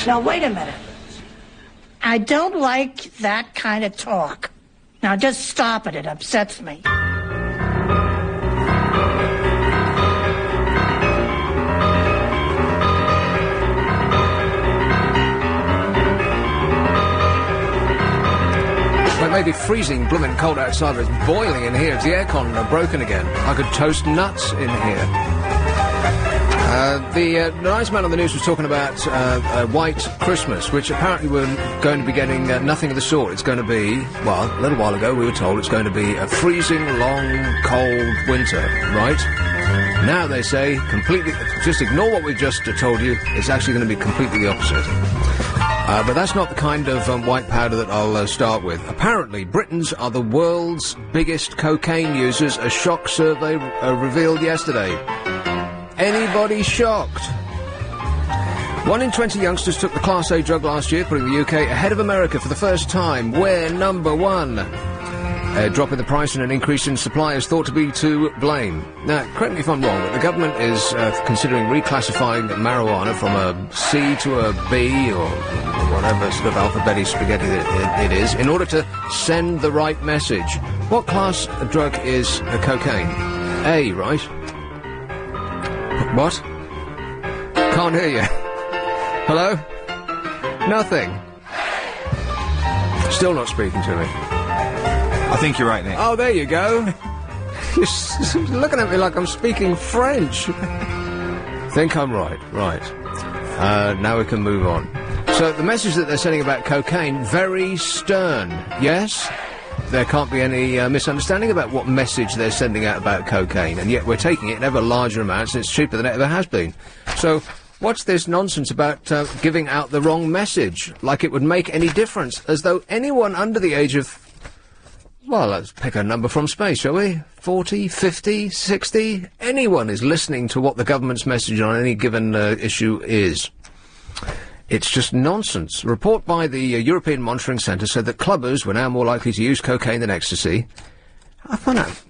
Now, wait a minute. I don't like that kind of talk. Now, just stop it. It upsets me. Well, it may be freezing, blooming cold outside, but it's boiling in here. It's the aircon broken again. I could toast nuts in here. The nice man on the news was talking about White Christmas, which apparently we're going to be getting nothing of the sort. It's going to be, well, a little while ago we were told it's going to be a freezing, long, cold winter, right? Now they say, completely, just ignore what we've just told you, it's actually going to be completely the opposite. But that's not the kind of white powder that I'll start with. Apparently, Britons are the world's biggest cocaine users, a shock survey revealed yesterday. Anybody shocked? 1 in 20 youngsters took the Class A drug last year, putting the UK ahead of America for the first time. We're number one. A drop in the price and an increase in supply is thought to be to blame. Now, correct me if I'm wrong, but the government is considering reclassifying marijuana from a C to a B, or whatever sort of alphabetic spaghetti it is, in order to send the right message. What class of drug is cocaine? A, right? What? Can't hear you. Hello? Nothing. Still not speaking to me. I think you're right, Nick. Oh, there you go. You're looking at me like I'm speaking French. Think I'm right. Right. Now we can move on. So the message that they're sending about cocaine, very stern. Yes? There can't be any misunderstanding about what message they're sending out about cocaine, and yet we're taking it in ever larger amounts, and it's cheaper than it ever has been. So, what's this nonsense about giving out the wrong message? Like it would make any difference, as though anyone under the age of... Well, let's pick a number from space, shall we? 40, 50, 60? Anyone is listening to what the government's message on any given issue is. It's just nonsense. A report by the European Monitoring Centre said that clubbers were now more likely to use cocaine than ecstasy. I find that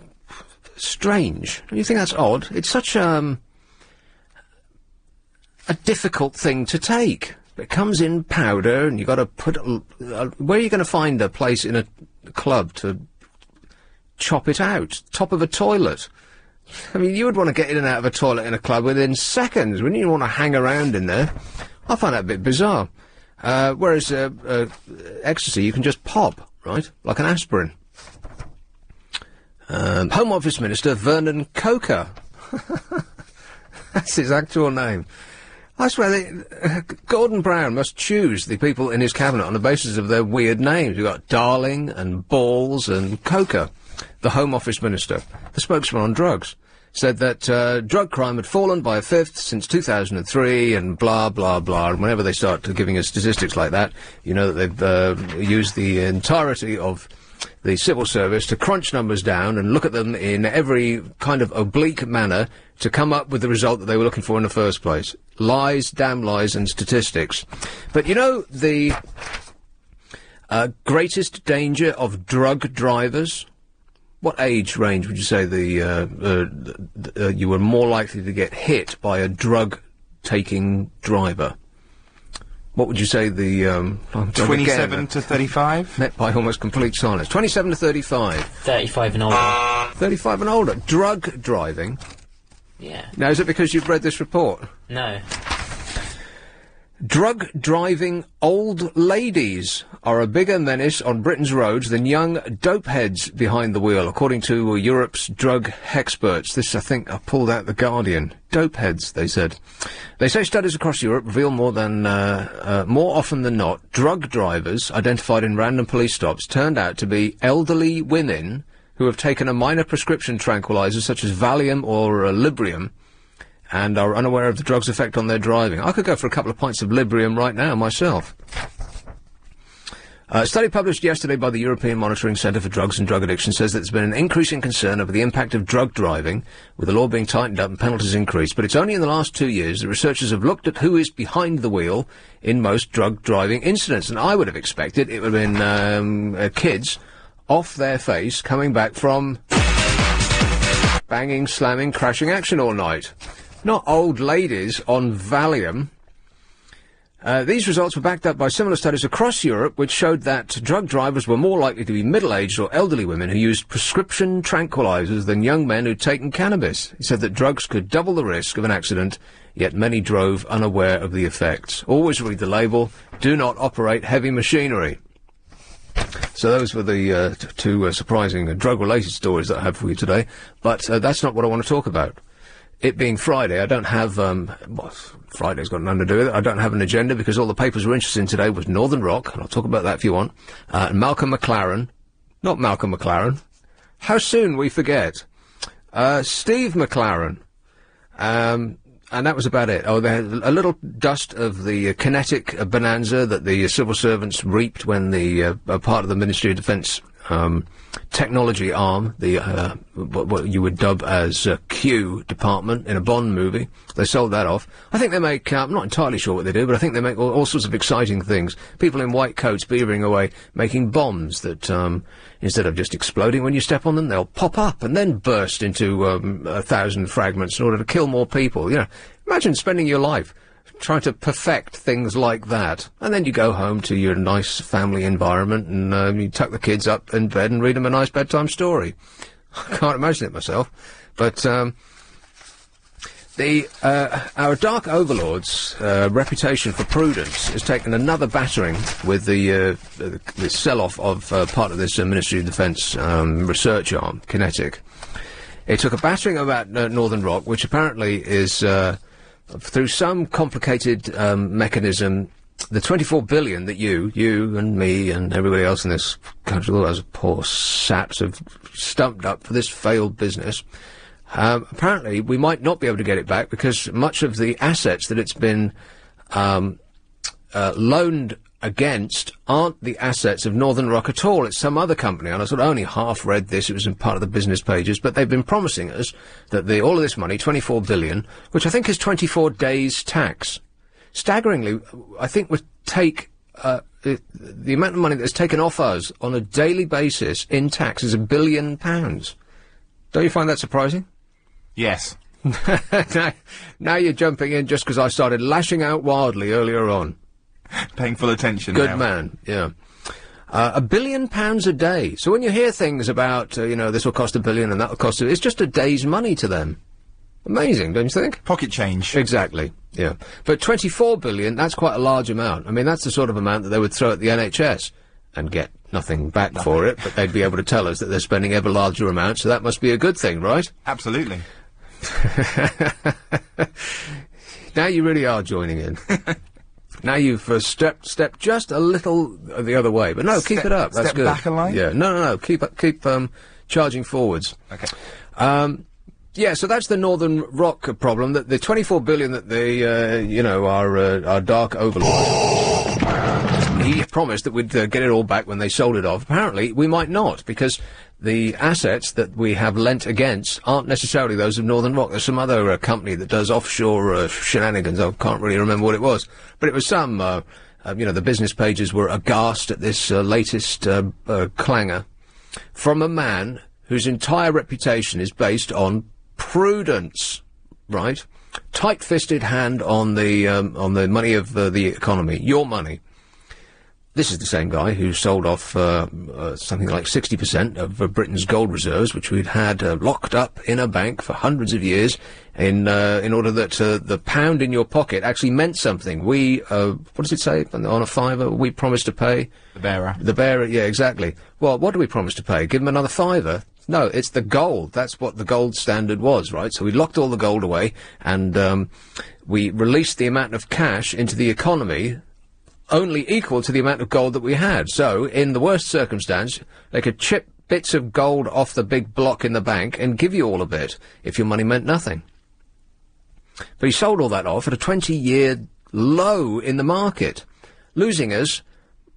strange. Don't you think that's odd? It's such a difficult thing to take. It comes in powder, and you've got to put... where are you going to find a place in a club to chop it out? Top of a toilet. I mean, you would want to get in and out of a toilet in a club within seconds. Wouldn't you want to hang around in there? I find that a bit bizarre. Whereas ecstasy, you can just pop, right? Like an aspirin. Home Office Minister Vernon Coker. That's his actual name. I swear, Gordon Brown must choose the people in his cabinet on the basis of their weird names. You've got Darling and Balls and Coker. The Home Office Minister, the spokesman on drugs, said that drug crime had fallen by a fifth since 2003 and blah, blah, blah. And whenever they start giving us statistics like that, you know that they've used the entirety of the civil service to crunch numbers down and look at them in every kind of oblique manner to come up with the result that they were looking for in the first place. Lies, damn lies, and statistics. But you know the greatest danger of drug drivers? What age range would you say you were more likely to get hit by a drug-taking driver? What would you say the... 27 to 35? Met by almost complete silence. 27 to 35. 35 and older. 35 and older. Drug driving? Yeah. Now, is it because you've read this report? No. Drug driving old ladies are a bigger menace on Britain's roads than young dopeheads behind the wheel, according to Europe's drug experts. This, I think, I pulled out The Guardian. Dopeheads, they said. They say studies across Europe reveal more often than not, drug drivers identified in random police stops turned out to be elderly women who have taken a minor prescription tranquilizer such as Valium or Librium, and are unaware of the drug's effect on their driving. I could go for a couple of pints of Librium right now, myself. A study published yesterday by the European Monitoring Centre for Drugs and Drug Addiction says that there's been an increasing concern over the impact of drug driving, with the law being tightened up and penalties increased. But it's only in the last 2 years that researchers have looked at who is behind the wheel in most drug driving incidents. And I would have expected it would have been kids off their face coming back from banging, slamming, crashing action all night. Not old ladies on Valium. These results were backed up by similar studies across Europe, which showed that drug drivers were more likely to be middle-aged or elderly women who used prescription tranquilizers than young men who'd taken cannabis. He said that drugs could double the risk of an accident, yet many drove unaware of the effects. Always read the label. Do not operate heavy machinery. So those were the two surprising drug-related stories that I have for you today. But that's not what I want to talk about. It being Friday, I don't have, Friday's got nothing to do with it. I don't have an agenda because all the papers were interested in today was Northern Rock, and I'll talk about that if you want, and Malcolm McLaren. Not Malcolm McLaren. How soon we forget. Steve McLaren. And that was about it. Oh, they had a little dust of the kinetic bonanza that the civil servants reaped when the part of the Ministry of Defence technology arm, the what you would dub as Q department in a Bond movie. They sold that off. I think they make, I'm not entirely sure what they do, but I think they make all sorts of exciting things. People in white coats beavering away, making bombs that, instead of just exploding when you step on them, they'll pop up and then burst into 1,000 fragments in order to kill more people. You know, imagine spending your life trying to perfect things like that, and then you go home to your nice family environment and you tuck the kids up in bed and read them a nice bedtime story. I can't imagine it myself, but our dark overlord's reputation for prudence has taken another battering with the sell-off of part of this Ministry of Defence research arm, Kinetic. It took a battering about Northern Rock, which apparently is through some complicated mechanism, the 24 billion that you and me and everybody else in this country, all those poor saps, have stumped up for this failed business, apparently we might not be able to get it back because much of the assets that it's been loaned against aren't the assets of Northern Rock at all. It's some other company, and I sort of only half read this. It was in part of the business pages, but they've been promising us that all of this money, 24 billion, which I think is 24 days tax, staggeringly, I think would take the amount of money that's taken off us on a daily basis in tax is £1 billion. Don't you find that surprising? Yes. now you're jumping in just because I started lashing out wildly earlier on. Paying full attention. Good now. Man, yeah. £1 billion a day. So when you hear things about, this will cost $1 billion and that will cost it's just a day's money to them. Amazing, don't you think? Pocket change. Exactly, yeah. But 24 billion, that's quite a large amount. I mean, that's the sort of amount that they would throw at the NHS and get nothing back for it, but they'd be able to tell us that they're spending ever larger amounts, so that must be a good thing, right? Absolutely. Now you really are joining in. Now you've stepped just a little the other way, but no, keep it up. That's good. Step back a line? Yeah, no. Keep charging forwards. Okay. Yeah, so that's the Northern Rock problem. That the 24 billion that our dark overlord, he promised that we'd get it all back when they sold it off. Apparently, we might not, because the assets that we have lent against aren't necessarily those of Northern Rock. There's some other company that does offshore shenanigans. I can't really remember what it was, but it was some. The business pages were aghast at this latest clangor from a man whose entire reputation is based on prudence, right? Tight-fisted hand on the money of the economy, your money. This is the same guy who sold off something like 60% of Britain's gold reserves, which we'd had locked up in a bank for hundreds of years, in order that the pound in your pocket actually meant something. We, what does it say on a fiver? We promised to pay the bearer. The bearer, yeah, exactly. Well, what do we promise to pay? Give him another fiver? No, it's the gold. That's what the gold standard was, right? So we locked all the gold away, and we released the amount of cash into the economy only equal to the amount of gold that we had. So, in the worst circumstance, they could chip bits of gold off the big block in the bank and give you all of it if your money meant nothing. But he sold all that off at a 20-year low in the market, losing us,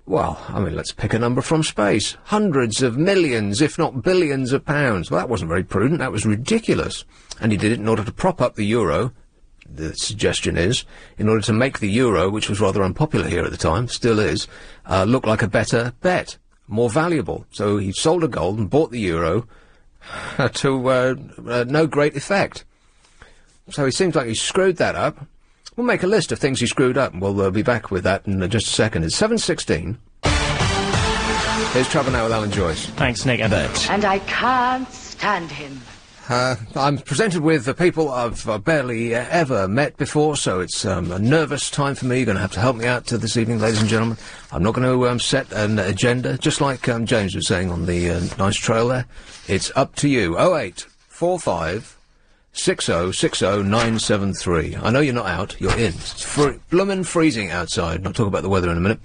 well, I mean, let's pick a number from space. Hundreds of millions, if not billions of pounds. Well, that wasn't very prudent. That was ridiculous. And he did it in order to prop up the euro. The suggestion is, in order to make the euro, which was rather unpopular here at the time, still is, look like a better bet, more valuable. So he sold a gold and bought the euro to no great effect. So it seems like he screwed that up. We'll make a list of things he screwed up, and we'll be back with that in just a second. It's 7:16. Here's Travel Now with Alan Joyce. Thanks, Nick. Abbott. And I can't stand him. I'm presented with the people I've barely ever met before, so it's a nervous time for me. You're going to have to help me out this evening, ladies and gentlemen. I'm not going to set an agenda, just like James was saying on the nice trail there. It's up to you. 0845 6060973. I know you're not out, you're in. It's bloomin' freezing outside. I'll talk about the weather in a minute.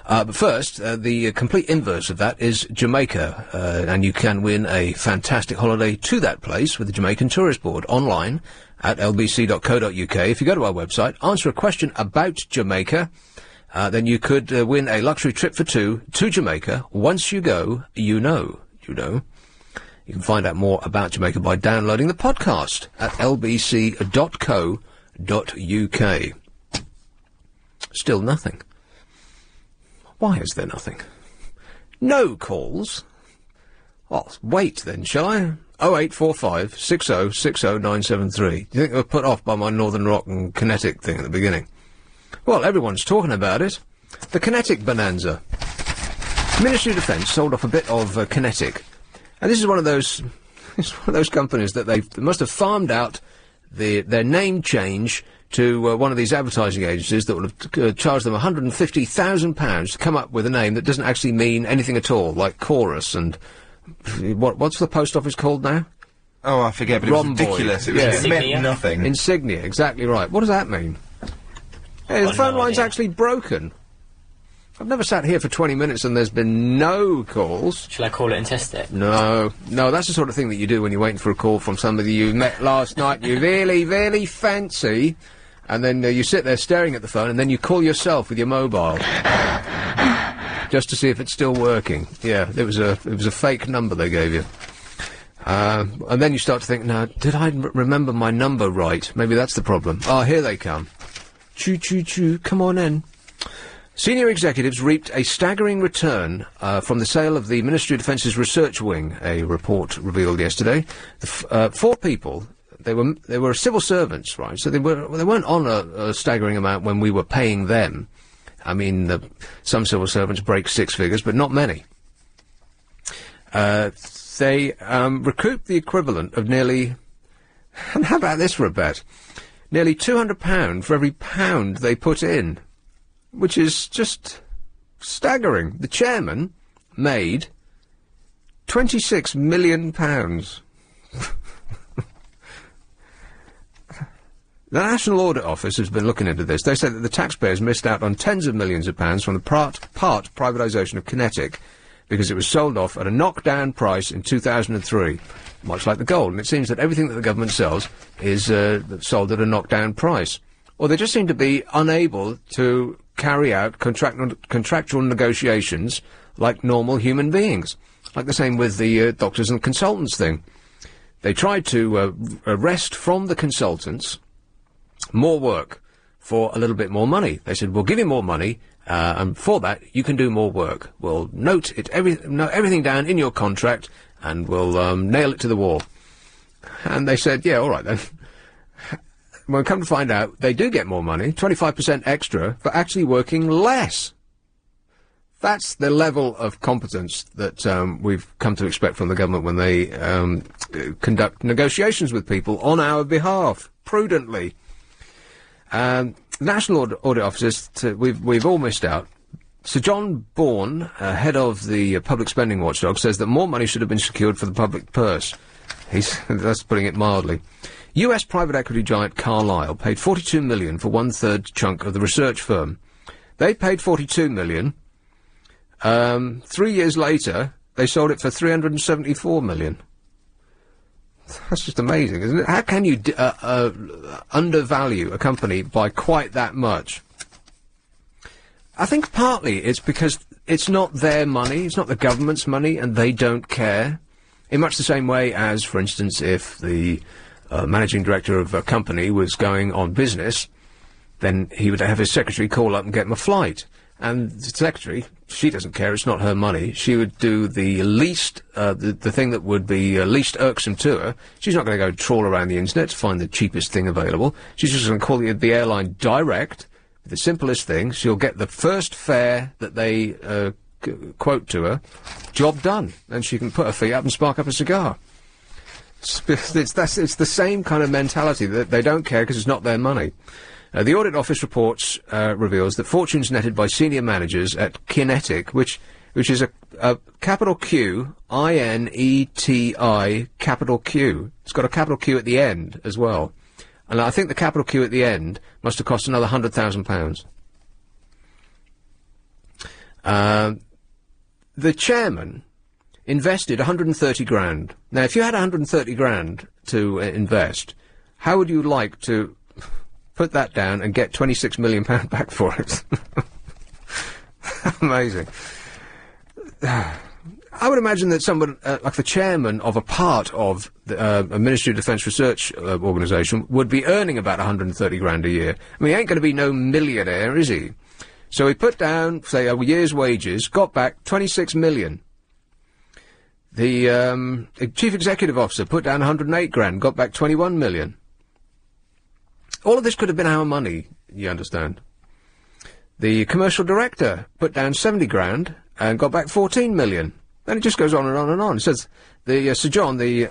But first, the complete inverse of that is Jamaica, and you can win a fantastic holiday to that place with the Jamaican Tourist Board online at lbc.co.uk. If you go to our website, answer a question about Jamaica, then you could win a luxury trip for two to Jamaica. Once you go, you know. You can find out more about Jamaica by downloading the podcast at lbc.co.uk. Still nothing. Why is there nothing? No calls. Well, wait then, shall I? 0845 6060973. Do you think they were put off by my Northern Rock and Kinetic thing at the beginning? Well, everyone's talking about it. The Kinetic bonanza. Ministry of Defence sold off a bit of Kinetic. And this is one of those companies that they must have farmed out their name change to one of these advertising agencies that would have charged them £150,000 to come up with a name that doesn't actually mean anything at all, like Chorus and what's the post office called now? Oh, I forget, but it was ridiculous. It meant nothing. Insignia, exactly right. What does that mean? Hey, the phone line's actually broken. I've never sat here for 20 minutes and there's been no calls. Shall I call it and test it? No, that's the sort of thing that you do when you're waiting for a call from somebody you met last night you really, really fancy, and then you sit there staring at the phone, and then you call yourself with your mobile. Just to see if it's still working. Yeah, it was a fake number they gave you. And then you start to think, now, did I remember my number right? Maybe that's the problem. Oh, here they come. Choo, choo, choo, come on in. Senior executives reaped a staggering return from the sale of the Ministry of Defence's research wing, a report revealed yesterday. Four people, they were civil servants, right? So they weren't on a staggering amount when we were paying them. I mean, some civil servants break six figures, but not many. They recouped the equivalent of nearly, and how about this for a bet? Nearly £200 for every pound they put in. Which is just staggering. The chairman made £26 million. The National Audit Office has been looking into this. They said that the taxpayers missed out on tens of millions of pounds from the part privatisation of Kinetic because it was sold off at a knockdown price in 2003, much like the gold. And it seems that everything that the government sells is sold at a knockdown price. Or they just seem to be unable to carry out contractual negotiations like normal human beings. Like the same with the doctors and consultants thing. They tried to wrest from the consultants more work for a little bit more money. They said, we'll give you more money, and for that you can do more work. We'll note everything down in your contract, and we'll nail it to the wall. And they said, yeah, all right then. Well, come to find out, they do get more money, 25% extra, for actually working less. That's the level of competence that we've come to expect from the government when they conduct negotiations with people on our behalf, prudently. National Audit Officers, we've all missed out. Sir John Bourne, head of the Public Spending Watchdog, says that more money should have been secured for the public purse. That's putting it mildly. US private equity giant Carlyle paid $42 million for one-third chunk of the research firm. They paid $42 million. 3 years later, they sold it for $374 million. That's just amazing, isn't it? How can you undervalue a company by quite that much? I think partly it's because it's not their money, it's not the government's money, and they don't care. In much the same way as, for instance, if the managing director of a company was going on business, then he would have his secretary call up and get him a flight. And the secretary, she doesn't care, it's not her money. She would do the least, the thing that would be least irksome to her. She's not going to go trawl around the internet to find the cheapest thing available. She's just going to call the airline direct, the simplest thing. She'll get the first fare that they quote to her, job done. And she can put her feet up and spark up a cigar. It's the same kind of mentality, that they don't care because it's not their money. The Audit Office reports reveals that fortunes netted by senior managers at Kinetic, which is a capital Q, I-N-E-T-I, capital Q. It's got a capital Q at the end as well. And I think the capital Q at the end must have cost another £100,000. The chairman invested 130 grand. Now, if you had 130 grand to invest, how would you like to put that down and get £26 million back for it? Amazing. I would imagine that someone, like the chairman of a part of the, a Ministry of Defence Research organisation would be earning about 130 grand a year. I mean, he ain't going to be no millionaire, is he? So he put down, say, a year's wages, got back 26 million. The chief executive officer put down 108 grand, got back 21 million. All of this could have been our money, you understand. The commercial director put down 70 grand and got back 14 million. And it just goes on and on and on. It says, Sir John, the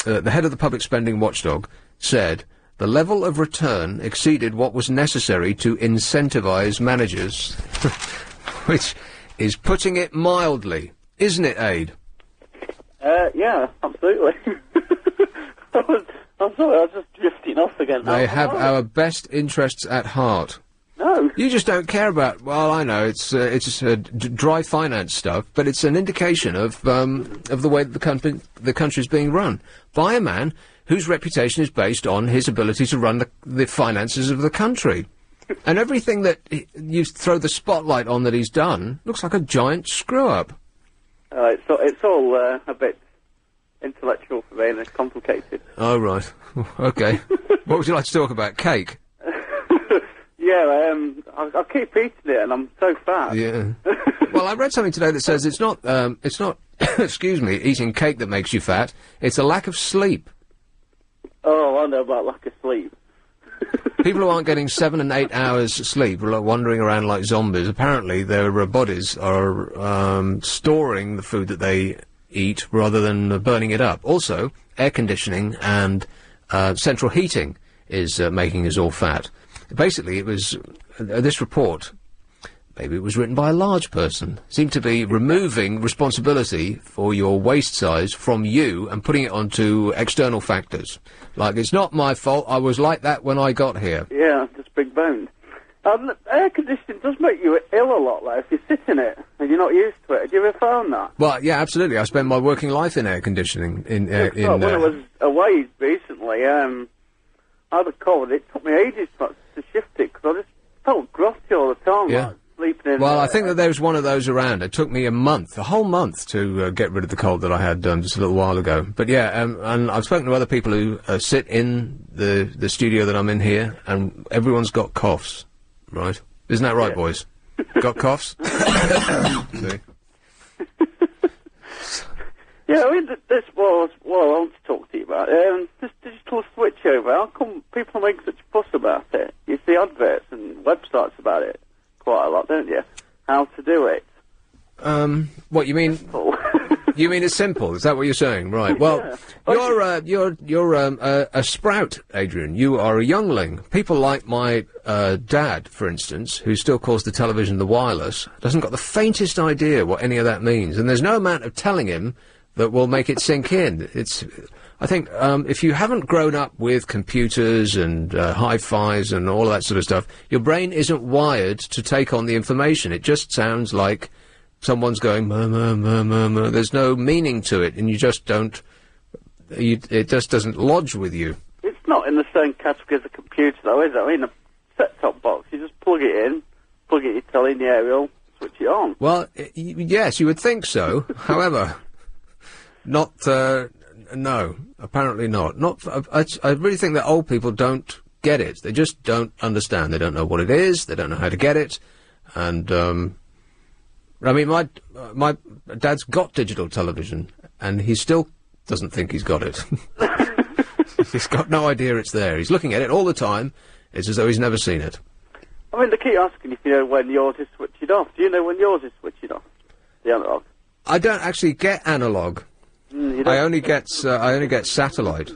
head of the public spending watchdog, said the level of return exceeded what was necessary to incentivise managers, which is putting it mildly, isn't it, Aid? Yeah, absolutely. I'm sorry, I was just drifting off again. They have our best interests at heart. No. You just don't care about, well, I know, it's dry finance stuff, but it's an indication of the way that the country's being run by a man whose reputation is based on his ability to run the finances of the country. And everything that you throw the spotlight on that he's done looks like a giant screw-up. It's all a bit intellectual for me and it's complicated. Oh, right. Okay. What would you like to talk about? Cake? Yeah, I keep eating it and I'm so fat. Yeah. Well, I read something today that says it's not, excuse me, eating cake that makes you fat. It's a lack of sleep. Oh, I know about lack of sleep. People who aren't getting 7 and 8 hours sleep are wandering around like zombies. Apparently, their bodies are storing the food that they eat rather than burning it up. Also, air conditioning and central heating is making us all fat. Basically, it was this report. Maybe it was written by a large person. Seemed to be removing responsibility for your waist size from you and putting it onto external factors. Like, it's not my fault, I was like that when I got here. Yeah, just big boned. Air conditioning does make you ill a lot, though, if you sit in it and you're not used to it. Have you ever found that? Well, yeah, absolutely. I spent my working life in air conditioning. When I was away recently, I had a cold. It took me ages to shift it, because I just felt grotty all the time. Yeah. Like sleeping in I think that there's one of those around. It took me a whole month to get rid of the cold that I had just a little while ago. But yeah, and I've spoken to other people who sit in the studio that I'm in here, and everyone's got coughs, right? Isn't that right, boys? Got coughs? See? Yeah, I mean, this was what I want to talk to you about. This digital switchover, how come people make such a fuss about it? You see adverts and websites about it quite a lot, don't you? How to do it. What, you mean... You mean it's simple? Is that what you're saying? Right. Well, yeah. You're a sprout, Adrian. You are a youngling. People like my dad, for instance, who still calls the television the wireless, doesn't got the faintest idea what any of that means. And there's no amount of telling him that will make it sink in. I think, if you haven't grown up with computers and hi-fis and all of that sort of stuff, your brain isn't wired to take on the information. It just sounds like someone's going, murmur, murmur, murmur. There's no meaning to it, and you just don't, it just doesn't lodge with you. It's not in the same category as a computer, though, is it? I mean, a set-top box, you just plug it in, plug it in your telly in the aerial, switch it on. Well, yes, you would think so. However, not, no, apparently not. I really think that old people don't get it. They just don't understand. They don't know what it is. They don't know how to get it. And, I mean, my dad's got digital television, and he still doesn't think he's got it. He's got no idea it's there. He's looking at it all the time. It's as though he's never seen it. I mean, they keep asking if you know when yours is switching off. Do you know when yours is switching off? The analog. I don't actually get analog. I only get satellite.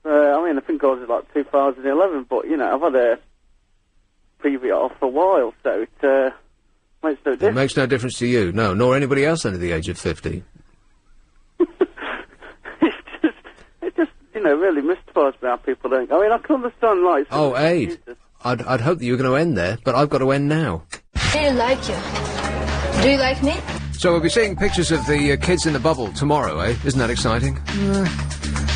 I mean, I think ours is like 2011, but you know, I've had a preview off for a while, so it makes no difference. It makes no difference to you, no, nor anybody else under the age of 50. It just, you know, really mystifies me how people don't. I mean, I can understand, like. Oh, Aid, I'd hope that you were going to end there, but I've got to end now. I like you. Do you like me? So we'll be seeing pictures of the kids in the bubble tomorrow, eh? Isn't that exciting?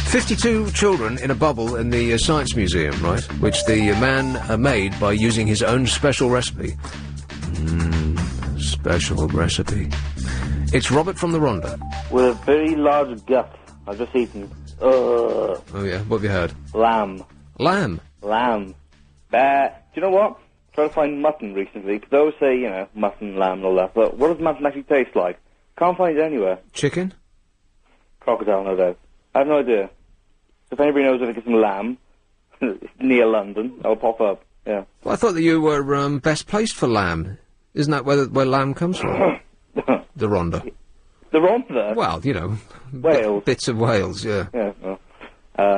52 children in a bubble in the Science Museum, right? Which the man made by using his own special recipe. Special recipe. It's Robert from the Rhondda. With a very large gut. I've just eaten. Oh yeah, what have you heard? Lamb. Lamb? Lamb. Do you know what? Tried to find mutton recently, because they always say, you know, mutton, lamb and all that, but what does mutton actually taste like? Can't find it anywhere. Chicken? Crocodile, no doubt. I have no idea. If anybody knows where to get some lamb, near London, I'll pop up, yeah. Well, I thought that you were west placed for lamb. Isn't that where lamb comes from? The Rhondda. The Rhondda? Well, you know. Wales. Bits of Wales, yeah. Yeah, well,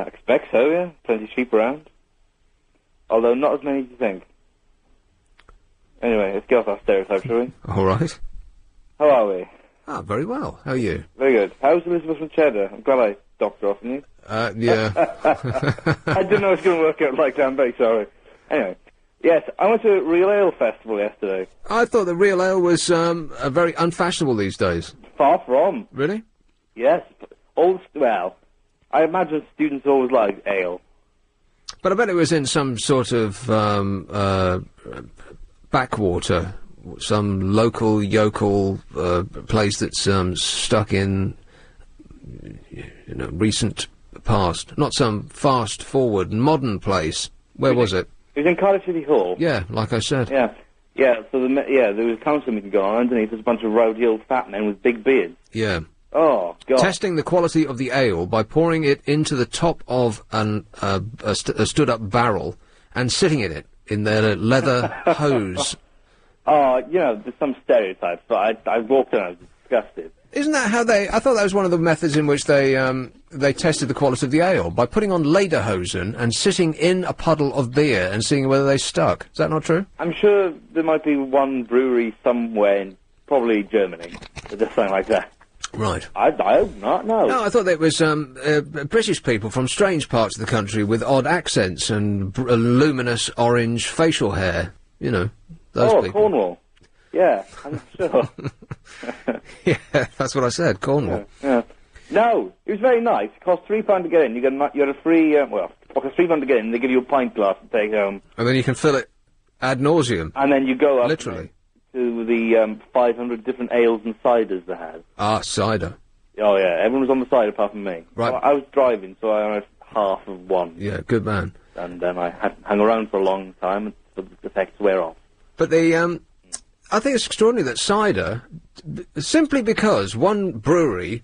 expect so, yeah. Plenty of sheep around. Although not as many as you think. Anyway, let's get off that stereotype, shall we? All right. How are we? Ah, very well. How are you? Very good. How's Elizabeth from Cheddar? I'm glad I docked her off on you. Yeah. I didn't know it was going to work out like that. I'm very sorry. Anyway, yes, I went to Real Ale Festival yesterday. I thought the real ale was very unfashionable these days. Far from. Really? Yes. Well, I imagine students always like ale. But I bet it was in some sort of backwater, some local yokel place that's stuck in, you know, recent past. Not some fast-forward, modern place. Where was it? It was in Cardiff City Hall. Yeah, like I said. Yeah. Yeah, so there was a council meeting going on. Underneath there's a bunch of rowdy old fat men with big beards. Yeah. Oh, God. Testing the quality of the ale by pouring it into the top of a stood-up barrel and sitting in it in their leather hose. Oh, you know, there's some stereotypes, but I walked in and I was disgusted. Isn't that how they... I thought that was one of the methods in which they tested the quality of the ale, by putting on lederhosen and sitting in a puddle of beer and seeing whether they stuck. Is that not true? I'm sure there might be one brewery somewhere in probably Germany that does something like that. Right. I hope not, no. No, I thought it was British people from strange parts of the country with odd accents and luminous orange facial hair. You know, those people. Cornwall. Yeah, I'm sure. Yeah, that's what I said, Cornwall. Yeah. No, it was very nice. It cost £3 to get in. You had a free, it cost £3 to get in. They give you a pint glass to take home. And then you can fill it ad nauseum. And then you go up... Literally. To the 500 different ales and ciders they had. Ah, cider. Oh, yeah. Everyone was on the side apart from me. Right. I was driving, so I had half of one. Yeah, good man. And then I hung around for a long time for the effects to wear off. But I think it's extraordinary that cider, simply because one brewery,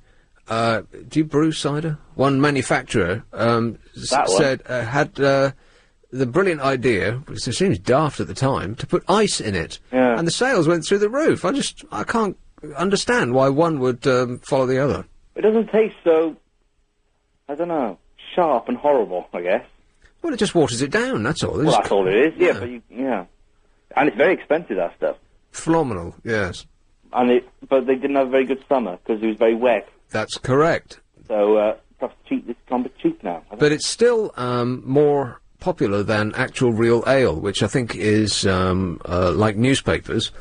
do you brew cider? One manufacturer, had the brilliant idea, which seems daft at the time, to put ice in it. Yeah. And the sales went through the roof. I can't understand why one would follow the other. It doesn't taste so, I don't know, sharp and horrible, I guess. Well, it just waters it down, that's all. Well, that's all it is, yeah. But and it's very expensive, that stuff. Phenomenal, yes. But they didn't have a very good summer, because it was very wet. That's correct. So, perhaps it's gone a bit cheap now. But it's still more popular than actual real ale, which I think is like newspapers.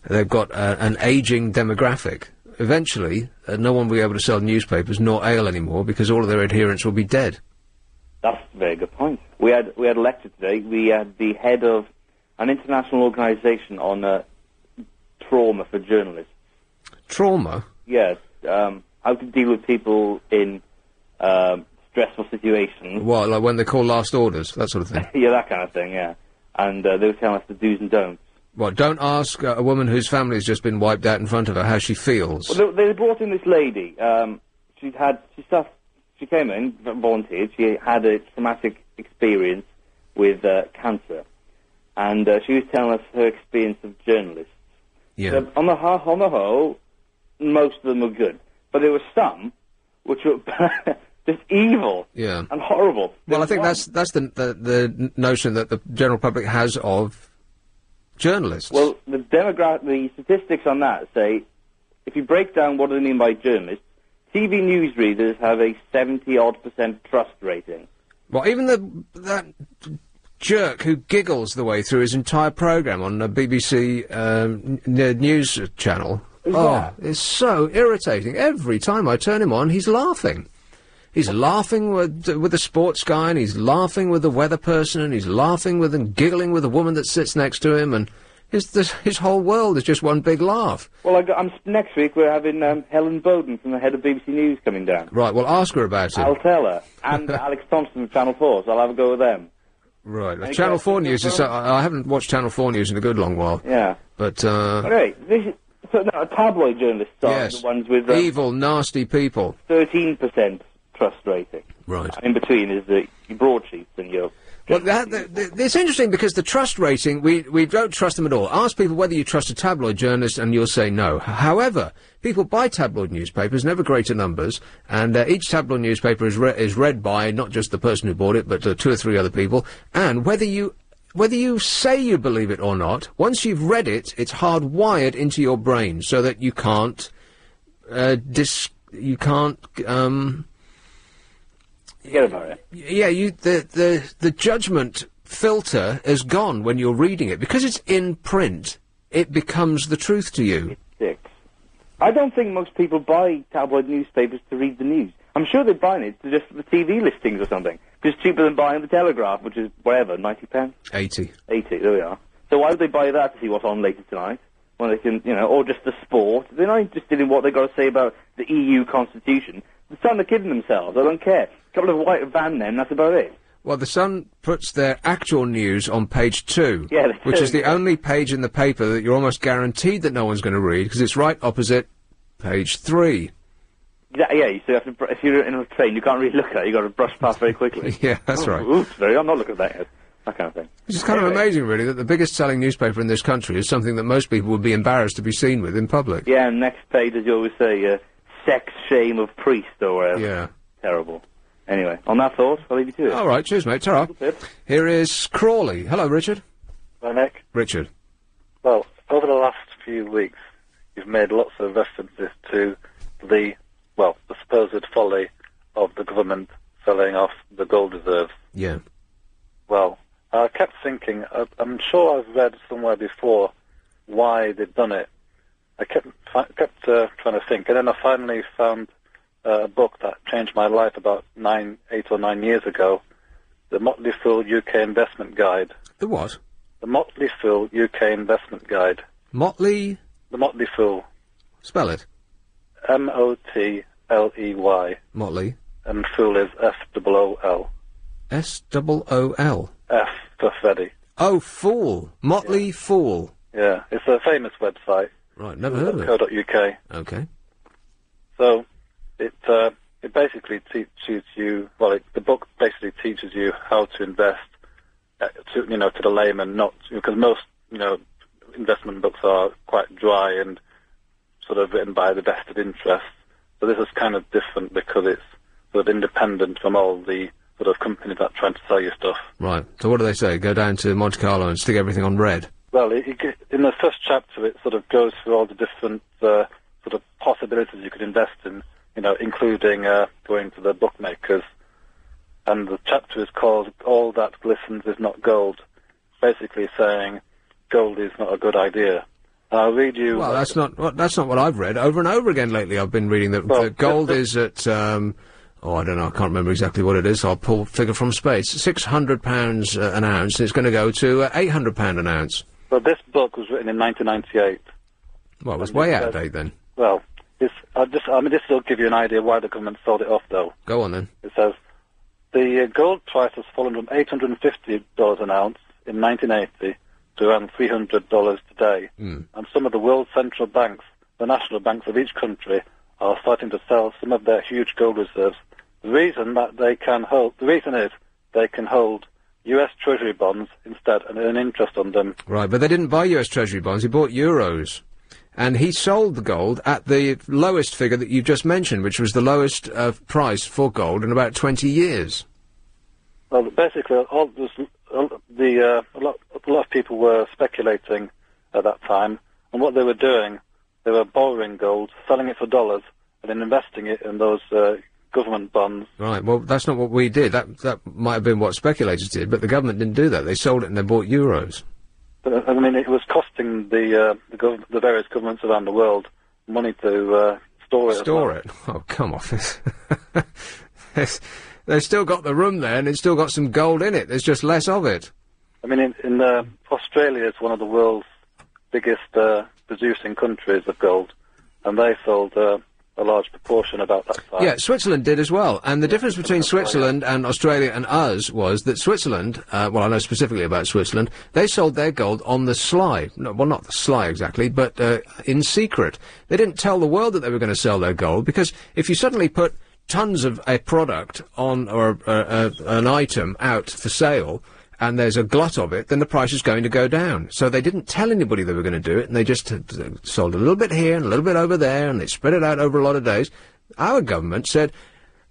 They've got an ageing demographic. Eventually, no one will be able to sell newspapers nor ale anymore because all of their adherents will be dead. That's a very good point. We had a lecture today. We had the head of an international organisation on trauma for journalists. Trauma? Yes. How to deal with people in stressful situations. What, like when they call last orders, that sort of thing? Yeah, that kind of thing, yeah. And they were telling us the do's and don'ts. What, don't ask a woman whose family has just been wiped out in front of her how she feels? Well, they brought in this lady. She came in, volunteered. She had a traumatic experience with cancer. And she was telling us her experience of journalists. Yeah. So on the whole, most of them were good. But there were some which were just evil and horrible. Well, I think that's the notion that the general public has of journalists. Well, the statistics on that say, if you break down what do they mean by journalists, TV newsreaders have a 70-odd% trust rating. Well, even that jerk who giggles the way through his entire programme on the BBC news channel. It's so irritating. Every time I turn him on, he's laughing. He's laughing with the sports guy, and he's laughing with the weather person, and he's laughing with and giggling with the woman that sits next to him, and his whole world is just one big laugh. Well, next week we're having Helen Bowden from the head of BBC News coming down. Right, well, ask her about it. I'll tell her. And Alex Thompson from Channel 4, so I'll have a go with them. Right. Channel 4 News is... I haven't watched Channel 4 News in a good long while. Yeah. But, Okay, tabloid journalists are the ones with... evil, nasty people. 13% trust rating. Right. And in between is the broadsheets and your... Well, it's interesting because the trust rating, we don't trust them at all. Ask people whether you trust a tabloid journalist and you'll say no. However, people buy tabloid newspapers, never greater numbers, and each tabloid newspaper is read by not just the person who bought it, but 2 or 3 other people. And whether you say you believe it or not, once you've read it, it's hardwired into your brain so that you can't, Forget about it. Yeah, the judgment filter is gone when you're reading it. Because it's in print, it becomes the truth to you. It sticks. I don't think most people buy tabloid newspapers to read the news. I'm sure they're buying it to just the TV listings or something. Because it's cheaper than buying the Telegraph, which is, whatever, 90 pence? 80. 80, there we are. So why would they buy that to see what's on later tonight? When they can, or just the sport. They're not interested in what they've got to say about the EU Constitution. The Sun are kidding themselves. I don't care. A couple of white van men, that's about it. Well, the Sun puts their actual news on page 2, which is the only page in the paper that you're almost guaranteed that no one's going to read, because it's right opposite page 3. Yeah, so if you're in a train, you can't really look at it. You've got to brush past very quickly. Yeah, that's right. Oops, I'm not looking at that yet. That kind of thing. Which is kind of amazing, really, that the biggest selling newspaper in this country is something that most people would be embarrassed to be seen with in public. Yeah, and next page, as you always say, sex shame of priest or whatever. Yeah. Terrible. Anyway, on that thought, I'll leave you to it. All right, cheers, mate. Ta-ra. Here is Crawley. Hello, Richard. Hi, Nick. Richard. Well, over the last few weeks, you've made lots of references to the supposed folly of the government selling off the gold reserves. Yeah. Well, I kept thinking, I'm sure I've read somewhere before why they'd done it. I kept trying to think, and then I finally found a book that changed my life about 8 or 9 years ago, The Motley Fool UK Investment Guide. The what? The Motley Fool UK Investment Guide. Motley? The Motley Fool. Spell it. Motley. Motley. And Fool is F-O-O-L. S-O-O-L? F for Freddy. Oh, Fool. Motley Fool. Yeah, it's a famous website. Right, never heard of it. .co.uk. Okay. So, it basically teaches you, the book basically teaches you how to invest, to the layman, not, because most, investment books are quite dry and sort of written by the vested interests. So this is kind of different because it's sort of independent from all the sort of companies that are trying to sell you stuff. Right. So what do they say? Go down to Monte Carlo and stick everything on red? Well, in the first chapter, it sort of goes through all the different sort of possibilities you could invest in, including going to the bookmakers. And the chapter is called "All That Glistens Is Not Gold," basically saying gold is not a good idea. And I'll read you... Well, that's not what I've read. Over and over again lately I've been reading that gold is at... I don't know, I can't remember exactly what it is, so I'll pull a figure from space. £600 an ounce, and it's going to go to £800 an ounce. Well, this book was written in 1998. Well, it was way out of date then. Well, this will give you an idea why the government sold it off, though. Go on, then. It says, the gold price has fallen from $850 an ounce in 1980 to around $300 today. And some of the world central banks, the national banks of each country, are starting to sell some of their huge gold reserves. The reason is they can hold U.S. Treasury bonds instead and earn interest on them. Right, but they didn't buy U.S. Treasury bonds, he bought euros. And he sold the gold at the lowest figure that you just mentioned, which was the lowest price for gold in about 20 years. Well, basically, a lot of people were speculating at that time, and what they were doing, they were borrowing gold, selling it for dollars, and then investing it in those government bonds. Right, well, that's not what we did. That might have been what speculators did, but the government didn't do that. They sold it and they bought euros. But, I mean, it was costing the various governments around the world money to store it. Store it? Oh, come on. They've still got the room there, and it's still got some gold in it. There's just less of it. I mean, in Australia, it's one of the world's biggest producing countries of gold, and they sold a large proportion about that time. Yeah, Switzerland did as well. And the difference between Switzerland and Australia and us was that Switzerland, well, I know specifically about Switzerland, they sold their gold on the sly. No, well, not the sly exactly, but in secret. They didn't tell the world that they were going to sell their gold, because if you suddenly put tons of a product on, or an item out for sale, and there's a glut of it, then the price is going to go down. So they didn't tell anybody they were going to do it, and they just sold a little bit here and a little bit over there, and they spread it out over a lot of days. Our government said,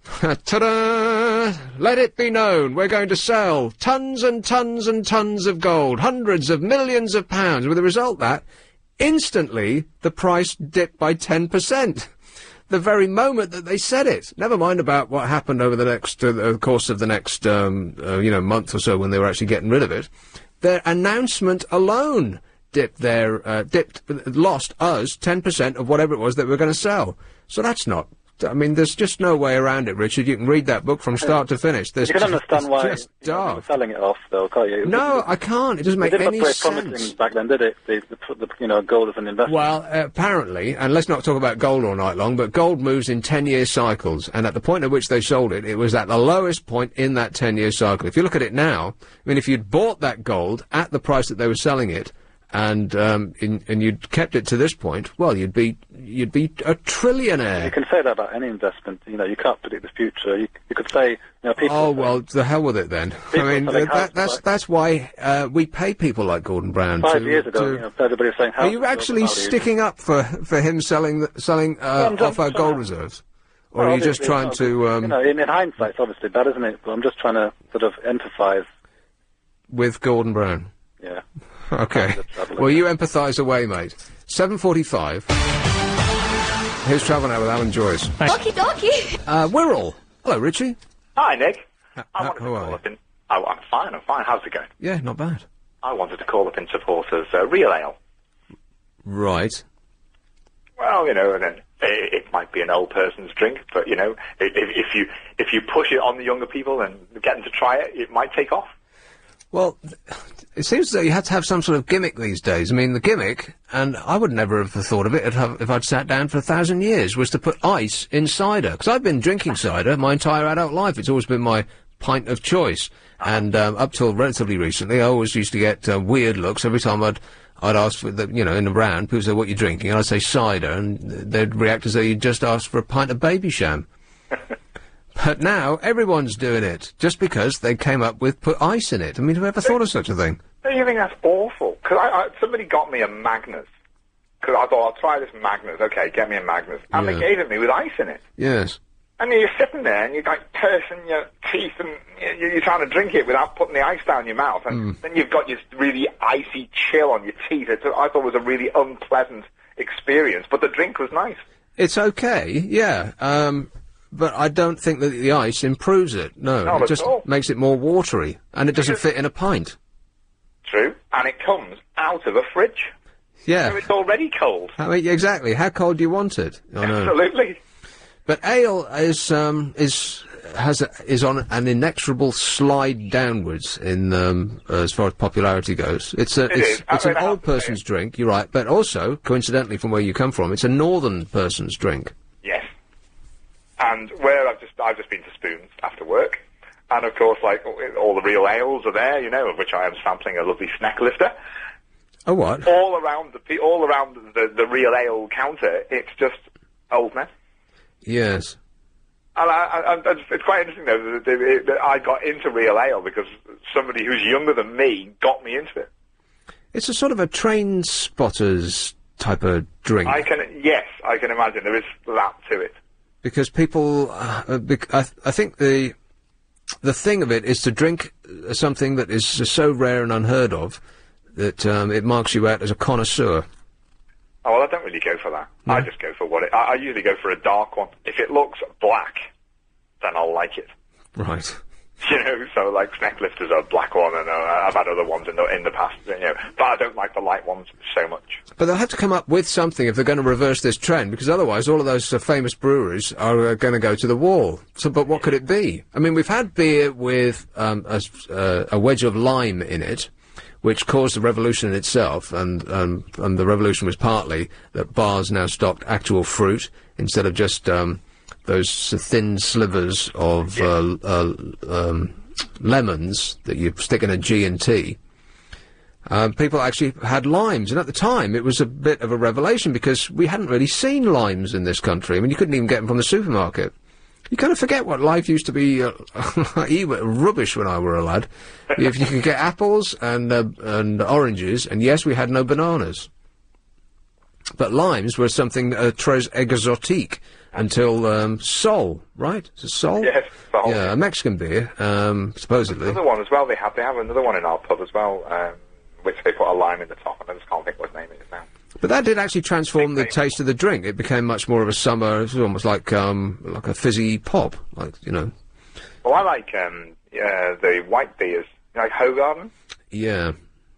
ta-da! Let it be known, we're going to sell tons and tons and tons of gold, hundreds of millions of pounds, with the result that, instantly, the price dipped by 10%. The very moment that they said it. Never mind about what happened over the next course of the next month or so when they were actually getting rid of it. Their announcement alone lost us 10% of whatever it was that we were going to sell. So that's not. I mean, there's just no way around it, Richard. You can read that book from start to finish. You can understand why they were selling it off, though, can't you? No, I can't. It doesn't make any sense. It didn't look very promising back then, did it? The gold as an investment. Well, apparently, and let's not talk about gold all night long, but gold moves in 10-year cycles, and at the point at which they sold it, it was at the lowest point in that 10-year cycle. If you look at it now, I mean, if you'd bought that gold at the price that they were selling it, and you'd kept it to this point, well, you'd be a trillionaire. You can say that about any investment. You know, you can't predict the future. You could say, people. Oh well, to hell with it then. I mean, that's why we pay people like Gordon Brown. 5 years ago, everybody was saying, "Are you actually sticking up for him selling off our gold reserves, or are you just trying to?" in hindsight, it's obviously bad, isn't it? But I'm just trying to sort of empathise with Gordon Brown. Yeah. Okay. Well, you empathise away, mate. 7:45. Here's Travel Now with Alan Joyce. Okie dokie. Wirral. Hello, Richie. Hi, Nick. How are you? I'm fine. How's it going? Yeah, not bad. I wanted to call up in support of real ale. Right. Well, and then it might be an old person's drink, but if you push it on the younger people and get them to try it, it might take off. Well, it seems that you had to have some sort of gimmick these days. I mean, the gimmick, and I would never have thought of it if I'd sat down for 1,000 years, was to put ice in cider. Because I've been drinking cider my entire adult life. It's always been my pint of choice. And up till relatively recently, I always used to get weird looks every time I'd ask for in the round, people say, "What are you drinking?" And I'd say cider, and they'd react as though you'd just asked for a pint of baby sham. But now, everyone's doing it, just because they came up with put ice in it. I mean, who ever thought of such a thing? Don't you think that's awful? Because somebody got me a Magnus. Because I thought, I'll try this Magnus. Okay, get me a Magnus. And they gave it me with ice in it. Yes. And you're sitting there, and you're like pursing your teeth, and you're trying to drink it without putting the ice down your mouth. And then you've got this really icy chill on your teeth. I thought it was a really unpleasant experience. But the drink was nice. It's okay, yeah. But I don't think that the ice improves it. No, it just makes it more watery, and it doesn't fit in a pint. True, and it comes out of a fridge. Yeah. So it's already cold. I mean, exactly. How cold do you want it? Absolutely. But ale is on an inexorable slide downwards in as far as popularity goes. It's an old person's drink. You're right, but also coincidentally, from where you come from, it's a northern person's drink. Yes. And where I've just been to Spoons after work, and of course, like all the real ales are there, of which I am sampling a lovely Snecklifter. A what? All around the real ale counter, it's just old men. Yes. And it's quite interesting, though, that I got into real ale because somebody who's younger than me got me into it. It's a sort of a train spotters type of drink. I can imagine there is that to it. Because people, I think the thing of it is to drink something that is so rare and unheard of that it marks you out as a connoisseur. Oh, well, I don't really go for that. No. I just go for what I usually go for a dark one. If it looks black, then I'll like it. Right. You know, so like Snack Lifters are a black one, and I've had other ones in the past, you know, but I don't like the light ones so much. But they'll have to come up with something if they're going to reverse this trend, because otherwise all of those famous breweries are going to go to the wall. So, but what could it be? I mean, we've had beer with a wedge of lime in it, which caused a revolution in itself, and the revolution was partly that bars now stocked actual fruit instead of just those thin slivers of lemons that you stick in a G&T. People actually had limes, and at the time it was a bit of a revelation because we hadn't really seen limes in this country. I mean, you couldn't even get them from the supermarket. You kind of forget what life used to be rubbish when I were a lad. If you could get apples and oranges, and yes, we had no bananas. But limes were something très exotique until Sol, right? Is it Sol? Yes, Sol. Yeah, a Mexican beer, supposedly. Another one as well. They have another one in our pub as well, which they put a lime in the top, and I just can't think what his name is now. But that did actually transform the taste of the drink. It became much more of a summer. It was almost like a fizzy pop, like, you know. Well, I like the white beers, like Hoegaarden. Yeah.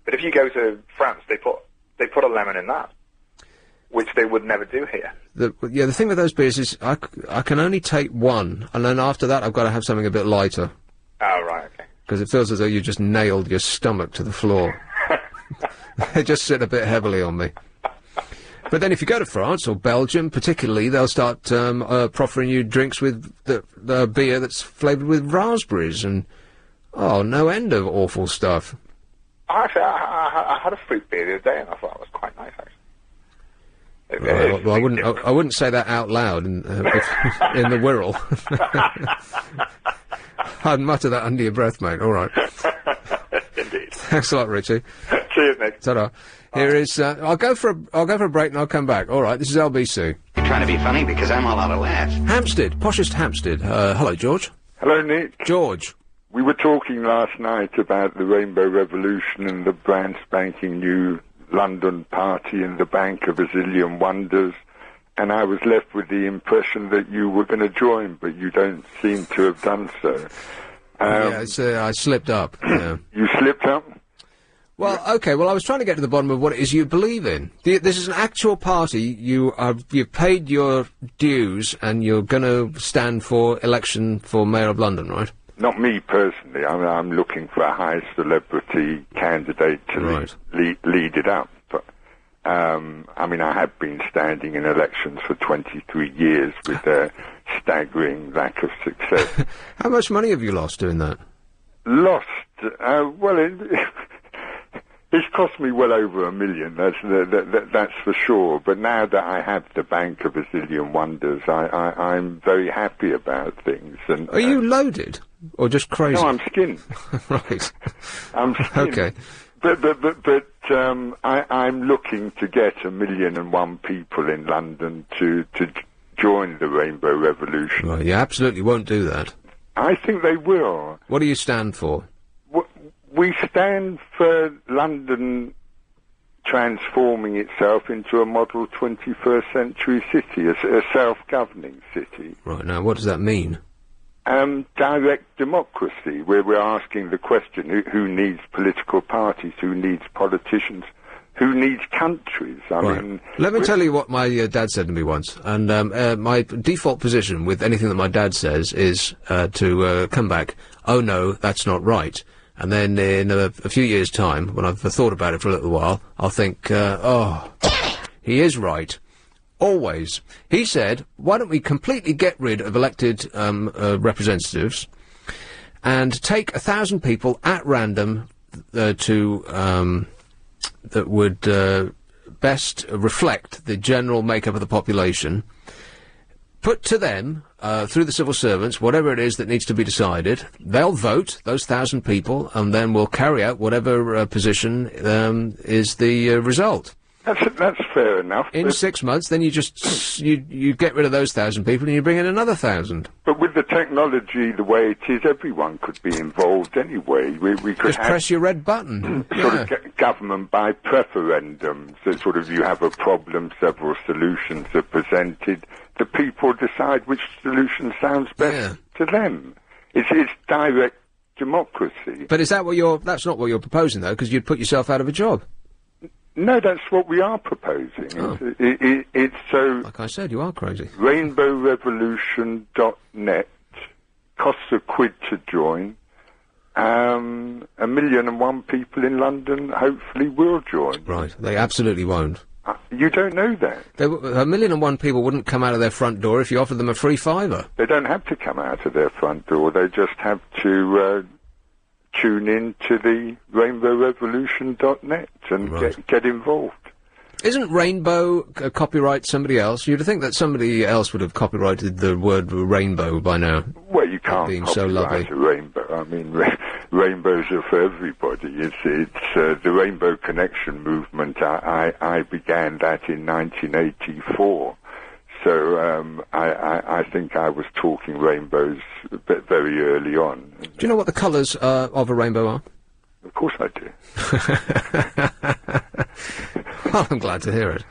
But if you go to France, they put a lemon in that, which they would never do here. The thing with those beers is I can only take one, and then after that I've got to have something a bit lighter. Oh, right, okay. Because it feels as though you just nailed your stomach to the floor. They just sit a bit heavily on me. But then if you go to France or Belgium, particularly, they'll start proffering you drinks with the beer that's flavoured with raspberries and, no end of awful stuff. Actually, I had a fruit beer the other day, and I thought it was quite nice, actually. Right, well, I wouldn't say that out loud in the Wirral. I'd mutter that under your breath, mate. All right. Indeed. Thanks a lot, Richie. Cheers, Nick. Ta-da. Here is. I'll go for a break and I'll come back. All right. This is LBC. You're trying to be funny because I'm all out of laughs. Hampstead, poshest Hampstead. Hello, George. Hello, Nick. George. We were talking last night about the Rainbow Revolution and the brand spanking new London party in the Bank of a Zillion Wonders, and I was left with the impression that you were going to join, but you don't seem to have done so. I slipped up. Yeah. You slipped up? Well, okay. Well, I was trying to get to the bottom of what it is you believe in. This is an actual party. You've paid your dues, and you're going to stand for election for Mayor of London, right? Not me personally. I'm looking for a high celebrity candidate to lead it up. But, I have been standing in elections for 23 years with a staggering lack of success. How much money have you lost doing that? Lost? It's cost me well over $1 million, that's for sure. But now that I have the Bank of a Zillion Wonders, I'm very happy about things. And are you loaded or just crazy? No, I'm skinned. Right. I'm skinned. Okay. But I'm looking to get 1,000,001 people in London to join the Rainbow Revolution. Well, you absolutely won't do that. I think they will. What do you stand for? We stand for London transforming itself into a model 21st century city, a self-governing city. Right, now what does that mean? Direct democracy, where we're asking the question, who needs political parties, who needs politicians, who needs countries? I mean... Let me tell you what my dad said to me once, and my default position with anything that my dad says is to come back, oh no, that's not right. And then in a few years' time, when I've thought about it for a little while, I'll think, he is right. Always. He said, why don't we completely get rid of elected representatives and take 1,000 people at random to that would best reflect the general makeup of the population, put to them, through the civil servants, whatever it is that needs to be decided. They'll vote, those 1,000 people, and then we'll carry out whatever position is the result. That's fair enough. In 6 months, then you just you get rid of those 1,000 people and you bring in another 1,000. But with the technology the way it is, everyone could be involved anyway. We could just press your red button. Sort of government by preferendum. So sort of you have a problem, several solutions are presented. The people decide which solution sounds best to them. It's direct democracy. But is that that's not what you're proposing, though, because you'd put yourself out of a job. No, that's what we are proposing. Oh. It's so... Like I said, you are crazy. RainbowRevolution.net, costs £1 to join. 1,001,001 people in London hopefully will join. Right, they absolutely won't. You don't know that. 1,001,001 people wouldn't come out of their front door if you offered them a free fiver. They don't have to come out of their front door, they just have to... tune in to the RainbowRevolution.net and get involved. Isn't rainbow copyright somebody else? You'd think that somebody else would have copyrighted the word rainbow by now. Well, you can't being copyright so lovely. a rainbow. I mean, rainbows are for everybody. It's the Rainbow Connection movement. I began that in 1984. So I think I was talking rainbows very early on. Do you know what the colours of a rainbow are? Of course I do. Well, I'm glad to hear it.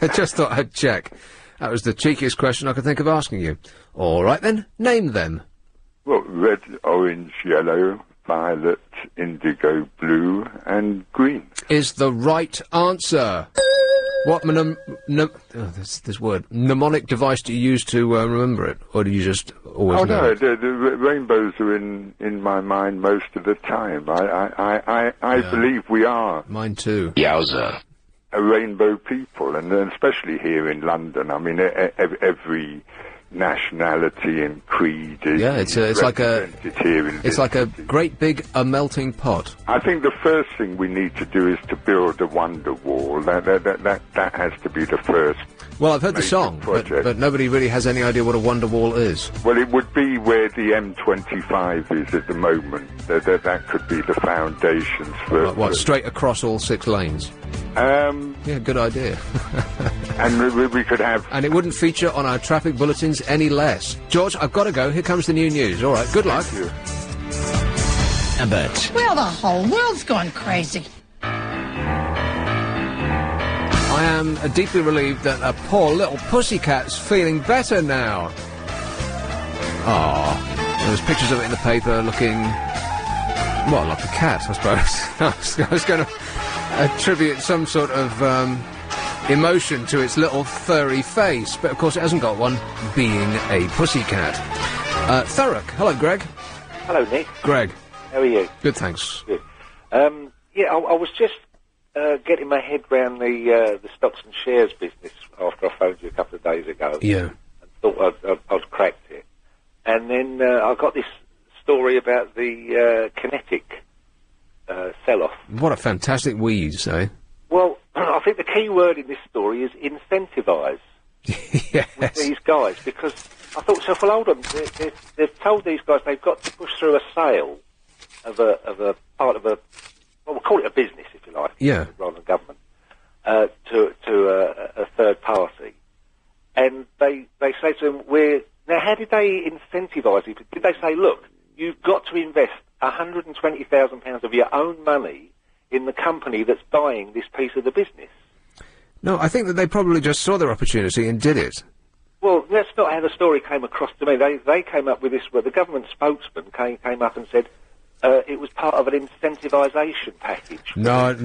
I just thought I'd check. That was the cheekiest question I could think of asking you. All right then, name them. Well, red, orange, yellow, violet, indigo, blue, and green. Is the right answer. What this word mnemonic device do you use to remember it, or do you just always know? Oh no, the rainbows are in my mind most of the time. I believe we are. Mine too. Yowza. A rainbow people, and especially here in London. I mean, every nationality and creed is it's like a great big melting pot. I think the first thing we need to do is to build a wonder wall. That has to be the first. Well, I've heard the song, but nobody really has any idea what a wonder wall is. Well, it would be where the M25 is at the moment. That could be the foundations for... What, straight across all 6 lanes? Yeah, good idea. And we could have... And it wouldn't feature on our traffic bulletins any less. George, I've got to go. Here comes the new news. All right, good luck. Thank you. Abbot. Well, the whole world's gone crazy. I am deeply relieved that a poor little pussycat's feeling better now. Oh, there was pictures of it in the paper looking, well, like a cat, I suppose. I was going to attribute some sort of emotion to its little furry face, but of course it hasn't got one, being a pussycat. Thurrock. Hello, Greg. Hello, Nick. Greg. How are you? Good, thanks. Good. I was just getting my head round the stocks and shares business after I phoned you a couple of days ago. Yeah. And thought I'd cracked it. And then I got this story about the kinetic sell-off. What a fantastic wheeze, eh? Well, I think the key word in this story is incentivise. Yes. With these guys, because I thought, well, hold on, they've told these guys they've got to push through a sale of a part of a, well, we'll call it a business, if you like, rather than government, to a third party. And they say to them, now how did they incentivise it? Did they say, look, you've got to invest £120,000 of your own money in the company that's buying this piece of the business? No, I think that they probably just saw their opportunity and did it. Well, that's not how the story came across to me. They came up with this, the government spokesman came up and said it was part of an incentivisation package. No.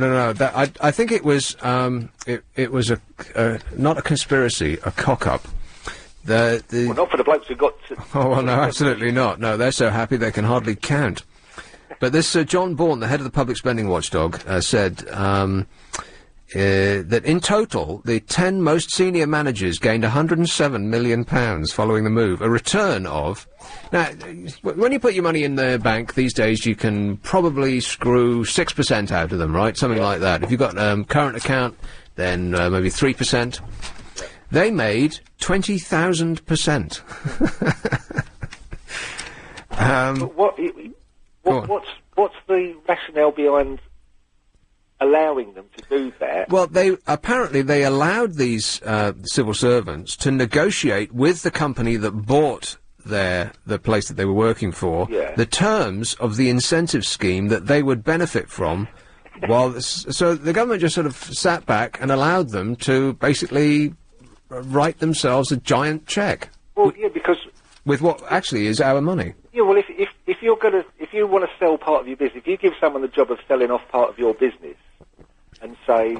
I think it was it was not a conspiracy, a cock-up. Well, not for the blokes who got to... Oh, well, no, absolutely not. No, they're so happy they can hardly count. But this John Bourne, the head of the Public Spending Watchdog, said that in total, the 10 most senior managers gained £107 million following the move, a return of... Now, when you put your money in the bank these days, you can probably screw 6% out of them, right? Something like that. If you've got a current account, then maybe 3%. They made 20,000%. What's the rationale behind allowing them to do that? Well, apparently they allowed these civil servants to negotiate with the company that bought the place that they were working for, the terms of the incentive scheme that they would benefit from. So the government just sort of sat back and allowed them to basically write themselves a giant cheque. Well, yeah, because with what actually is our money. Yeah, well, if you want to sell part of your business, if you give someone the job of selling off part of your business, and say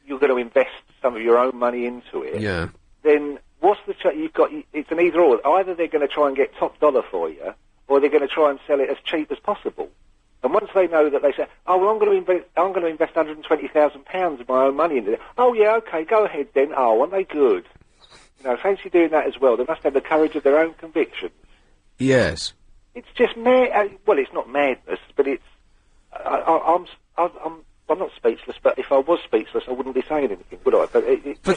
you're going to invest some of your own money into it, then what's the you've got? It's an either or. Either they're going to try and get top dollar for you, or they're going to try and sell it as cheap as possible. And once they know that, they say, "Oh, well, I'm going to invest £120,000 of my own money into it." Oh, yeah, okay, go ahead then. Oh, aren't they good? You know, fancy doing that as well. They must have the courage of their own convictions. Yes. It's just mad. Well, it's not madness, but it's. I'm not speechless, but if I was speechless, I wouldn't be saying anything, would I? But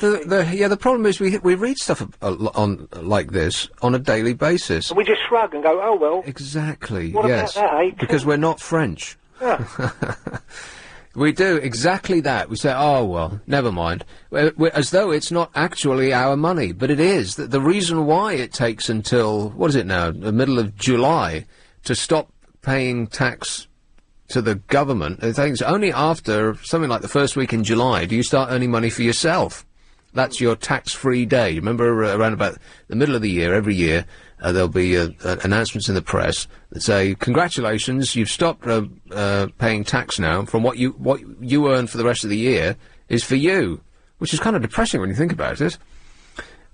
the problem is we read stuff on like this on a daily basis, and we just shrug and go, "Oh well." Exactly. What yes. about that, eh? Because we're not French. Yeah. We do exactly that. We say, "Oh well, never mind," as though it's not actually our money, but it is. The reason why it takes until what is it now, the middle of July, to stop paying tax to the government, I think it's only after something like the first week in July do you start earning money for yourself. That's your tax-free day. Remember, around about the middle of the year, every year, there'll be announcements in the press that say, "Congratulations, you've stopped paying tax now. From what you earn for the rest of the year is for you," which is kind of depressing when you think about it.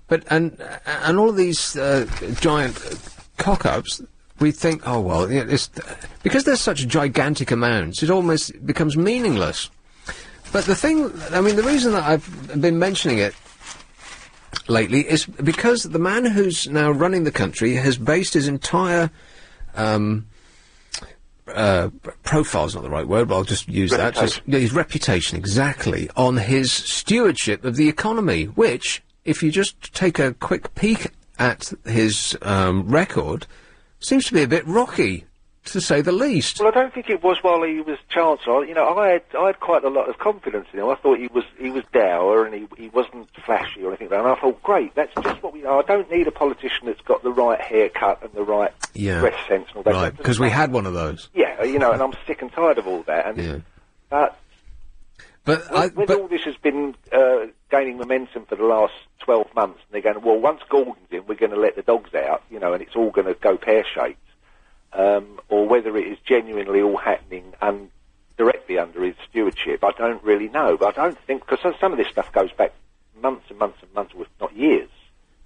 But and all of these giant cock-ups. We think, oh, well, it's because there's such gigantic amounts, it almost becomes meaningless. But the reason that I've been mentioning it lately is because the man who's now running the country has based his entire profile's not the right word, but I'll just use that. His reputation, exactly, on his stewardship of the economy, which, if you just take a quick peek at his record, seems to be a bit rocky, to say the least. Well, I don't think it was while he was Chancellor. You know, I had quite a lot of confidence in him. I thought he was dour and he wasn't flashy or anything like that. And I thought, great, that's just what we are. I don't need a politician that's got the right haircut and the right dress sense and all that. Right, because we had one of those. Yeah, you know, and I'm sick and tired of all that. And But all this has been gaining momentum for the last 12 months, and they're going, well, once Gordon's in, we're going to let the dogs out, you know, and it's all going to go pear-shaped. Or whether it is genuinely all happening directly under his stewardship, I don't really know. But I don't think, because some of this stuff goes back months and months and months, if not years,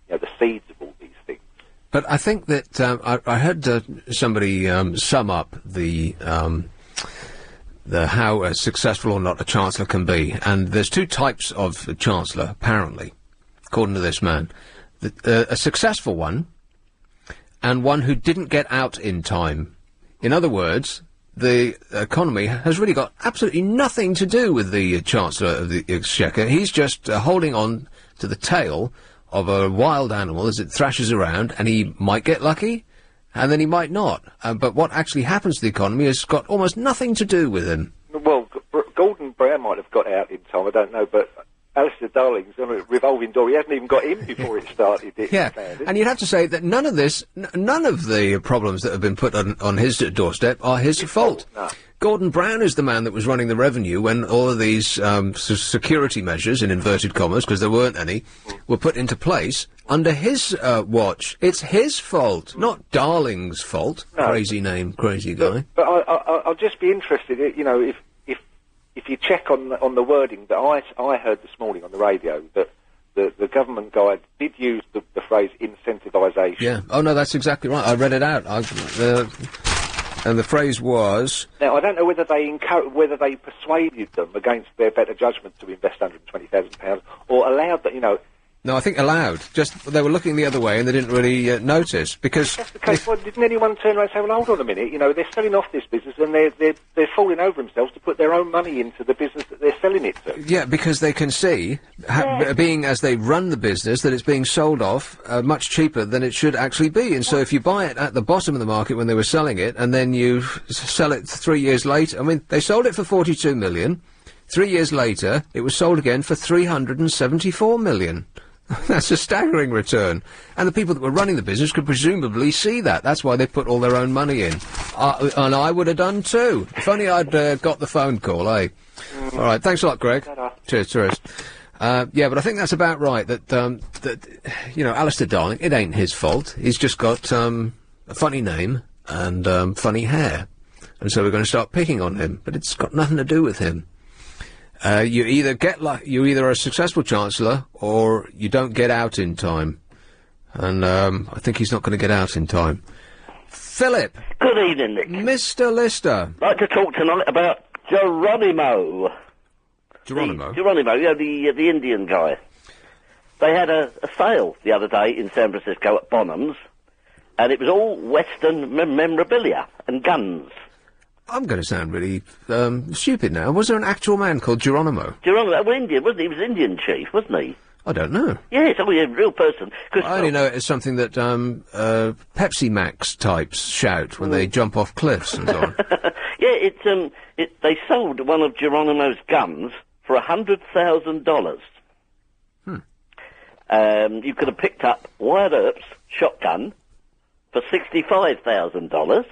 you know, the seeds of all these things. But I think that I heard somebody sum up the how successful or not a chancellor can be, and there's two types of chancellor, apparently, according to this man. A successful one, and one who didn't get out in time. In other words, the economy has really got absolutely nothing to do with the Chancellor of the Exchequer. He's just holding on to the tail of a wild animal as it thrashes around, and he might get lucky, and then he might not. But what actually happens to the economy has got almost nothing to do with him. Well, Gordon Brown might have got out in time, I don't know, but Alistair Darling's on a revolving door. He hasn't even got in before it started. Yeah, and you'd have to say that none of the problems that have been put on his doorstep are his fault. No. Gordon Brown is the man that was running the revenue when all of these security measures, in inverted commas, because there weren't any, were put into place under his watch. It's his fault, not Darling's fault. No. Crazy name, crazy guy. But I'll just be interested, you know, if you check on the wording that I heard this morning on the radio, that the government guide did use the phrase incentivisation. Yeah. Oh no, that's exactly right. I read it out. And the phrase was... Now, I don't know whether they persuaded them against their better judgment to invest £120,000 or allowed that, No, I think allowed. Just, they were looking the other way and they didn't really notice, because... If that's the case, didn't anyone turn around and say, well, hold on a minute, they're selling off this business and they're falling over themselves to put their own money into the business that they're selling it to? Yeah, because they can see, being as they run the business, that it's being sold off much cheaper than it should actually be. And so if you buy it at the bottom of the market when they were selling it, and then you sell it 3 years later... I mean, they sold it for $42 million. 3 years later, it was sold again for $374 million. That's a staggering return. And the people that were running the business could presumably see that. That's why they put all their own money in. And I would have done too. If only I'd got the phone call, eh? All right, thanks a lot, Greg. Cheers, tourist. Yeah, but I think that's about right, that Alistair Darling, it ain't his fault. He's just got a funny name and funny hair. And so we're going to start picking on him. But it's got nothing to do with him. You either are a successful Chancellor or you don't get out in time. And I think he's not going to get out in time. Philip! Good evening, Nick. Mr. Lister. I'd like to talk tonight about Geronimo. Geronimo? Geronimo, the Indian guy. They had a sale the other day in San Francisco at Bonham's, and it was all Western memorabilia and guns. I'm going to sound really stupid now. Was there an actual man called Geronimo? Geronimo, well, Indian, wasn't he? He was an Indian chief, wasn't he? I don't know. Yes, a real person. I only know it as something that Pepsi Max types shout when they jump off cliffs and so on. Yeah, they sold one of Geronimo's guns for $100,000. You could have picked up Wyatt Earp's shotgun for $65,000.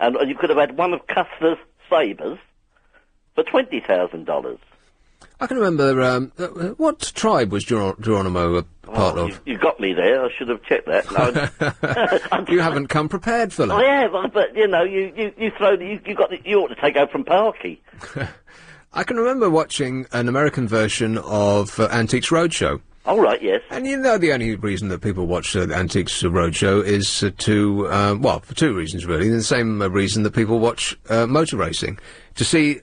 And you could have had one of Custer's sabres for $20,000. I can remember, what tribe was Geronimo a part of? You got me there, I should have checked that. No, you haven't come prepared, Philip. I have, but you ought to take over from Parky. I can remember watching an American version of Antiques Roadshow. Oh, right, yes. And the only reason that people watch Antiques Roadshow is for two reasons, really. The same reason that people watch motor racing. To see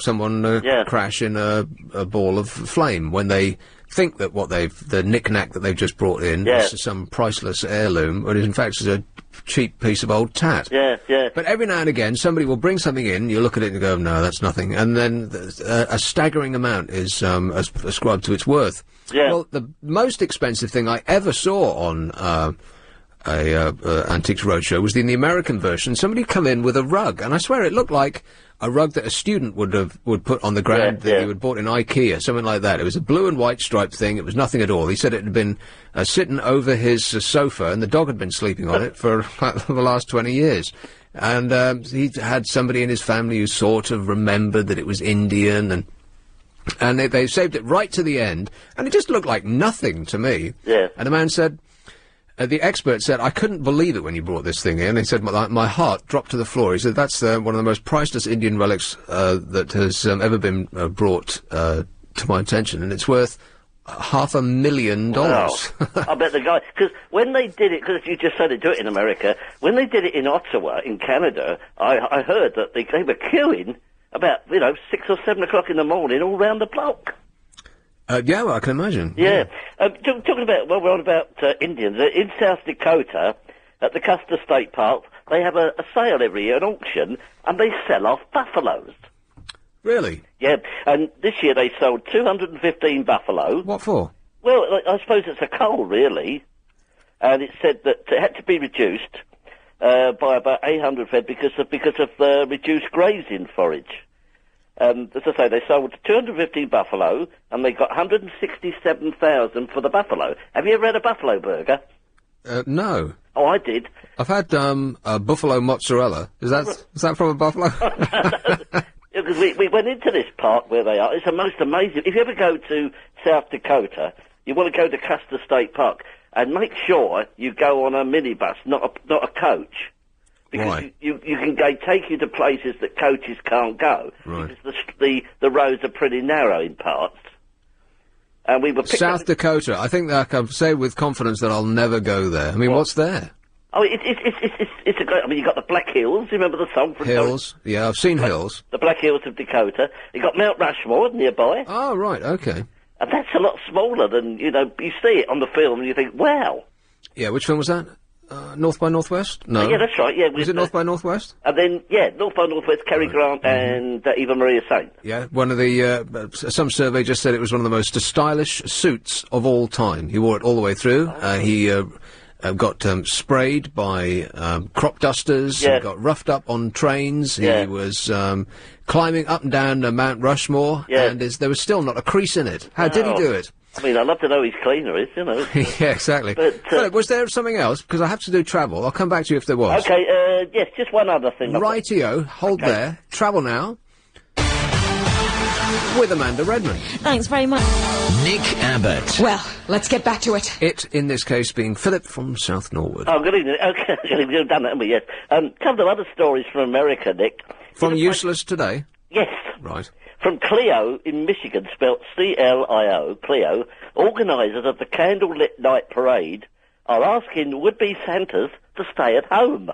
someone crash in a ball of flame when they think that the knick-knack that they've just brought in is some priceless heirloom, when in fact it's a cheap piece of old tat. Yeah, yeah. But every now and again, somebody will bring something in, you look at it and go, no, that's nothing. And then a staggering amount is ascribed to its worth. Yeah. Well, the most expensive thing I ever saw on Antiques Roadshow was in the American version. Somebody come in with a rug, and I swear it looked like a rug that a student would put on the ground that you had bought in IKEA, something like that. It was a blue and white striped thing. It was nothing at all. He said it had been sitting over his sofa, and the dog had been sleeping on it for the last 20 years. And he had somebody in his family who sort of remembered that it was Indian, and they saved it right to the end, and it just looked like nothing to me. Yeah. And the man said, the expert said, I couldn't believe it when you brought this thing in. He said, my heart dropped to the floor. He said, that's one of the most priceless Indian relics that has ever been brought to my attention, and it's worth $500,000. Wow. I bet the guy, because when they did it, because you just said they do it in America, when they did it in Ottawa, in Canada, I heard that they were queuing about, 6 or 7 o'clock in the morning all round the block. Yeah, well, I can imagine. Yeah. Talking about, we're on about Indians. In South Dakota, at the Custer State Park, they have a sale every year, an auction, and they sell off buffaloes. Really? Yeah, and this year they sold 215 buffalo. What for? Well, I suppose it's a cull, really. And it said that it had to be reduced by about 800 fed because of reduced grazing forage. As I say, they sold 215 buffalo, and they got 167,000 for the buffalo. Have you ever had a buffalo burger? No. Oh, I did. I've had a buffalo mozzarella. Is that from a buffalo? Because we went into this park where they are. It's the most amazing. If you ever go to South Dakota, you want to go to Custer State Park, and make sure you go on a minibus, not a coach. Because you can take you to places that coaches can't go. Right. Because the roads are pretty narrow in parts. And we were South Dakota. I think that I can say with confidence that I'll never go there. I mean, what's there? Oh, it's a great... I mean, you got the Black Hills. You remember the song from... Hills. Yeah, I've seen Hills. The Black Hills of Dakota. You got Mount Rushmore nearby. Oh, right, okay. And that's a lot smaller than, you see it on the film and you think, wow. Yeah, which film was that? North by Northwest? No. Yeah, that's right, yeah. Was it North by Northwest? And then, North by Northwest, Cary Grant and Eva Maria Saint. Yeah, one of the, some survey just said it was one of the most stylish suits of all time. He wore it all the way through. He got sprayed by crop dusters. Yeah. He got roughed up on trains. Yeah. He was climbing up and down Mount Rushmore. Yeah. And there was still not a crease in it. How did he do it? I mean, I'd love to know his cleaner is, Yeah, exactly. But, Philip, was there something else? Because I have to do travel. I'll come back to you if there was. Okay, yes, just one other thing. Rightio, hold there. Travel now. With Amanda Redmond. Thanks very much. Nick Abbott. Well, let's get back to it. It, in this case, being Philip from South Norwood. Oh, good evening. Okay, you've done that, haven't we? Yes. Couple of other stories from America, Nick. From Useless Today? Yes. Right. From Clio in Michigan, spelt C-L-I-O, Clio, organisers of the Candlelit Night Parade are asking would-be Santas to stay at home.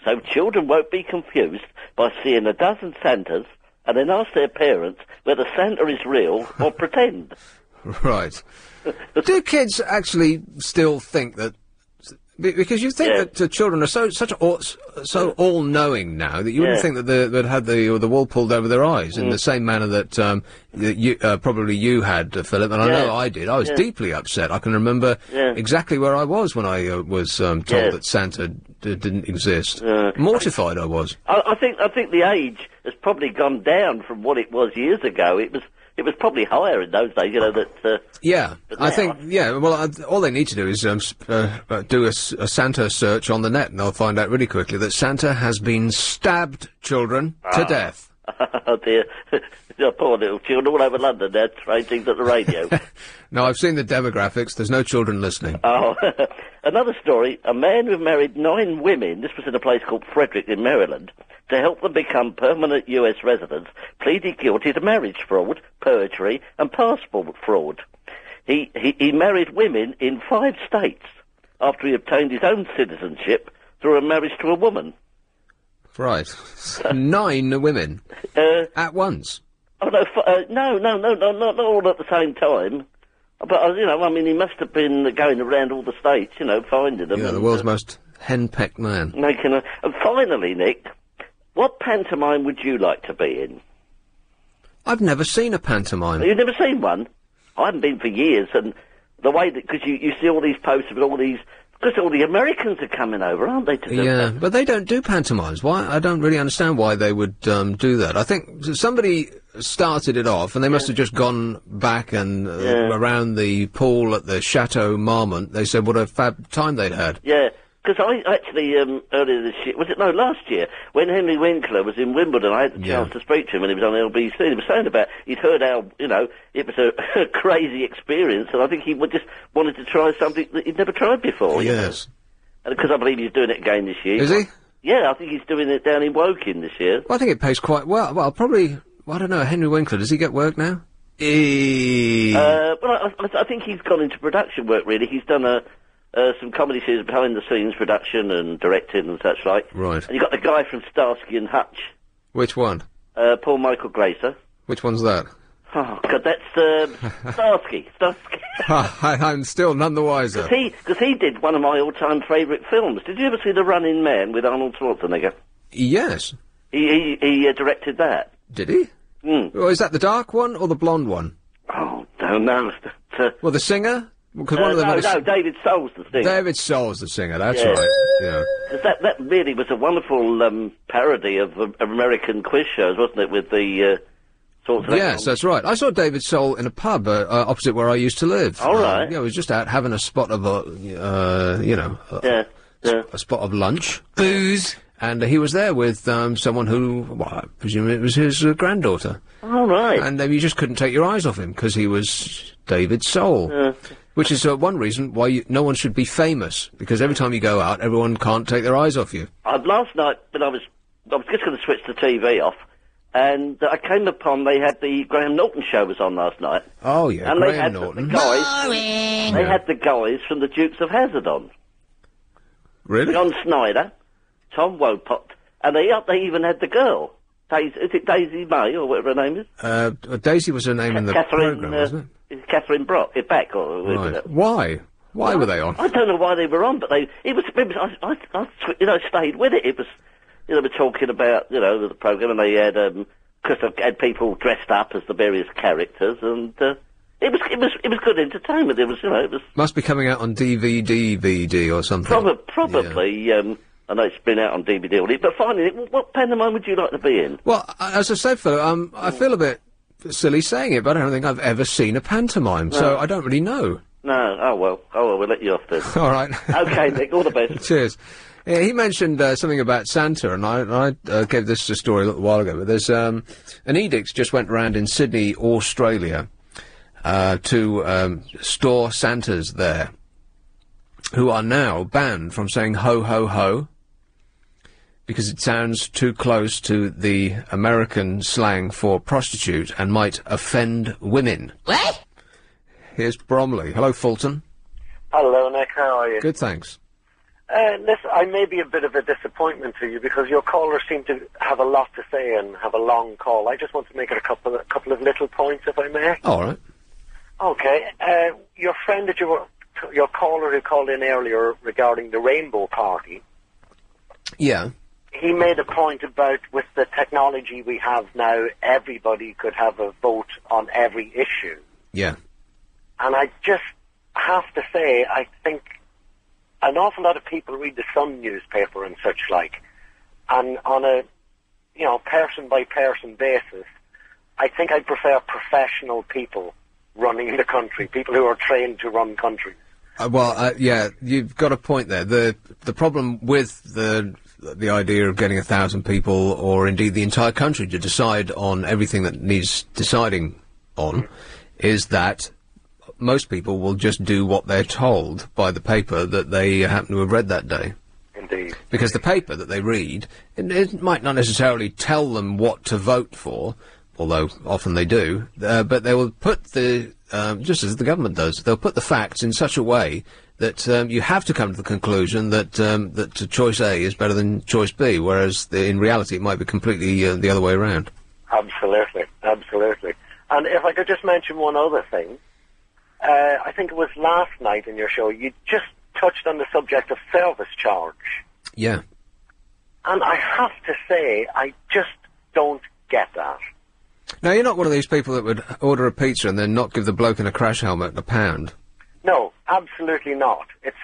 So children won't be confused by seeing a dozen Santas and then ask their parents whether Santa is real or pretend. Right. Do kids actually still think that... Because you think that children are so all-knowing now that you wouldn't think that they'd had the wool pulled over their eyes in the same manner that you probably you had, Philip, and I know I did. I was deeply upset. I can remember exactly where I was when I was told that Santa didn't exist. Mortified I was. I think the age has probably gone down from what it was years ago. It was probably higher in those days, Yeah, I think, well, all they need to do is do a Santa search on the net, and they'll find out really quickly that Santa has been stabbed children to death. Oh, dear. Poor little children all over London, they're trying things at the radio. No, I've seen the demographics. There's no children listening. Oh, another story. A man who married 9 women, this was in a place called Frederick in Maryland, to help them become permanent U.S. residents, pleaded guilty to marriage fraud, perjury, and passport fraud. He married women in 5 states after he obtained his own citizenship through a marriage to a woman. Right. 9 women. At once. Oh, no, not all at the same time. But, I mean, he must have been going around all the states, finding them. Yeah, the world's most henpecked man. And finally, Nick, what pantomime would you like to be in? I've never seen a pantomime. You've never seen one? I haven't been for years, and the way that... Because you see all these posters with all these... Because all the Americans are coming over, aren't they? But they don't do pantomimes. Why? I don't really understand why they would do that. I think somebody started it off, and they must have just gone back and around the pool at the Chateau Marmont. They said what a fab time they'd had. Yeah, because I actually, earlier this year, last year, when Henry Winkler was in Wimbledon, I had the chance to speak to him, and he was on LBC, and he was saying about, he'd heard how, it was a crazy experience, and I think he just wanted to try something that he'd never tried before. Yes. And because I believe he's doing it again this year. Is he? Yeah, I think he's doing it down in Woking this year. Well, I think it pays quite well. Well, probably, I don't know, Henry Winkler, does he get work now? Well, I think he's gone into production work, really. He's done some comedy series behind the scenes production and directing and such like. Right. And you got the guy from Starsky and Hutch. Which one? Paul Michael Glaser. Which one's that? Oh, God, that's Starsky. I'm still none the wiser. Because he did one of my all-time favourite films. Did you ever see The Running Man with Arnold Schwarzenegger? Yes. He directed that. Did he? Well, is that the dark one or the blonde one? Oh, don't know. Well, the singer? Because one of them no, David Soul's the singer. David Soul's the singer, that's right. Yeah. Because that really was a wonderful parody of American quiz shows, wasn't it, with the sorts of... Yes, that's right. I saw David Soul in a pub opposite where I used to live. All right. Yeah, I was just out having a spot of, a spot of lunch. Booze. And he was there with someone who, well, I presume it was his granddaughter. All right. And you just couldn't take your eyes off him because he was David Soul. Which is one reason why no one should be famous, because every time you go out, everyone can't take their eyes off you. Last night, when I was just going to switch the TV off, and I came upon, they had the Graham Norton show was on last night. Oh, yeah, and Graham Norton. They had the guys from the Dukes of Hazzard on. Really? John Snyder, Tom Wopat, and they even had the girl. Is it Daisy May, or whatever her name is? Daisy was her name in the programme, wasn't it? Catherine Beck, or right. Why? Why were they on? I don't know why they were on, but I stayed with it. It was, they were talking about, the programme, and they had, because they had people dressed up as the various characters, and, it was good entertainment. It was. Must be coming out on DVD or something. Probably, I know it's been out on DVD already, but finally, what pantomime would you like to be in? Well, as I said, Philip, I feel a bit silly saying it, but I don't think I've ever seen a pantomime, so I don't really know. No, oh well, we'll let you off then. All right. Okay, Nick, all the best. Cheers. Yeah, he mentioned something about Santa, and I gave this a story a little while ago, but there's an edict just went round in Sydney, Australia, to store Santas there, who are now banned from saying ho, ho, ho, because it sounds too close to the American slang for prostitute and might offend women. What? Here's Bromley. Hello, Fulton. Hello, Nick. How are you? Good, thanks. Listen, I may be a bit of a disappointment to you because your callers seem to have a lot to say and have a long call. I just want to make it a couple of little points, if I may. All right. Okay. Your friend your caller who called in earlier regarding the Rainbow Party. Yeah. He made a point about with the technology we have now, everybody could have a vote on every issue. Yeah. And I just have to say, I think an awful lot of people read the Sun newspaper and such like, and on a, person-by-person basis, I think I prefer professional people running the country, people who are trained to run countries. Yeah, you've got a point there. The problem with the idea of getting 1,000 people, or indeed the entire country, to decide on everything that needs deciding on, is that most people will just do what they're told by the paper that they happen to have read that day. Indeed. Because the paper that they read, it might not necessarily tell them what to vote for, although often they do, but they will put just as the government does, they'll put the facts in such a way that you have to come to the conclusion that choice A is better than choice B, whereas in reality it might be completely the other way around. Absolutely, absolutely. And if I could just mention one other thing, I think it was last night in your show, you just touched on the subject of service charge. Yeah. And I have to say, I just don't get that. Now, you're not one of these people that would order a pizza and then not give the bloke in a crash helmet £1. No, absolutely not. It's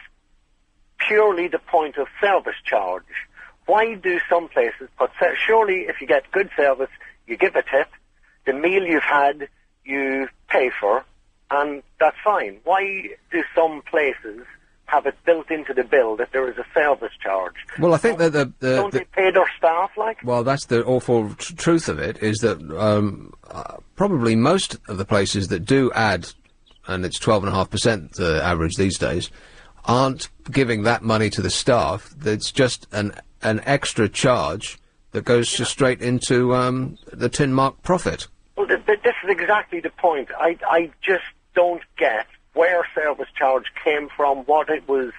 purely the point of service charge. Why do some places put... Surely, if you get good service, you give a tip. The meal you've had, you pay for, and that's fine. Why do some places have it built into the bill that there is a service charge? Well, I think that don't they pay their staff, like? Well, that's the awful truth of it, is that probably most of the places that do add, and it's 12.5% average these days, aren't giving that money to the staff. It's just an extra charge that goes straight into the tin mark profit. Well, this is exactly the point. I just don't get where service charge came from, what it was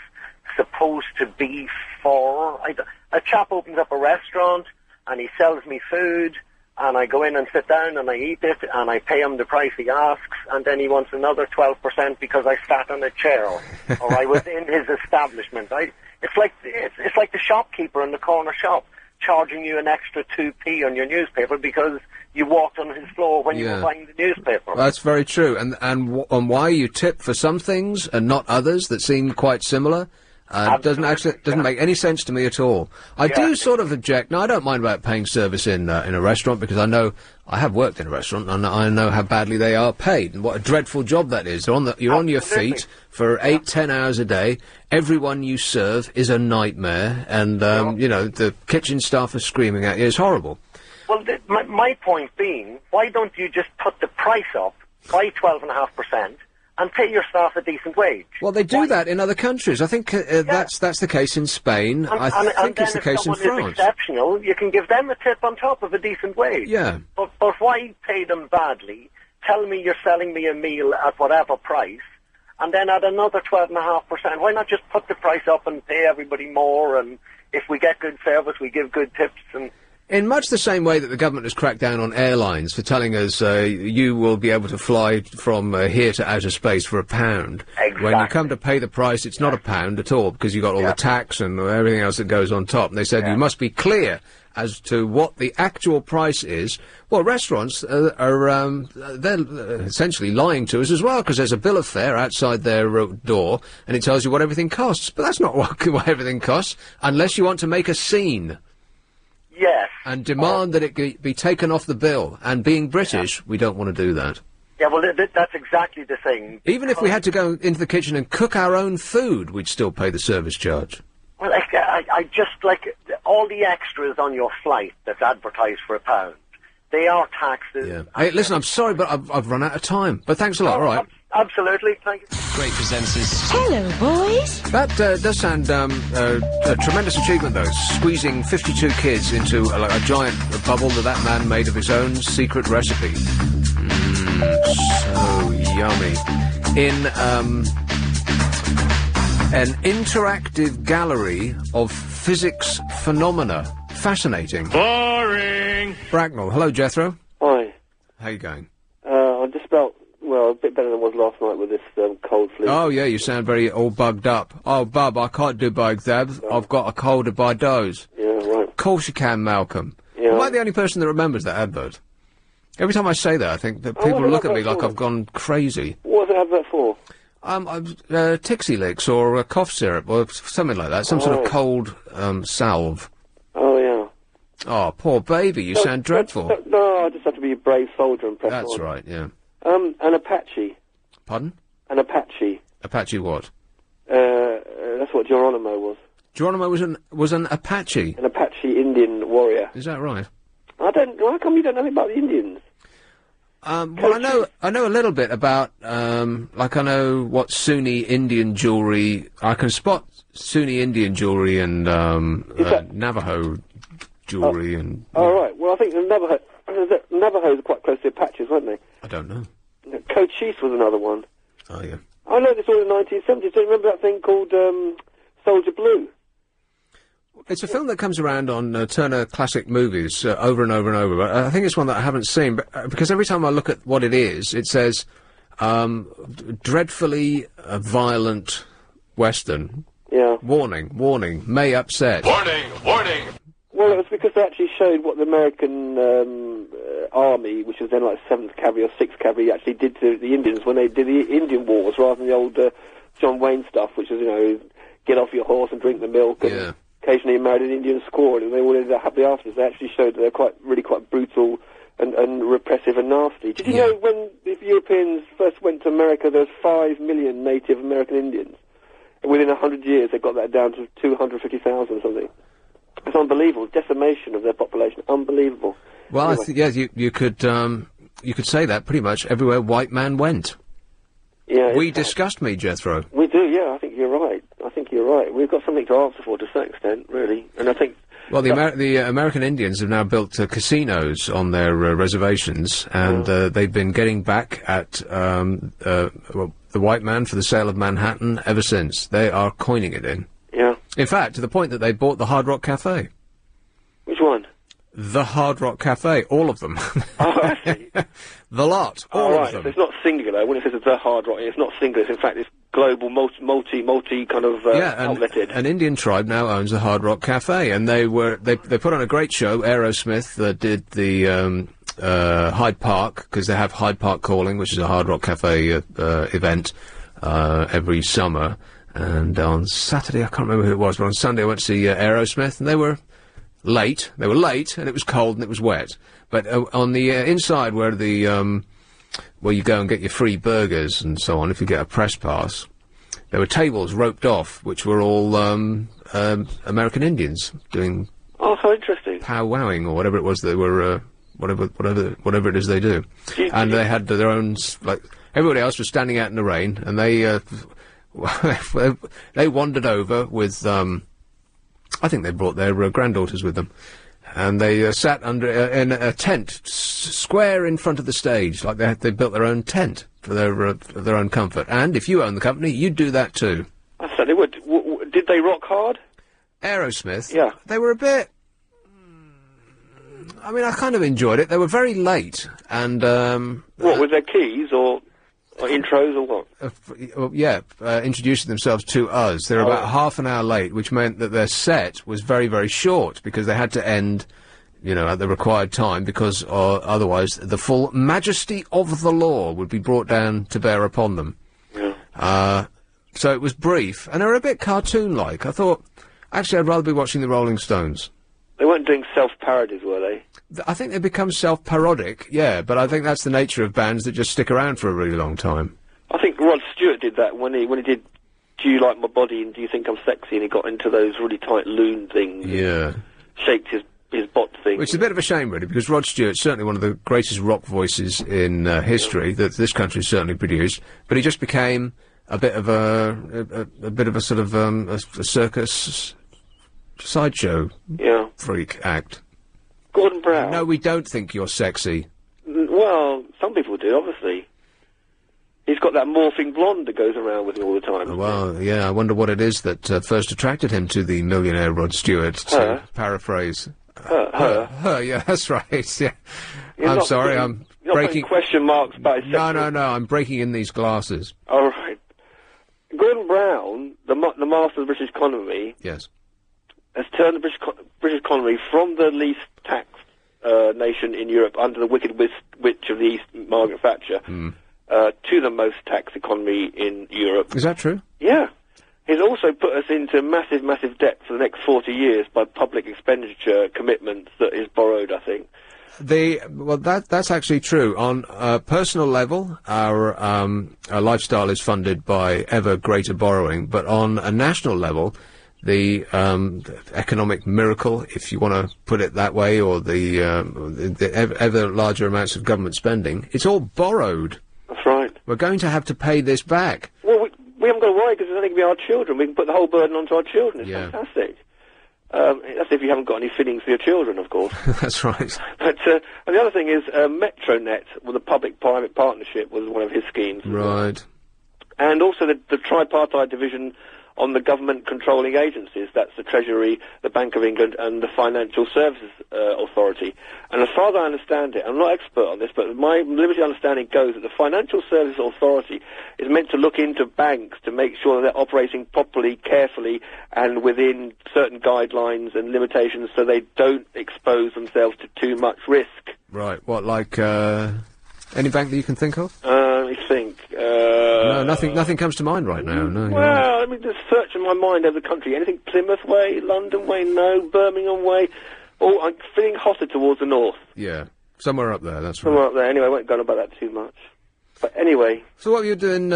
supposed to be for. A chap opens up a restaurant and he sells me food, and I go in and sit down and I eat it and I pay him the price he asks, and then he wants another 12% because I sat on a chair or I was in his establishment. It's like the shopkeeper in the corner shop charging you an extra 2p on your newspaper because you walked on his floor when you were buying the newspaper. That's very true. And why you tip for some things and not others that seem quite similar doesn't make any sense to me at all. I do sort of object. Now, I don't mind about paying service in a restaurant, because I know I have worked in a restaurant and I know how badly they are paid and what a dreadful job that is. You're on your feet for 8-10 hours a day. Everyone you serve is a nightmare, and the kitchen staff are screaming at you. It's horrible. Well, my point being, why don't you just put the price up by 12.5% and pay your staff a decent wage? Well, they do that in other countries. I think that's the case in Spain. I think it's the case in France. And if someone is exceptional, you can give them a tip on top of a decent wage. Yeah. But why pay them badly? Tell me you're selling me a meal at whatever price, and then add another 12.5%. Why not just put the price up and pay everybody more, and if we get good service, we give good tips, and... In much the same way that the government has cracked down on airlines for telling us you will be able to fly from here to outer space for £1. Exactly. When you come to pay the price, it's not £1 at all, because you've got all the tax and everything else that goes on top. And they said you must be clear as to what the actual price is. Well, restaurants they're essentially lying to us as well, because there's a bill of fare outside their door, and it tells you what everything costs. But that's not what everything costs, unless you want to make a scene. Yes. And demand that it be taken off the bill. And being British, we don't want to do that. Yeah, well, that's exactly the thing. Even if we had to go into the kitchen and cook our own food, we'd still pay the service charge. Well, I just like all the extras on your flight that's advertised for £1. They are taxes. Yeah. Hey, listen, I'm sorry, but I've run out of time. But thanks a lot, all right. Absolutely, thank you. Great presenters. Hello, boys. That does sound a tremendous achievement, though, squeezing 52 kids into like a giant bubble that man made of his own secret recipe. So yummy. In an interactive gallery of physics phenomena. Fascinating. Boring. Bracknell. Hello, Jethro. Hi. How you going? I just felt, well, a bit better than I was last night with this cold flu. Oh, yeah, you sound very all bugged up. Oh, Bub, I can't do bugs, Dad. I've got a cold of by dose. Yeah, right. Of course you can, Malcolm. Yeah. Am I the only person that remembers that advert? Every time I say that, I think that people look at me like I've gone crazy. What was the advert for? Tixie Licks or cough syrup or something like that. Some sort of cold salve. Oh, yeah. Oh, poor baby, you sound dreadful. No, I just have to be a brave soldier and press That's on. right, yeah. An Apache. Pardon? An Apache. Apache what? That's what Geronimo was. Geronimo was an Apache? An Apache Indian warrior. Is that right? How come you don't know anything about the Indians? Well, I know a little bit about, like I know what Sunni Indian jewellery, I can spot Sunni Indian jewellery and, Navajo jewellery and... Oh, right. Well, I think the Navajos are quite close to Apaches, weren't they? I don't know. Cochise was another one. Oh, yeah. I learned this all in the 1970s. Do you remember that thing called, Soldier Blue? It's a film that comes around on Turner Classic Movies over and over and over, but I think it's one that I haven't seen, but, because every time I look at what it is, it says, dreadfully violent Western. Yeah. Warning, may upset. Warning. Well, it was because they actually showed what the American army, which was then like 7th Cavalry or 6th Cavalry, actually did to the Indians when they did the Indian Wars, rather than the old John Wayne stuff, which is, get off your horse and drink the milk, and occasionally married an Indian squaw, and they all ended up happily afterwards. They actually showed that they're really quite brutal and repressive and nasty. Did you know when the Europeans first went to America, there was 5 million Native American Indians? And within 100 years, they got that down to 250,000 or something. It's unbelievable. Decimation of their population. Unbelievable. Well, anyway. you could say that pretty much everywhere white man went. Yeah. We disgust me, Jethro. We do, yeah. I think you're right. We've got something to answer for to a certain extent, really. And I think... Well, the American Indians have now built casinos on their reservations, and they've been getting back at the white man for the sale of Manhattan ever since. They are coining it in. Yeah. In fact, to the point that they bought the Hard Rock Cafe. Which one? The Hard Rock Cafe, all of them. Oh, I see. The lot, all of them. So it's not singular. When it says the Hard Rock, it's not singular. It's, in fact, it's global, multi kind of outletted. An Indian tribe now owns the Hard Rock Cafe, and they put on a great show. Aerosmith did the Hyde Park, because they have Hyde Park Calling, which is a Hard Rock Cafe event every summer. And on Saturday, I can't remember who it was, but on Sunday I went to see Aerosmith, and they were late. They were late, and it was cold and it was wet. But on the inside, where where you go and get your free burgers and so on, if you get a press pass, there were tables roped off, which were all American Indians doing. Oh, how interesting! Powwowing or whatever it was they were, whatever it is they do. And they had their own everybody else was standing out in the rain, and they wandered over with, I think they brought their granddaughters with them, And they sat in a tent, square in front of the stage, like they built their own tent for their own comfort. And if you own the company, you'd do that too. I certainly would. Did they rock hard? Aerosmith? Yeah. They were a bit... I mean, I kind of enjoyed it. They were very late, and... what, with their keys, or intros, or what? Introducing themselves to us. They were about half an hour late, which meant that their set was very, very short, because they had to end, at the required time, because otherwise the full majesty of the law would be brought down to bear upon them. Yeah. So it was brief, and they were a bit cartoon-like. I thought, actually, I'd rather be watching the Rolling Stones. They weren't doing self-parodies, were they? I think they become self-parodic, yeah, but I think that's the nature of bands that just stick around for a really long time. I think Rod Stewart did that when he did Do You Like My Body and Do You Think I'm Sexy, and he got into those really tight loon things. Yeah. Shaped his bot thing. Which is a bit of a shame, really, because Rod Stewart's certainly one of the greatest rock voices in history that this country's certainly produced, but he just became a bit of a sort of a circus sideshow freak act. Gordon Brown. No, we don't think you're sexy. Well, some people do, obviously. He's got that morphing blonde that goes around with him all the time. Well, yeah, I wonder what it is that first attracted him to the millionaire Rod Stewart, to paraphrase. Her, yeah, that's right, yeah. I'm sorry, I'm breaking... question marks about his No, I'm breaking in these glasses. All right. Gordon Brown, the master of the British economy... Yes. ...has turned the British economy from the least taxed nation in Europe under the wicked witch of the East, Margaret Thatcher, to the most taxed economy in Europe. Is that true? Yeah. He's also put us into massive, massive debt for the next 40 years by public expenditure commitments that is borrowed, I think. That's actually true. On a personal level, our lifestyle is funded by ever greater borrowing, but on a national level, the economic miracle, if you want to put it that way, or the ever larger amounts of government spending, it's all borrowed. That's right. We're going to have to pay this back. Well, we haven't got to worry, because it's only going to be our children. We can put the whole burden onto our children. It's fantastic. That's if you haven't got any feelings for your children, of course. That's right. But and the other thing is, Metronet, with a public-private partnership, was one of his schemes. Right. And also the tripartite division on the government controlling agencies. That's the Treasury, the Bank of England, and the Financial Services Authority. And as far as I understand it, I'm not expert on this, but my limited understanding goes that the Financial Services Authority is meant to look into banks to make sure that they're operating properly, carefully, and within certain guidelines and limitations, so they don't expose themselves to too much risk. Right. What, like any bank that you can think of? Let me think. No, nothing comes to mind right now. No. Well, I mean, just searching my mind over the country. Anything Plymouth way, London way, no, Birmingham way. Oh, I'm feeling hotter towards the north. Yeah, somewhere up there. That's right. Somewhere up there. Anyway, I won't go on about that too much. But anyway. So what were you doing?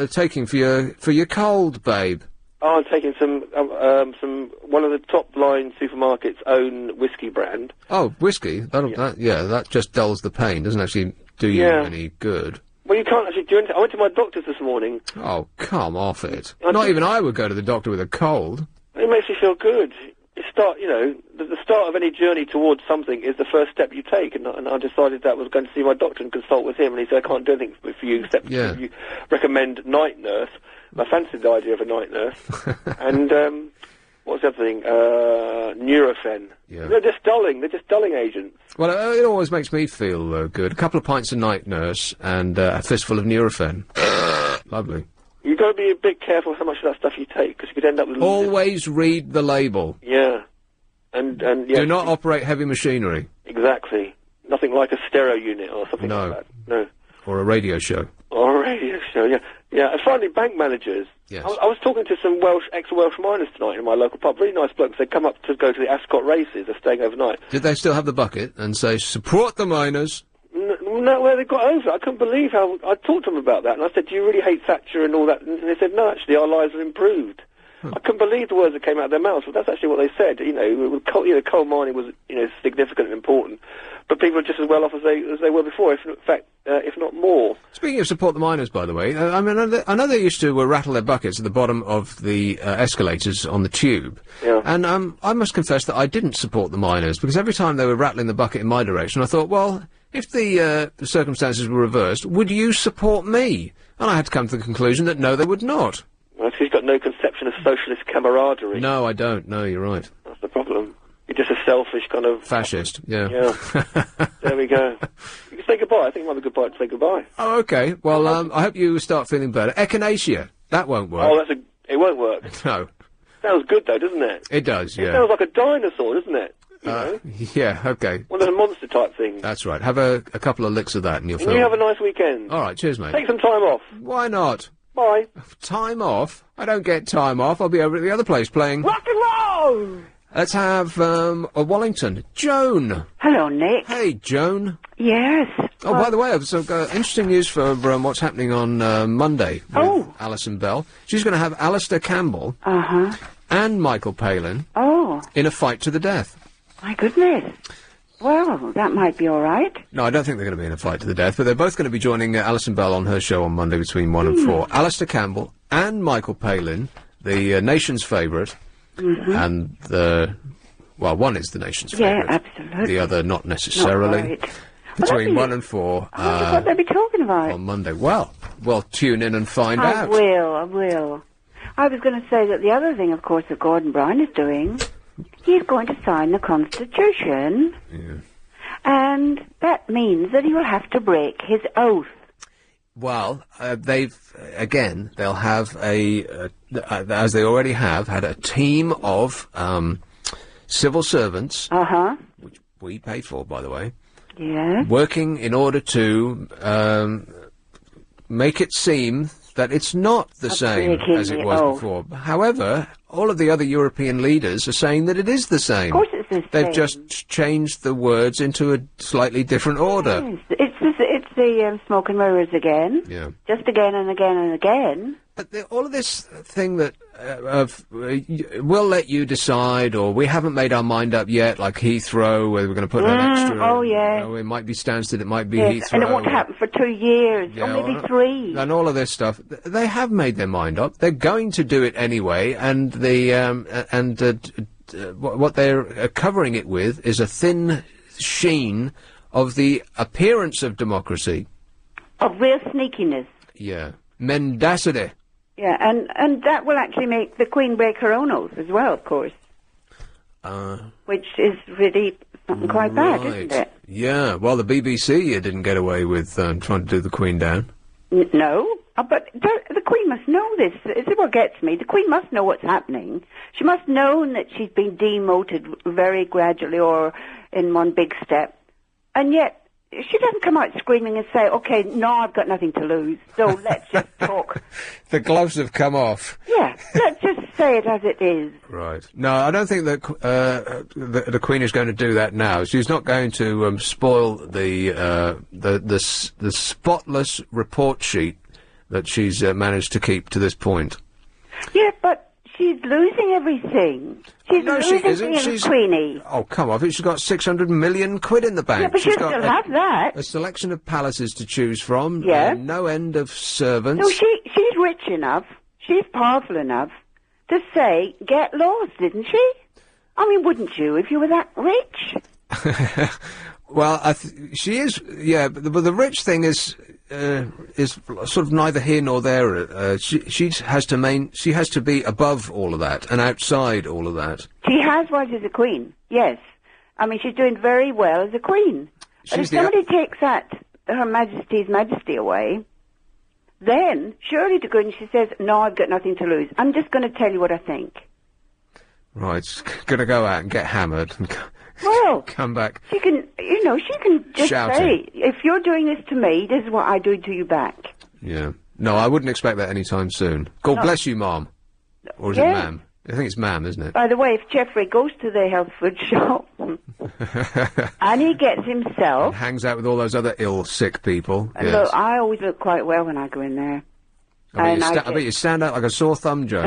Taking for your cold, babe? Oh, I'm taking some one of the top line supermarkets' own whiskey brand. Oh, whiskey. That just dulls the pain. Doesn't actually do you any good. Well, you can't actually do anything. I went to my doctor's this morning. Oh, come off it. Not even I would go to the doctor with a cold. It makes you feel good. The start of any journey towards something is the first step you take, and I decided that I was going to see my doctor and consult with him, and he said, I can't do anything for you except you recommend night nurse. I fancied the idea of a night nurse. And, what's the other thing? Nurofen. Yeah. They're just dulling agents. Well, it always makes me feel good. A couple of pints of night nurse and a fistful of Nurofen. Lovely. You've got to be a bit careful how much of that stuff you take, because you could end up with... Always read the label. Yeah. And do not operate heavy machinery. Exactly. Nothing like a stereo unit or something like that. No. Or a radio show. Or a radio show, yeah. Yeah, and finally, bank managers. Yes. I was talking to some ex-Welsh miners tonight in my local pub. Really nice blokes. They come up to go to the Ascot races. They're staying overnight. Did they still have the bucket and say, support the miners? No, where they got over it. I couldn't believe how... I talked to them about that, and I said, do you really hate Thatcher and all that? And they said, no, actually, our lives have improved. I couldn't believe the words that came out of their mouths, but that's actually what they said. Coal mining was, significant and important, but people are just as well off as they were before, if not more. Speaking of support the miners, by the way, I know they used to rattle their buckets at the bottom of the escalators on the tube. Yeah. And I must confess that I didn't support the miners, because every time they were rattling the bucket in my direction, I thought, well, if the circumstances were reversed, would you support me? And I had to come to the conclusion that no, they would not. Well, that's 'cause you've got no conception of socialist camaraderie. No, I don't. No, you're right. That's the problem. You're just a selfish kind of... Fascist, yeah. Yeah. There we go. You can say goodbye. I think it might be goodbye to say goodbye. Oh, okay. Well, I hope you start feeling better. Echinacea. That won't work. Oh, it won't work. No. Sounds good, though, doesn't it? It does, yeah. It sounds like a dinosaur, doesn't it? Yeah, okay. One of the monster type things. That's right. Have a couple of licks of that and you'll feel... And you have a nice weekend. All right, cheers, mate. Take some time off. Why not? Bye. Time off? I don't get time off. I'll be over at the other place playing... Rock and roll! Let's have, a Wallington. Joan. Hello, Nick. Hey, Joan. Yes. Oh, by the way, I've got interesting news for what's happening on Monday with Alison Bell. She's going to have Alistair Campbell and Michael Palin in a fight to the death. My goodness. Well, that might be all right. No, I don't think they're going to be in a fight to the death, but they're both going to be joining Alison Bell on her show on Monday between 1 and 4. Alistair Campbell and Michael Palin, the nation's favourite, and one is the nation's favourite. Yeah, absolutely. The other not necessarily. Not quite. Between 1 and 4. I wonder what they'll be talking about. On Monday. Well, tune in and find I out. will. I was going to say that the other thing, of course, that Gordon Brown is doing, he's going to sign the Constitution, and that means that he will have to break his oath. Well, they'll have as they already have, had a team of civil servants, which we pay for, by the way, working in order to make it seem that it's not the same as it was before. However, all of the other European leaders are saying that it is the same. Of course it's the same. They've just changed the words into a slightly different order. Yes. It's the smoke and mirrors again. Yeah. Just again and again and again. But all of this thing that we'll let you decide, or we haven't made our mind up yet, like Heathrow, whether we're going to put an extra... Oh, yeah. It might be Stansted, it might be Heathrow. And it won't happen for 2 years, or maybe 3. And all of this stuff. They have made their mind up. They're going to do it anyway, and what they're covering it with is a thin sheen of the appearance of democracy. Of real sneakiness. Yeah. Mendacity. Yeah, and that will actually make the Queen break her own oath as well, of course. Which is really something quite bad, isn't it? Yeah, well, the BBC didn't get away with trying to do the Queen down. No, but the Queen must know this. This is what gets me. The Queen must know what's happening. She must know that she's been demoted very gradually or in one big step. And yet, she doesn't come out screaming and say, OK, no, I've got nothing to lose, so let's just talk. The gloves have come off. Yeah, let's just say it as it is. Right. No, I don't think that the Queen is going to do that now. She's not going to spoil the spotless report sheet that she's managed to keep to this point. Yeah, but she's losing everything. She's losing being Queenie. Oh, come on. She's got 600 million quid in the bank. Yeah, but she'll still have that. A selection of palaces to choose from. Yeah. No end of servants. No, she's rich enough, she's powerful enough to say, get lost, didn't she? I mean, wouldn't you if you were that rich? Well, she is, yeah, but the rich thing is sort of neither here nor there. She has to be above all of that and outside all of that. She has while she's a queen, yes. I mean, she's doing very well as a queen. But if somebody takes Her Majesty's majesty away, then surely to goodness she says, no, I've got nothing to lose. I'm just going to tell you what I think. Right, going to go out and get hammered and come back. She can just shouting. say, if you're doing this to me, this is what I do to you back. Yeah. No, I wouldn't expect that anytime soon. God bless you, Ma'am. Or is it Ma'am? I think it's Ma'am, isn't it? By the way, if Jeffrey goes to the health food shop and he gets himself... And hangs out with all those other ill, sick people. Yes. Look, I always look quite well when I go in there. I bet you stand out like a sore thumb, Joe.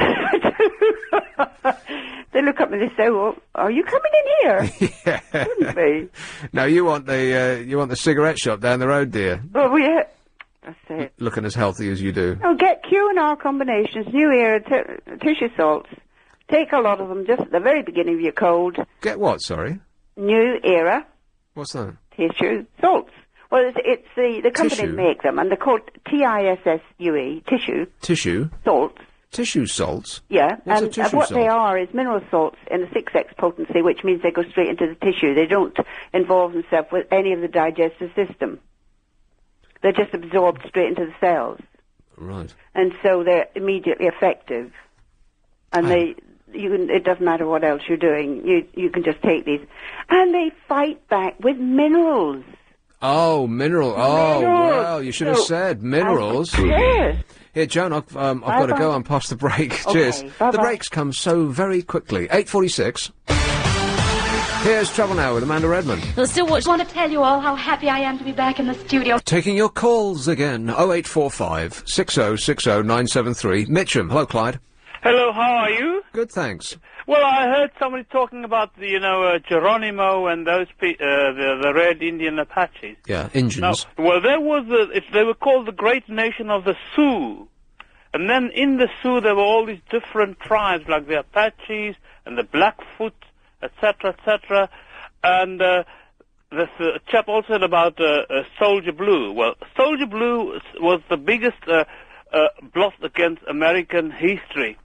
look up and they say, well, are you coming in here? Yeah. Wouldn't be. No, you want the cigarette shop down the road, dear. Well, that's it. Looking as healthy as you do. Oh, get Q&R combinations, new era tissue salts. Take a lot of them just at the very beginning of your cold. Get what, sorry? New era. What's that? Tissue salts. Well, it's the company Tissue? make them, and they're called TISSUE, tissue. Tissue? Salts. Tissue salts? Yeah, What's a and tissue what salt? they are is mineral salts in the 6x potency, which means they go straight into the tissue. They don't involve themselves with any of the digestive system. They're just absorbed straight into the cells. Right. And so they're immediately effective. And it doesn't matter what else you're doing. You can just take these. And they fight back with minerals. Oh, mineral. Oh, well, you should have said minerals. Yes. Here, Joan, I've got to go. I'm past the break. Okay, Cheers. bye-bye. The breaks come so very quickly. 8:46. Here's Trouble Now with Amanda Redmond. I still want to tell you all how happy I am to be back in the studio. Taking your calls again. 0845 6060 973. Mitcham. Hello, Clyde. Hello, how are you? Good, thanks. Well, I heard somebody talking about the, Geronimo and those the Red Indian Apaches. Yeah, Indians. Now, well, there was they were called the Great Nation of the Sioux, and then in the Sioux there were all these different tribes like the Apaches and the Blackfoot, etc., etc., and this chap also said about Soldier Blue. Well, Soldier Blue was the biggest blot against American history,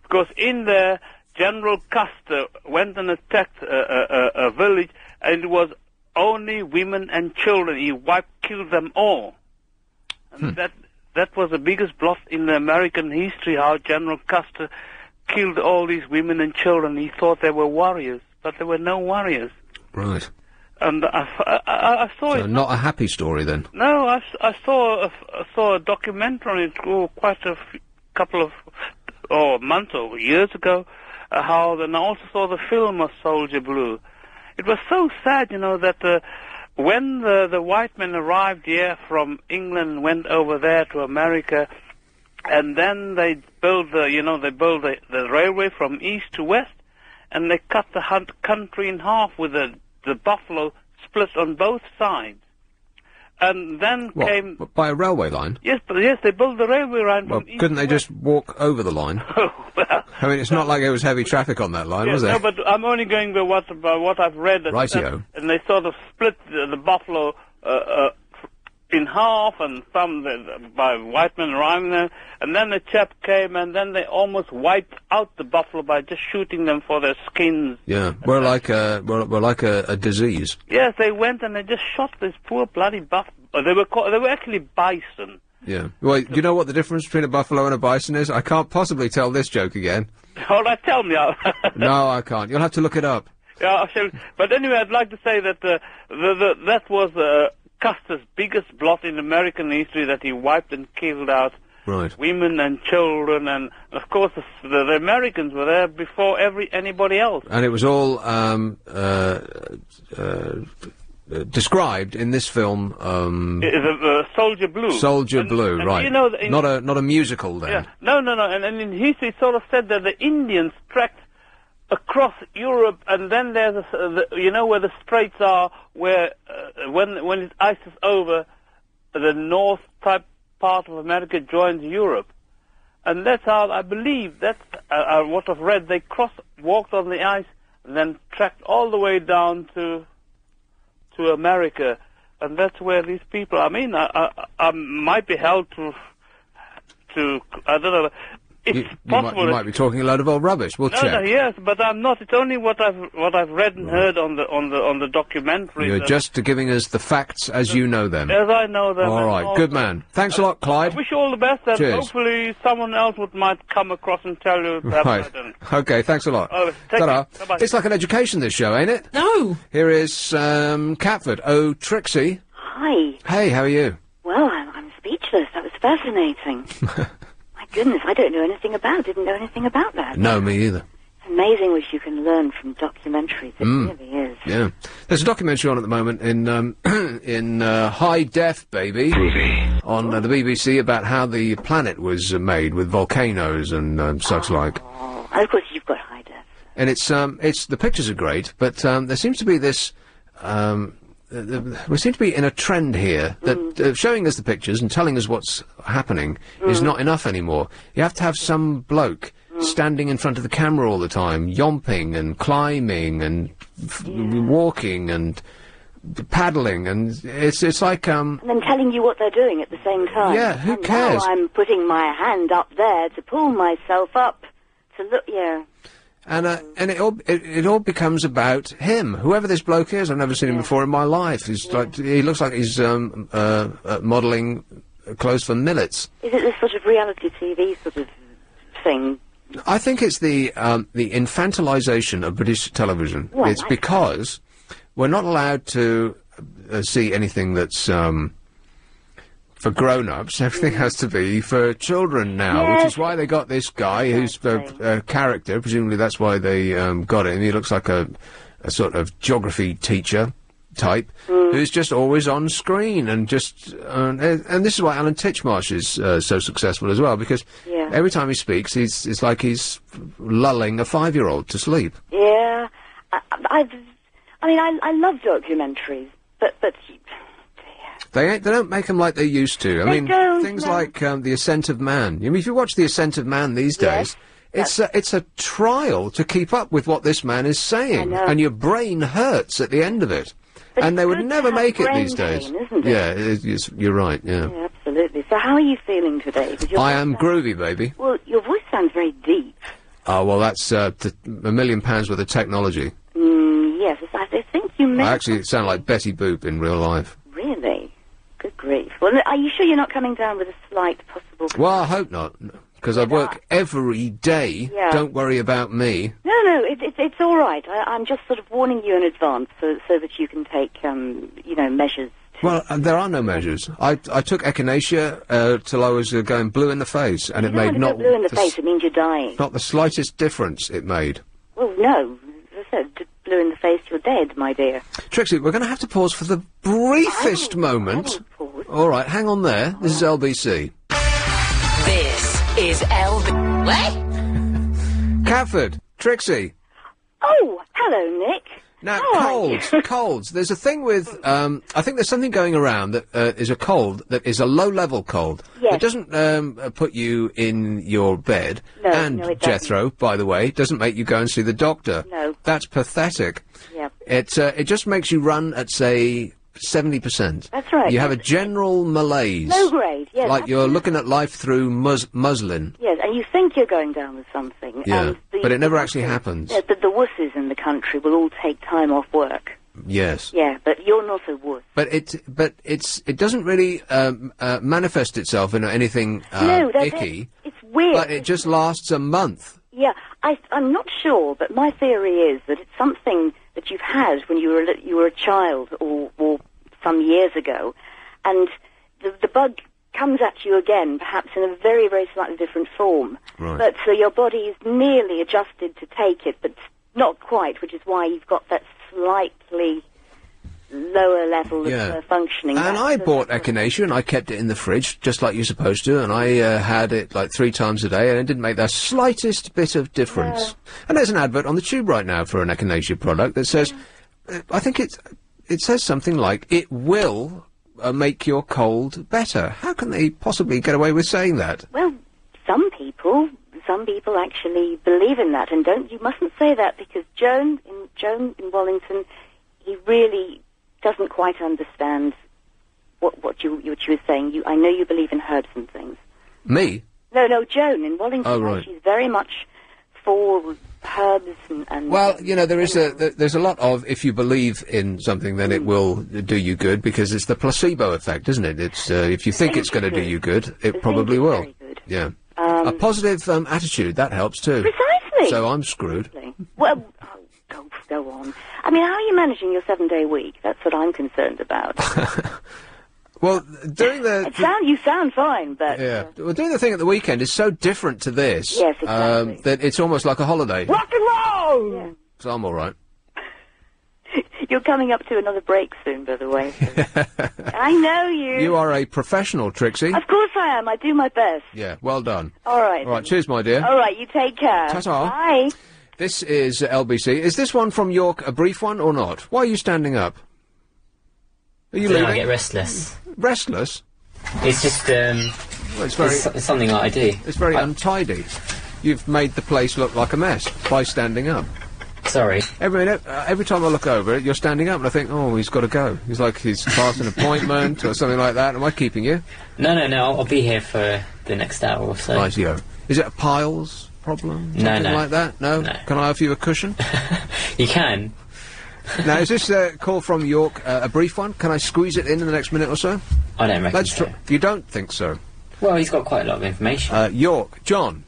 because in there General Custer went and attacked a village, and it was only women and children. He killed them all. And that was the biggest blot in the American history, how General Custer killed all these women and children. He thought they were warriors, but there were no warriors. Right. And I saw So it. not a happy story, then? No, I saw a documentary on it quite a couple of months or years ago, and I also saw the film of Soldier Blue. It was so sad, that when the white men arrived here from England, went over there to America, and then they built the railway from east to west, and they cut the country in half with the buffalo split on both sides. And then came... By a railway line? Yes, they built the railway line Well, from east couldn't to they west. just walk over the line? Well, I mean, it's not like there was heavy traffic on that line, was there? No, but I'm only going by what I've read. Rightio. And they sort of split the buffalo in half, and some by white men arriving there, and then the chap came, and then they almost wiped out the buffalo by just shooting them for their skins. Yeah, we're like a disease. Yes, they went and they just shot this poor bloody buffalo. They were actually bison. Yeah. Well, do you know what the difference between a buffalo and a bison is? I can't possibly tell this joke again. All right, tell me. No, I can't. You'll have to look it up. Yeah, I shall. But anyway, I'd like to say that that was Custer's biggest blot in American history, that he wiped and killed out women and children, and of course the Americans were there before anybody else. And it was all described in this film. Soldier Blue. Soldier Blue, and right? You know, not a musical then. Yeah. No. And in history, it sort of said that the Indians trekked across Europe, and then there's where the straits are, where when it ices over, the north type part of America joins Europe, and that's how I believe that's what I've read. They walked on the ice, and then trekked all the way down to America, and that's where these people. I mean, I might be held to I don't know. It's possible. You might be talking a load of old rubbish. We'll check. No, yes, but I'm not. It's only what I've read and heard on the documentary. You're just giving us the facts as you know them. As I know them. All right, good man. Thanks a lot, Clyde. I wish you all the best, and Cheers. hopefully someone else might come across and tell you. Right. Okay, thanks a lot. Take Ta-da. care. Bye-bye. It's like an education, this show, ain't it? No. Here is Catford. Oh, Trixie. Hi. Hey, how are you? Well, I'm speechless. That was fascinating. My goodness, I didn't know anything about that. No, me either. It's amazing what you can learn from documentaries. It really is. Yeah. There's a documentary on at the moment in high def, baby, on the BBC about how the planet was made with volcanoes and such like. Oh, and of course you've got high def. And it's the pictures are great, but there seems to be this. We seem to be in a trend here that showing us the pictures and telling us what's happening is not enough anymore. You have to have some bloke standing in front of the camera all the time, yomping and climbing and walking and paddling, and it's like and then telling you what they're doing at the same time. Yeah, who and cares? Now I'm putting my hand up there to pull myself up to look. Yeah. And it all becomes about him. Whoever this bloke is, I've never seen him before in my life. He's like, he looks like he's modelling clothes for millets. Is it this sort of reality TV sort of thing? I think it's the infantilization of British television. Well, it's because we're not allowed to see anything that's for grown-ups. Everything has to be for children now, which is why they got this guy who's a character. Presumably that's why they got him. He looks like a sort of geography teacher type who's just always on screen and just and this is why Alan Titchmarsh is so successful as well, because every time he speaks it's like he's lulling a 5-year-old to sleep. Yeah, I mean I love documentaries, but they don't make them like they used to. I mean, things like The Ascent of Man. I mean, if you watch The Ascent of Man these days, it's a trial to keep up with what this man is saying, and your brain hurts at the end of it. But and they would never make it these pain, days. Isn't it? Yeah, you're right. Yeah. Yeah, absolutely. So how are you feeling today? I am groovy, baby. Well, your voice sounds very deep. Oh well, that's £1 million worth of technology. Yes, I think you may. I actually sound like Betty Boop in real life. Really? Good grief. Well, are you sure you're not coming down with a slight possible... Well, I hope not, because I work every day. Yeah. Don't worry about me. No, it's all right. I'm just sort of warning you in advance so that you can take, measures. Well, there are no measures. I took echinacea till I was going blue in the face, and it made not... blue in the face, it means you're dying. Not the slightest difference it made. Well, no. As I said, blue in the face, you're dead, my dear. Trixie, we're going to have to pause for the briefest moment. All right, hang on there. This is LBC. This is LB... What? Catford, Trixie. Oh, hello, Nick. Now, colds. There's a thing with, I think there's something going around that is a cold that is a low-level cold. Yes. It doesn't put you in your bed. No, and no, it Jethro, by the way, doesn't make you go and see the doctor. No. That's pathetic. Yep. It just makes you run at, say, 70%. That's right. You have a general malaise. Low grade, yes. Like you're looking at life through muslin. Yes, and you think you're going down with something. Yeah, and but it never actually happens. Yeah, the wusses in the country will all take time off work. Yes. Yeah, but you're not a wuss. But it doesn't really manifest itself in anything icky. It's weird. But it just lasts a month. Yeah, I'm not sure, but my theory is that it's something that you've had when you were a child or some years ago, and the bug comes at you again, perhaps in a very, very slightly different form. Right. But so your body is nearly adjusted to take it, but not quite, which is why you've got that slightly lower level of functioning. And I bought echinacea and I kept it in the fridge, just like you're supposed to, and I had it like 3 times a day, and it didn't make the slightest bit of difference. And there's an advert on the tube right now for an echinacea product that says, I think it says something like, it will make your cold better. How can they possibly get away with saying that? Well, some people actually believe in that, and you mustn't say that, because Joan in Wallington, he really doesn't quite understand what you were saying. I know you believe in herbs and things. Me? No, Joan in Wallington. Oh, right. She's very much for herbs and... Well, there's a lot of, if you believe in something, then it will do you good, because it's the placebo effect, isn't it? It's if you think it's going to do you good, it probably will. Yeah. A positive attitude, that helps too. Precisely. So I'm screwed. Well, go on. I mean, how are you managing your 7-day week? That's what I'm concerned about. Well, doing you sound fine, but... Yeah. Well, doing the thing at the weekend is so different to this. Yes, exactly. That it's almost like a holiday. Rock and roll! Yeah. So I'm all right. You're coming up to another break soon, by the way. I know you. You are a professional, Trixie. Of course I am. I do my best. Yeah, well done. All right. All right, cheers, my dear. All right, you take care. Ta-ta. Bye. This is LBC. Is this one from York a brief one or not? Why are you standing up? Are you leaving? I get restless. Restless? It's just, well, it's something that I do. It's very untidy. You've made the place look like a mess by standing up. Sorry. Every time I look over it, you're standing up, and I think, oh, he's got to go. He's like he's past an appointment or something like that. Am I keeping you? No. I'll be here for the next hour or so. Rightio. Is it a piles problem? Something like that? No? Can I offer you a cushion? You can. Now, is this a call from York a brief one? Can I squeeze it in the next minute or so? I don't reckon so. You don't think so? Well, he's got quite a lot of information. York. John.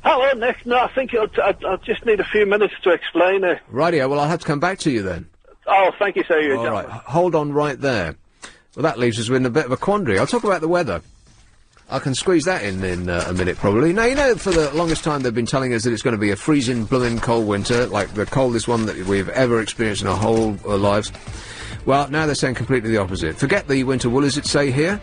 Hello, Nick. No, I think I'll just need a few minutes to explain it. Rightio. Well, I'll have to come back to you then. Oh, thank you, sir. All right. Hold on right there. Well, that leaves us with a bit of a quandary. I'll talk about the weather. I can squeeze that in a minute, probably. Now, you know, for the longest time they've been telling us that it's going to be a freezing, blooming cold winter, like the coldest one that we've ever experienced in our whole lives. Well, now they're saying completely the opposite. Forget the winter wool, as it say here.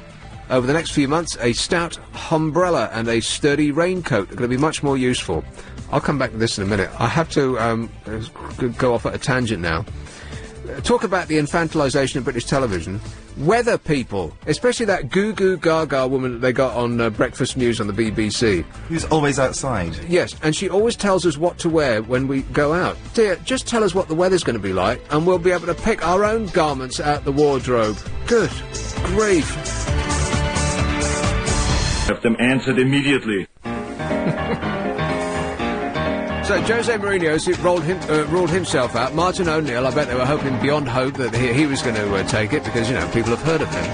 Over the next few months, a stout umbrella and a sturdy raincoat are going to be much more useful. I'll come back to this in a minute. I have to go off at a tangent now. Talk about the infantilisation of British television. Weather people, especially that goo-goo gaga woman that they got on Breakfast News on the BBC. Who's always outside. Yes, and she always tells us what to wear when we go out. Dear, just tell us what the weather's going to be like, and we'll be able to pick our own garments out the wardrobe. Good grief. Have them answered immediately. So Jose Mourinho's ruled himself out. Martin O'Neill, I bet they were hoping beyond hope that he was going to take it because, you know, people have heard of him.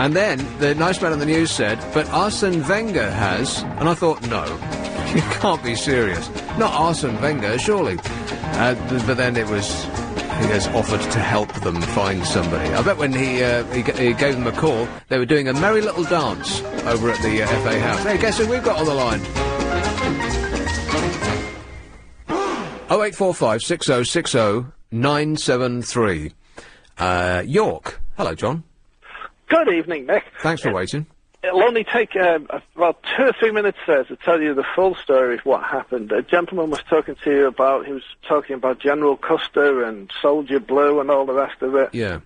And then the nice man on the news said, but Arsene Wenger has. And I thought, no, you can't be serious. Not Arsene Wenger, surely. But then he has offered to help them find somebody. I bet when he gave them a call, they were doing a merry little dance over at the FA House. Hey, guess who we've got on the line? 0845 6060 973. York. Hello, John. Good evening, Nick. Thanks for waiting. It'll only take about 2 or 3 minutes, sir, to tell you the full story of what happened. A gentleman was talking to you he was talking about General Custer and Soldier Blue and all the rest of it. Yeah.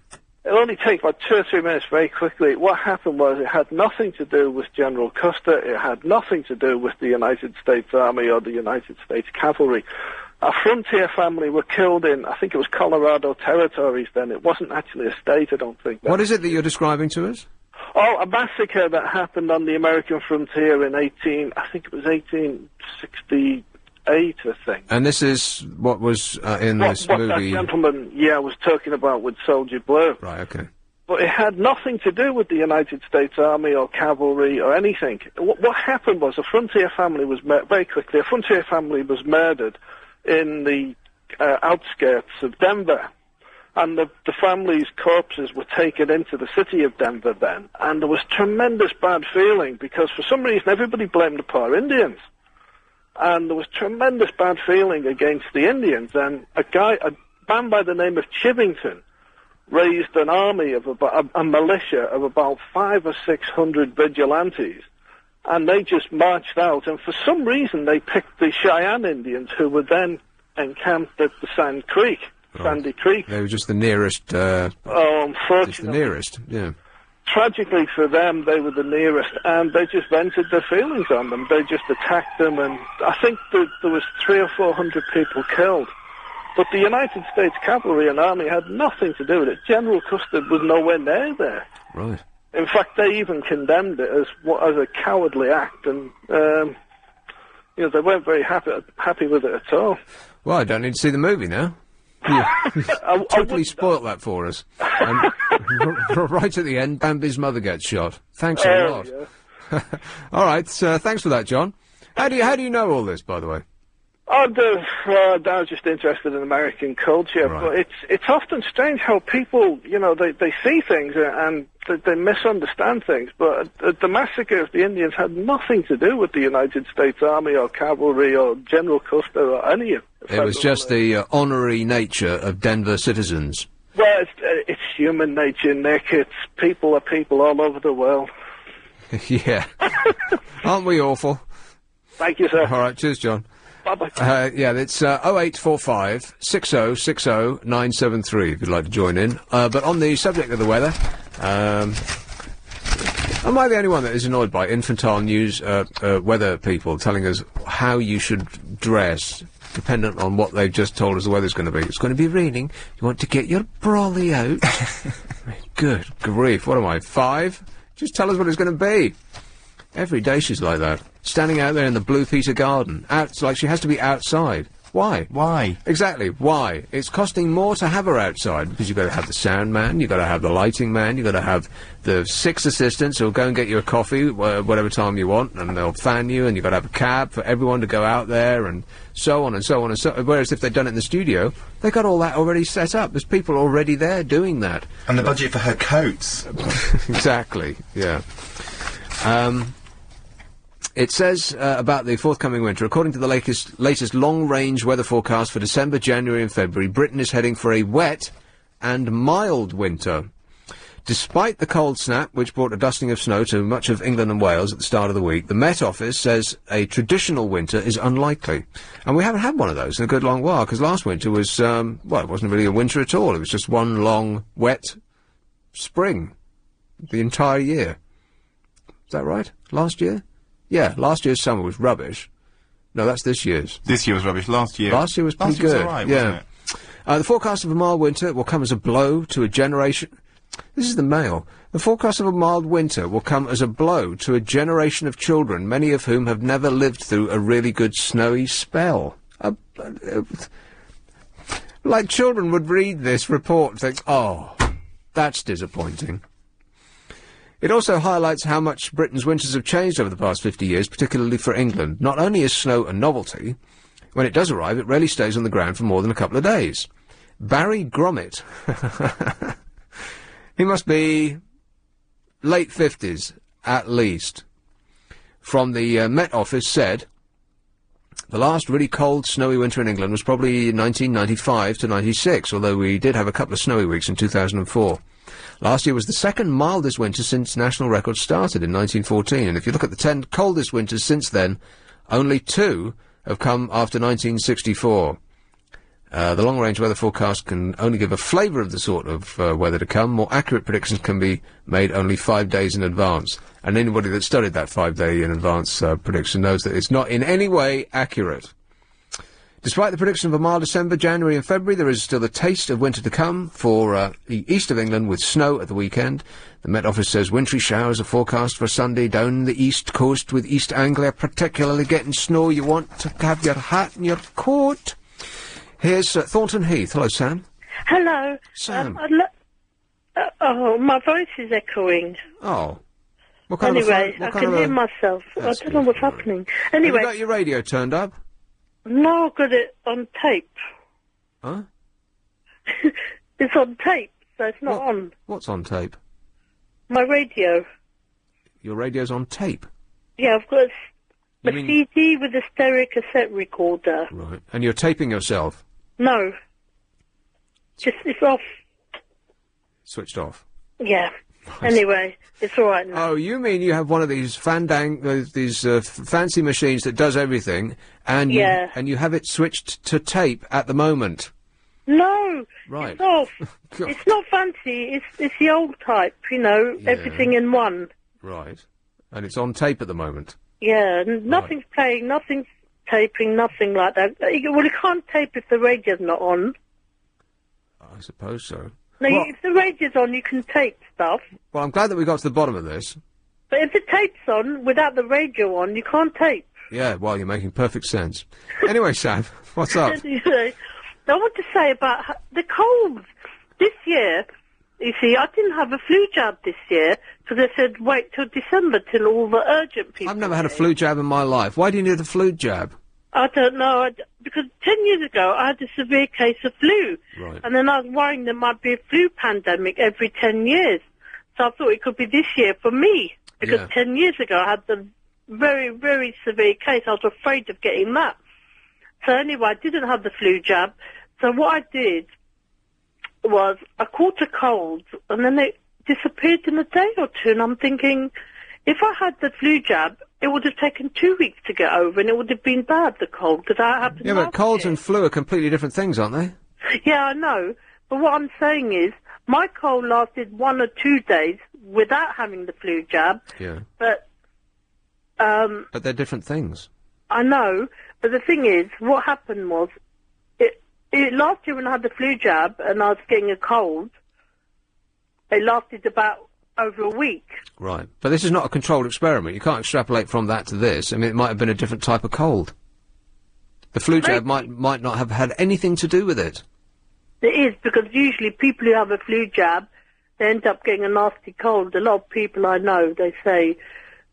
It'll only take about 2 or 3 minutes very quickly. What happened was it had nothing to do with General Custer. It had nothing to do with the United States Army or the United States Cavalry. A frontier family were killed in, I think it was Colorado territories then. It wasn't actually a state, I don't think. What is it that you're describing to us? Oh, a massacre that happened on the American frontier in 1868, I think. And this is what was in this movie? What that gentleman, was talking about with Soldier Blue. Right, okay. But it had nothing to do with the United States Army or cavalry or anything. What happened was a frontier family was murdered in the outskirts of Denver. And the family's corpses were taken into the city of Denver then. And there was tremendous bad feeling because for some reason everybody blamed the poor Indians. And there was tremendous bad feeling against the Indians. And a man by the name of Chivington raised an army of a militia of about 500 or 600 vigilantes. And they just marched out, and for some reason they picked the Cheyenne Indians, who were then encamped at the Sandy Creek. They were just the nearest, unfortunately. Just the nearest, yeah. Tragically for them, they were the nearest, and they just vented their feelings on them. They just attacked them, and I think that there was 300 or 400 people killed. But the United States Cavalry and Army had nothing to do with it. General Custer was nowhere near there. Right. In fact, they even condemned it as a cowardly act, and they weren't very happy with it at all. Well, I don't need to see the movie now. You totally spoilt that for us. And right at the end, Bambi's mother gets shot. Thanks a lot. Yeah. All right, thanks for that, John. How do you know all this, by the way? I was just interested in American culture, right. But it's often strange how people, they see things and they misunderstand things. But the massacre of the Indians had nothing to do with the United States Army or cavalry or General Custer or any of it. It was just the honorary nature of Denver citizens. Well, it's human nature, Nick. People are people all over the world. Yeah. Aren't we awful? Thank you, sir. All right, cheers, John. Bye. Abbott. Yeah, it's 0845 6060 973 if you'd like to join in. But on the subject of the weather, am I the only one that is annoyed by infantile news weather people telling us how you should dress, dependent on what they've just told us the weather's going to be? It's going to be raining. You want to get your brolly out. Good grief, what am I, 5? Just tell us what it's going to be. Every day she's like that. Standing out there in the Blue Peter garden. It's like she has to be outside. Why? Why? Exactly, why? It's costing more to have her outside, because you've got to have the sound man, you've got to have the lighting man, you've got to have the 6 assistants who'll go and get you a coffee whatever time you want, and they'll fan you, and you've got to have a cab for everyone to go out there, and so on and so on and so on. Whereas if they'd done it in the studio, they got all that already set up. There's people already there doing that. And the budget for her coats. Exactly, yeah. It says about the forthcoming winter, according to the latest long-range weather forecast for December, January and February, Britain is heading for a wet and mild winter. Despite the cold snap, which brought a dusting of snow to much of England and Wales at the start of the week, the Met Office says a traditional winter is unlikely. And we haven't had one of those in a good long while, because last winter was, well, it wasn't really a winter at all. It was just one long, wet spring. The entire year. Is that right? Last year? Yeah, last year's summer was rubbish. No, that's this year's. This year was rubbish. Last year was pretty good. Was all right, yeah. wasn't it? The forecast of a mild winter will come as a blow to a generation... This is the Mail. The forecast of a mild winter will come as a blow to a generation of children, many of whom have never lived through a really good snowy spell. Like children would read this report and think, oh, that's disappointing. It also highlights how much Britain's winters have changed over the past 50 years, particularly for England. Not only is snow a novelty, when it does arrive, it rarely stays on the ground for more than a couple of days. Barry Gromit, he must be late 50s, at least, from the Met Office said, the last really cold, snowy winter in England was probably 1995 to 96, although we did have a couple of snowy weeks in 2004. Last year was the second mildest winter since national records started in 1914, and if you look at the 10 coldest winters since then, only 2 have come after 1964. The long-range weather forecast can only give a flavour of the sort of weather to come. More accurate predictions can be made only 5 days in advance, and anybody that studied that 5-day in advance prediction knows that it's not in any way accurate. Despite the prediction of a mild December, January and February, there is still a taste of winter to come for the east of England with snow at the weekend. The Met Office says wintry showers are forecast for Sunday down the east coast, with East Anglia particularly getting snow. You want to have your hat and your coat. Here's Thornton Heath. Hello, Sam. Hello. Sam. Oh, my voice is echoing. Oh. What kind anyway, I can hear myself. I don't know what's happening. Anyway. Have you got your radio turned up? No, I've got it on tape. Huh? It's on tape, so it's not on. What's on tape? My radio. Your radio's on tape? Yeah, I've got a CD with a stereo cassette recorder. Right. And you're taping yourself? No. Just, it's off. Switched off? Yeah. Anyway, it's all right now. Oh, you mean you have one of these fancy machines that does everything, and you have it switched to tape at the moment? No, right. It's off. It's not fancy. It's the old type, you know, everything in one. Right, and it's on tape at the moment. Yeah, nothing's playing, nothing's taping, nothing like that. Well, you can't tape if the radio's not on. I suppose so. No, if the radio's on, you can tape stuff. Well, I'm glad that we got to the bottom of this. But if the tape's on, without the radio on, you can't tape. Yeah, well, you're making perfect sense. Anyway, Sam, what's up? Anyway, I want to say about the colds. This year, you see, I didn't have a flu jab this year, because they said wait till December till all the urgent people... I've never had a flu jab in my life. Why do you need a flu jab? I don't know, because 10 years ago I had a severe case of flu. Right. And then I was worrying there might be a flu pandemic every 10 years. So I thought it could be this year for me, because 10 years ago I had the very, very severe case. I was afraid of getting that. So anyway, I didn't have the flu jab. So what I did was I caught a cold, and then it disappeared in a day or two, and I'm thinking, if I had the flu jab, it would have taken 2 weeks to get over, and it would have been bad, the cold, because I happened Yeah, but colds and flu are completely different things, aren't they? Yeah, I know. But what I'm saying is, my cold lasted 1 or 2 days without having the flu jab. Yeah. But they're different things. I know. But the thing is, what happened was, last year when I had the flu jab and I was getting a cold, it lasted about over a week. Right. But this is not a controlled experiment. You can't extrapolate from that to this. I mean, it might have been a different type of cold. The flu jab might not have had anything to do with it. It is, because usually people who have a flu jab, they end up getting a nasty cold. A lot of people I know, they say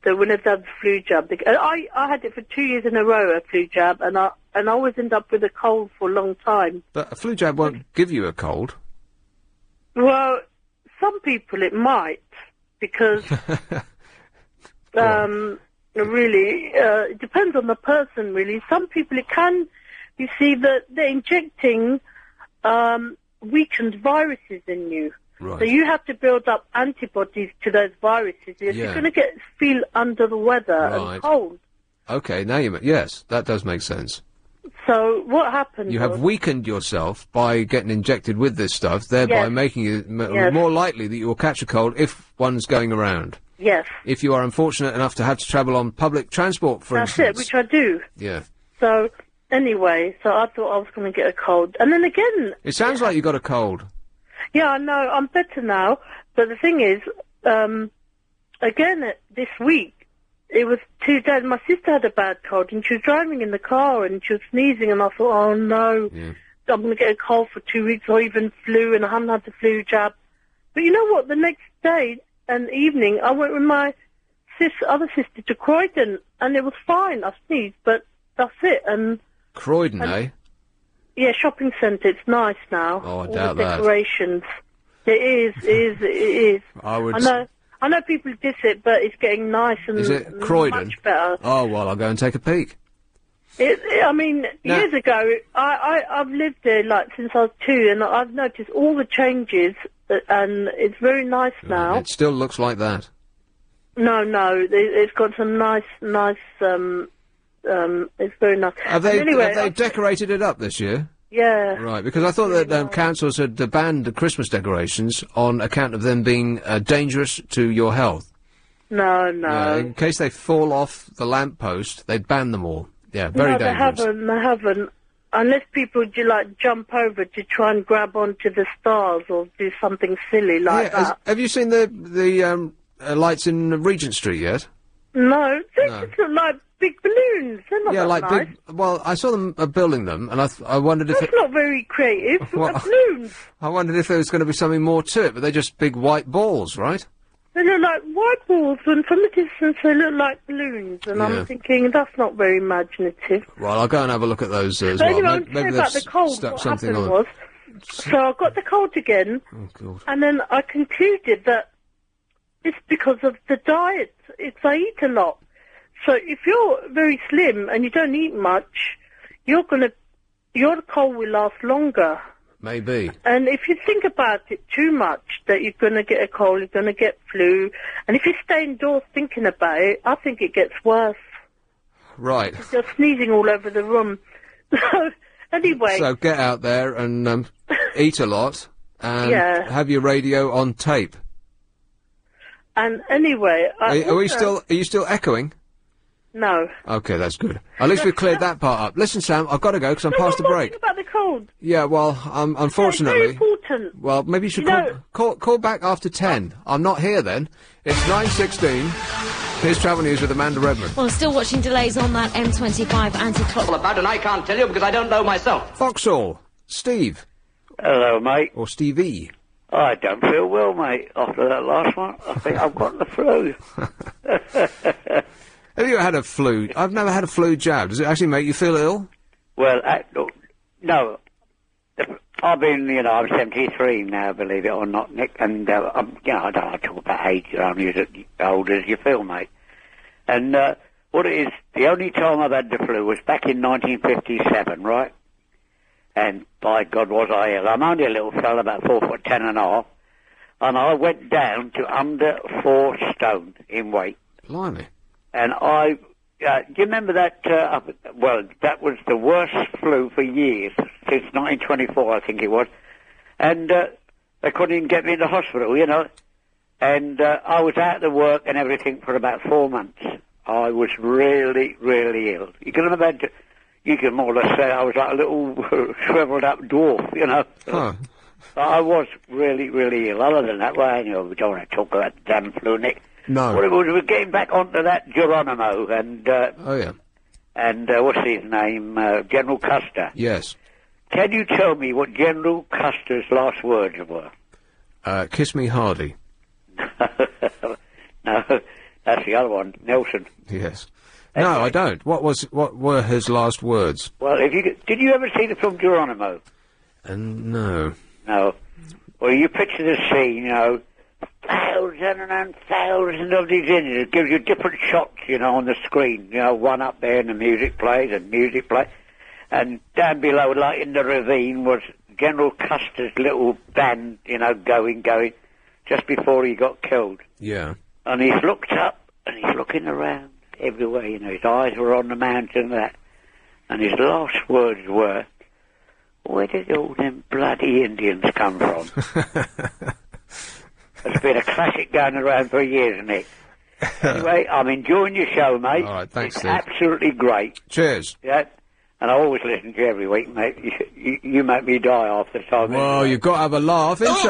that when they've done the flu jab, I had it for 2 years in a row, a flu jab, and I always end up with a cold for a long time. But a flu jab won't give you a cold. Well, some people it might, because really, it depends on the person, really. Some people it can, you see, that they're injecting weakened viruses in you. Right. So you have to build up antibodies to those viruses. You're going to feel under the weather and cold. Okay, now yes, that does make sense. So what happened You have weakened yourself by getting injected with this stuff, thereby making you more likely that you will catch a cold if one's going around. Yes. If you are unfortunate enough to have to travel on public transport, for instance. That's it, which I do. Yeah. So, anyway, I thought I was going to get a cold. And then again... It sounds like you got a cold. Yeah, I know. I'm better now. But the thing is, again, this week, it was 2 days. My sister had a bad cold, and she was driving in the car, and she was sneezing, and I thought, oh, no, I'm going to get a cold for 2 weeks, or even flu, and I haven't had the flu jab. But you know what? The next day and evening, I went with my other sister to Croydon, and it was fine. I sneezed, but that's it. And Croydon, eh? Yeah, shopping centre. It's nice now. Oh, I All doubt the decorations. It is. I know people diss it, but it's getting nice and Is it Croydon? much better. Oh, well, I'll go and take a peek. I mean, years ago, I've lived there, since I was 2, and I've noticed all the changes, and it's very nice now. It still looks like that. No, it's got some nice, it's very nice. Have they decorated it up this year? Yeah. Right, because I thought that councils had banned the Christmas decorations on account of them being dangerous to your health. No. In case they fall off the lamppost, they'd ban them all. Yeah, very dangerous. They haven't. Unless people jump over to try and grab onto the stars or do something silly like that. Have you seen the lights in Regent Street yet? No, they just look like big balloons. They're not that nice. Big. Well, I saw them building them, and I wondered if that's not very creative. Balloons. I wondered if there was going to be something more to it, but they're just big white balls, right? They look like white balls, and from a distance they look like balloons. And I'm thinking that's not very imaginative. Well, I'll go and have a look at those as but well. Anyway, I'm saying about the cold. What happened was, so I got the cold again, and then I concluded that it's because of the diet. I eat a lot. So if you're very slim and you don't eat much, your cold will last longer. Maybe. And if you think about it too much, that you're going to get a cold, you're going to get flu, and if you stay indoors thinking about it, I think it gets worse. Right. You're sneezing all over the room. So, anyway. So get out there and eat a lot and have your radio on tape. And anyway, are you still echoing? No. Okay, that's good. At least we've cleared that part up. Listen, Sam, I've got to go because I'm past the break. About the cold. Yeah, well, unfortunately. It's very important. Well, maybe you should call back after 10. I'm not here then. It's 9:16. Here's Travel News with Amanda Redmond. Well, still watching delays on that M25 anti-clock. Well, about, and I can't tell you because I don't know myself. Vauxhall, Steve. Hello, mate. Or Stevie. I don't feel well, mate, after that last one. I think I've got the flu. Have you had a flu? I've never had a flu jab. Does it actually make you feel ill? Well, no. I've been, I'm 73 now, believe it or not, Nick, and, I don't talk about age, I'm as old as you feel, mate. And, what it is, the only time I've had the flu was back in 1957, right? And, by God, was I ill. I'm only a little fella, about 4'10" and a half, and I went down to under 4 stone in weight. Blimey. And do you remember that, well, that was the worst flu for years, since 1924, I think it was. And they couldn't even get me into hospital, you know. And I was out of work and everything for about 4 months. I was really, really ill. You can imagine, you can more or less say I was like a little shriveled up dwarf, you know. Huh. I was really, really ill. Other than that, well, you know, we don't want to talk about the damn flu, Nick. No. Well, it was, we're getting back onto that Geronimo and... oh, yeah. And what's his name? General Custer. Yes. Can you tell me what General Custer's last words were? Kiss me hardy. No, that's the other one, Nelson. Yes. No, I don't. What were his last words? Well, did you ever see the film Geronimo? No. No. Well, you picture the scene, you know, thousands and thousands of these Indians. It gives you different shots, you know, on the screen. You know, one up there and the music plays and music plays. And down below, like in the ravine, was General Custer's little band, you know, going, just before he got killed. Yeah. And he's looked up and he's looking around everywhere, you know, his eyes were on the mountain and that. And his last words were, where did all them bloody Indians come from? It's been a classic going around for years, Nick. Anyway, I'm enjoying your show, mate. All right, thanks, it's Steve. absolutely great. Cheers. Yeah. And I always listen to you every week, mate. You make me die half the time. Well, you've got to have a laugh, ain't you?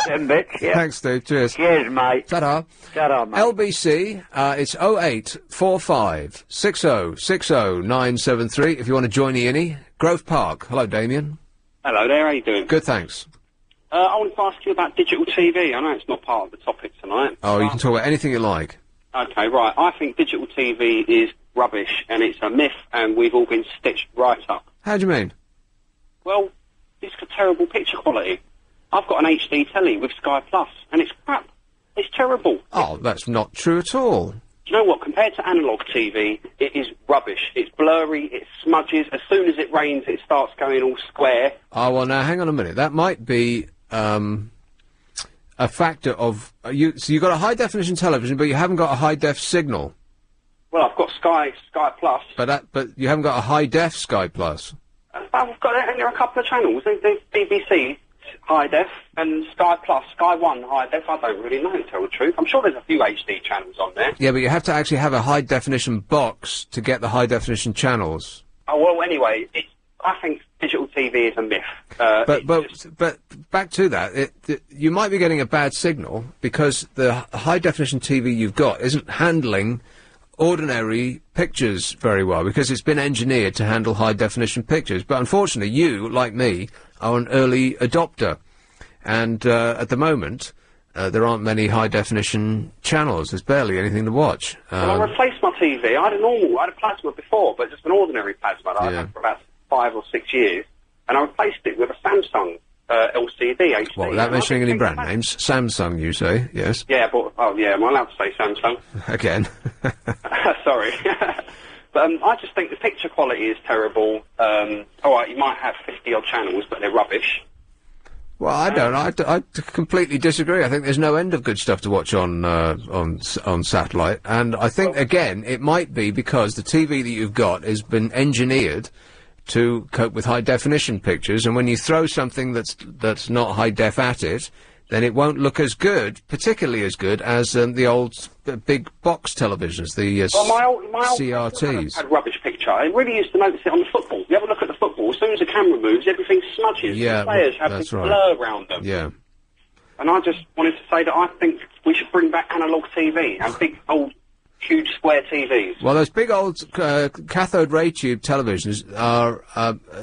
Them bits, yeah. Thanks, Steve. Cheers. Cheers, mate. Ta-da. Ta-da, mate. LBC, it's 0845 6060 973 if you want to join the innie. Grove Park. Hello, Damien. Hello there, how you doing? Good, thanks. I wanted to ask you about digital TV. I know it's not part of the topic tonight. Oh, you can talk about anything you like. Okay, right. I think digital TV is rubbish, and it's a myth, and we've all been stitched right up. How do you mean? Well, it's got terrible picture quality. I've got an HD telly with Sky Plus, and it's crap. It's terrible. Oh, that's not true at all. Do you know what? Compared to analogue TV, it is rubbish. It's blurry, it smudges. As soon as it rains, it starts going all square. Oh, well, now, hang on a minute. That might be a factor of... so you've got a high-definition television, but you haven't got a high-def signal. Well, I've got Sky Plus. But you haven't got a high-def Sky Plus. I've got there are a couple of channels. There's BBC High Def and Sky Plus, Sky One High Def. I don't really know, to tell the truth. I'm sure there's a few HD channels on there. Yeah, but you have to actually have a high-definition box to get the high-definition channels. Oh, well, anyway, I think digital TV is a myth. But back to that, you might be getting a bad signal because the high-definition TV you've got isn't handling ordinary pictures very well because it's been engineered to handle high-definition pictures. But unfortunately, you, like me, are an early adopter. And at the moment, there aren't many high-definition channels. There's barely anything to watch. Well, I replaced my TV. I had a plasma before, but just an ordinary plasma that I had for about 5 or 6 years. And I replaced it with a Samsung LCD HD. Well, without mentioning any brand names, Samsung, you say, yes? Yeah, but, am I allowed to say Samsung? Again. Sorry. But I just think the picture quality is terrible. Alright, you might have 50-odd channels, but they're rubbish. Well, I don't. I completely disagree. I think there's no end of good stuff to watch on satellite. And I think, again, it might be because the TV that you've got has been engineered to cope with high-definition pictures, and when you throw something that's not high-def at it, then it won't look as good, particularly as good as the old big box televisions, the my old CRTs. Had rubbish picture. I really used to notice it on the football. You have a look at the football. As soon as the camera moves, everything smudges. Yeah, the players have this blur around them. Yeah. And I just wanted to say that I think we should bring back analogue TV and big old huge square TVs. Well, those big old cathode ray tube televisions are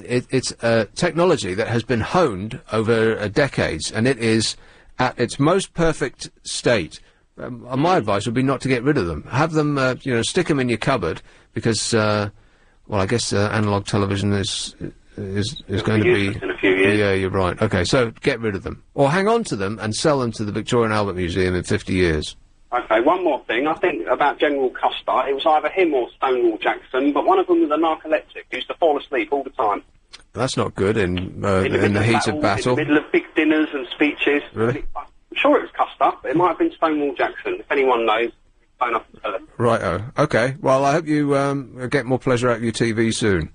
it's technology that has been honed over decades, and it is at its most perfect state. My advice would be not to get rid of them. Have them, stick them in your cupboard because, I guess analog television is going to be in a few years. Yeah, you're right. Okay, so get rid of them, or hang on to them and sell them to the Victoria and Albert Museum in 50 years. Okay, one more thing. I think about General Custer. It was either him or Stonewall Jackson, but one of them was a narcoleptic. He used to fall asleep all the time. That's not good in the heat of battle. In the middle of big dinners and speeches. Really? I'm sure it was Custer, but it might have been Stonewall Jackson. If anyone knows, phone up and tell us. Right-o. OK. Well, I hope you get more pleasure out of your TV soon.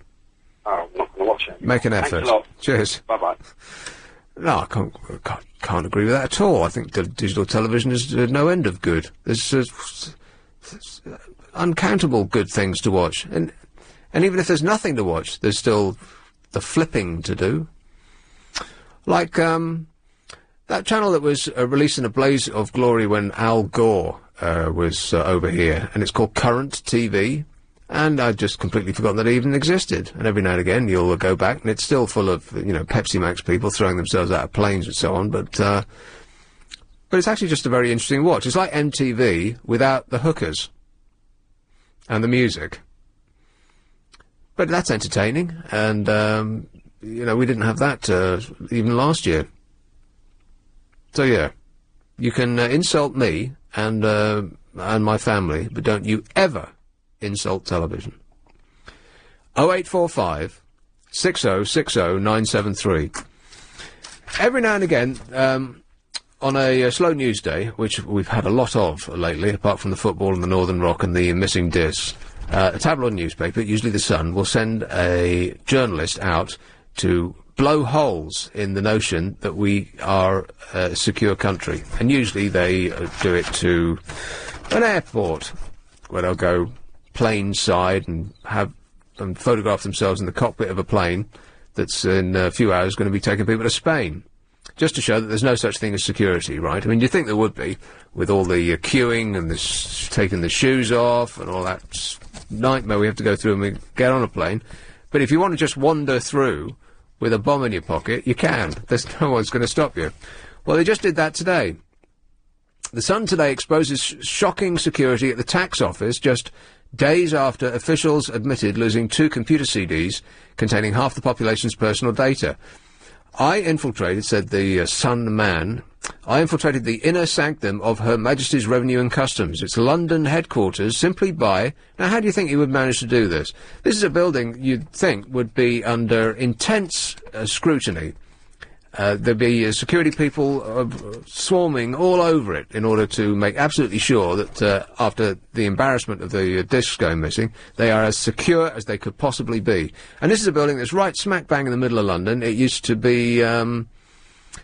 Oh, I'm not going to watch it. Make an effort. Thanks a lot. Cheers. Bye-bye. No, I can't agree with that at all. I think digital television is no end of good. There's uncountable good things to watch. And even if there's nothing to watch, there's still the flipping to do. Like, that channel that was released in a blaze of glory when Al Gore was over here, and it's called Current TV. And I'd just completely forgotten that it even existed. And every now and again, you'll go back, and it's still full of, Pepsi Max people throwing themselves out of planes and so on. But it's actually just a very interesting watch. It's like MTV without the hookers and the music. But that's entertaining, and we didn't have that even last year. So yeah, you can insult me and my family, but don't you ever insult television. 0845 6060 973. Every now and again, on a slow news day, which we've had a lot of lately, apart from the football and the Northern Rock and the missing discs, a tabloid newspaper, usually The Sun, will send a journalist out to blow holes in the notion that we are a secure country. And usually they do it to an airport, where they'll go plane side and photograph themselves in the cockpit of a plane that's in a few hours going to be taking people to Spain, just to show that there's no such thing as security, right? I mean, you'd think there would be, with all the queuing and this taking the shoes off and all that nightmare we have to go through when we get on a plane. But if you want to just wander through with a bomb in your pocket, you can. There's no one's going to stop you. Well, they just did that today. The Sun today exposes shocking security at the tax office just days after officials admitted losing 2 computer CDs containing half the population's personal data. I infiltrated, said the Sun man, I infiltrated the inner sanctum of Her Majesty's Revenue and Customs, its London headquarters, simply by... Now, how do you think you would manage to do this? This is a building you'd think would be under intense scrutiny. There'd be security people swarming all over it in order to make absolutely sure that after the embarrassment of the discs going missing, they are as secure as they could possibly be. And this is a building that's right smack bang in the middle of London. It used to be... in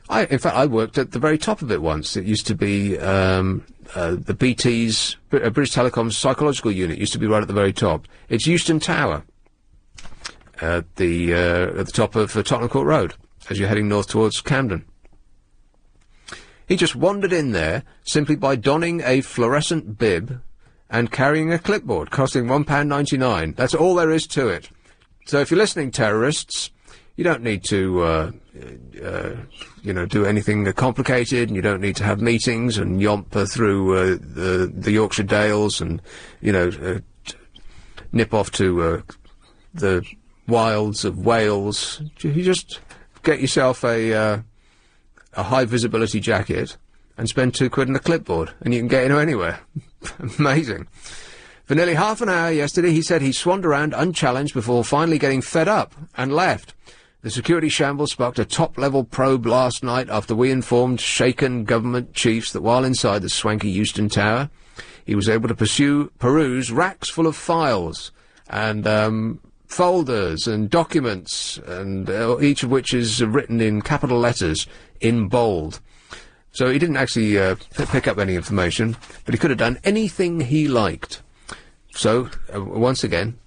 fact, I worked at the very top of it once. It used to be the BT's, British Telecom's psychological unit, used to be right at the very top. It's Euston Tower at the top of Tottenham Court Road, as you're heading north towards Camden. He just wandered in there simply by donning a fluorescent bib and carrying a clipboard, costing £1.99. That's all there is to it. So if you're listening, terrorists, you don't need to, do anything complicated, and you don't need to have meetings and yomp through the Yorkshire Dales and, nip off to the wilds of Wales. You just get yourself a high-visibility jacket and spend £2 on a clipboard, and you can get anywhere. Amazing. For nearly half an hour yesterday, he said he swanned around unchallenged before finally getting fed up and left. The security shambles sparked a top-level probe last night after we informed shaken government chiefs that while inside the swanky Euston Tower, he was able to peruse racks full of files and folders and documents, and each of which is written in capital letters in bold. So he didn't actually pick up any information, but he could have done anything he liked. So, once again,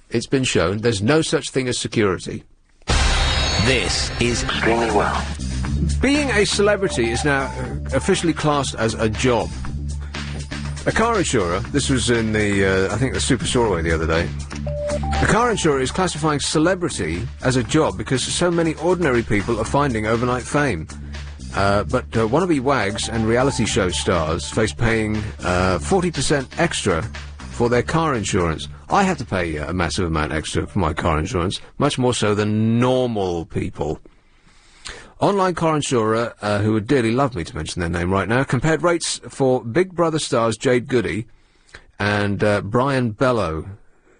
it's been shown there's no such thing as security. This is Extremely Well. Being a celebrity is now officially classed as a job. A car insurer, this was in the, I think the Super Shortway the other day, the car insurer is classifying celebrity as a job because so many ordinary people are finding overnight fame. But wannabe wags and reality show stars face paying 40% extra for their car insurance. I have to pay a massive amount extra for my car insurance, much more so than normal people. Online car insurer, who would dearly love me to mention their name right now, compared rates for Big Brother stars Jade Goody and Brian Bellow,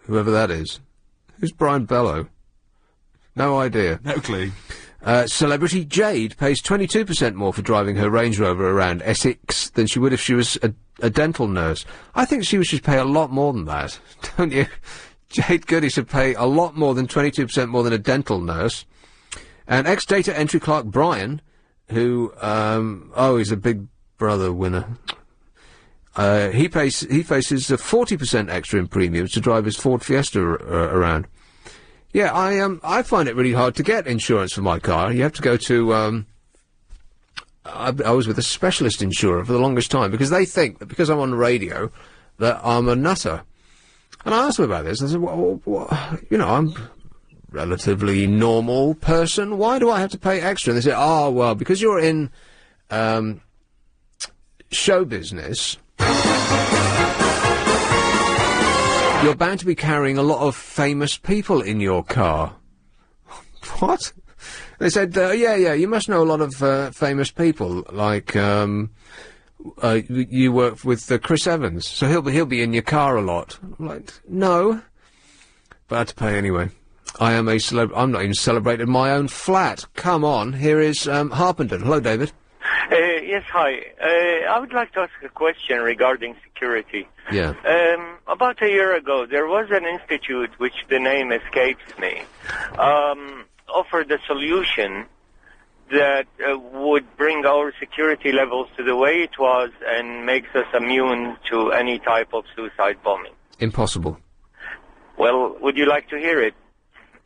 whoever that is. Who's Brian Bellow? No idea. No clue. Celebrity Jade pays 22% more for driving her Range Rover around Essex than she would if she was a dental nurse. I think she should pay a lot more than that, don't you? Jade Goody should pay a lot more than 22% more than a dental nurse. And ex-data entry clerk Brian, who, he's a Big Brother winner. He faces a 40% extra in premiums to drive his Ford Fiesta around. Yeah, I find it really hard to get insurance for my car. You have to go to, I was with a specialist insurer for the longest time, because they think that because I'm on the radio, that I'm a nutter. And I asked them about this, I said, well, I'm a relatively normal person, why do I have to pay extra? And they said, well, because you're in, show business, you're bound to be carrying a lot of famous people in your car. What? They said, you must know a lot of famous people, like, you work with Chris Evans, so he'll be in your car a lot. I'm like, no. But I had to pay anyway. I am a I'm not even celebrating my own flat. Come on, here is Harpenden. Hello, David. Yes, hi. I would like to ask a question regarding security. Yeah. About a year ago, there was an institute, which the name escapes me, offered a solution that would bring our security levels to the way it was and makes us immune to any type of suicide bombing. Impossible. Well, would you like to hear it?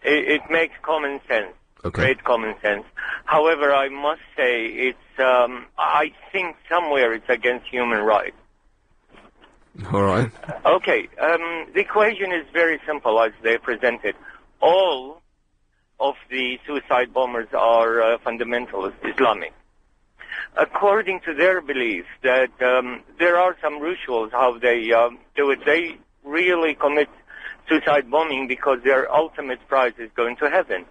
It makes common sense. Okay. Great common sense. However, I must say it's, I think somewhere it's against human rights. All right. Okay, the equation is very simple as they present it. All of the suicide bombers are fundamentalist Islamic. According to their belief that there are some rituals how they do it, they really commit suicide bombing because their ultimate prize is going to heaven.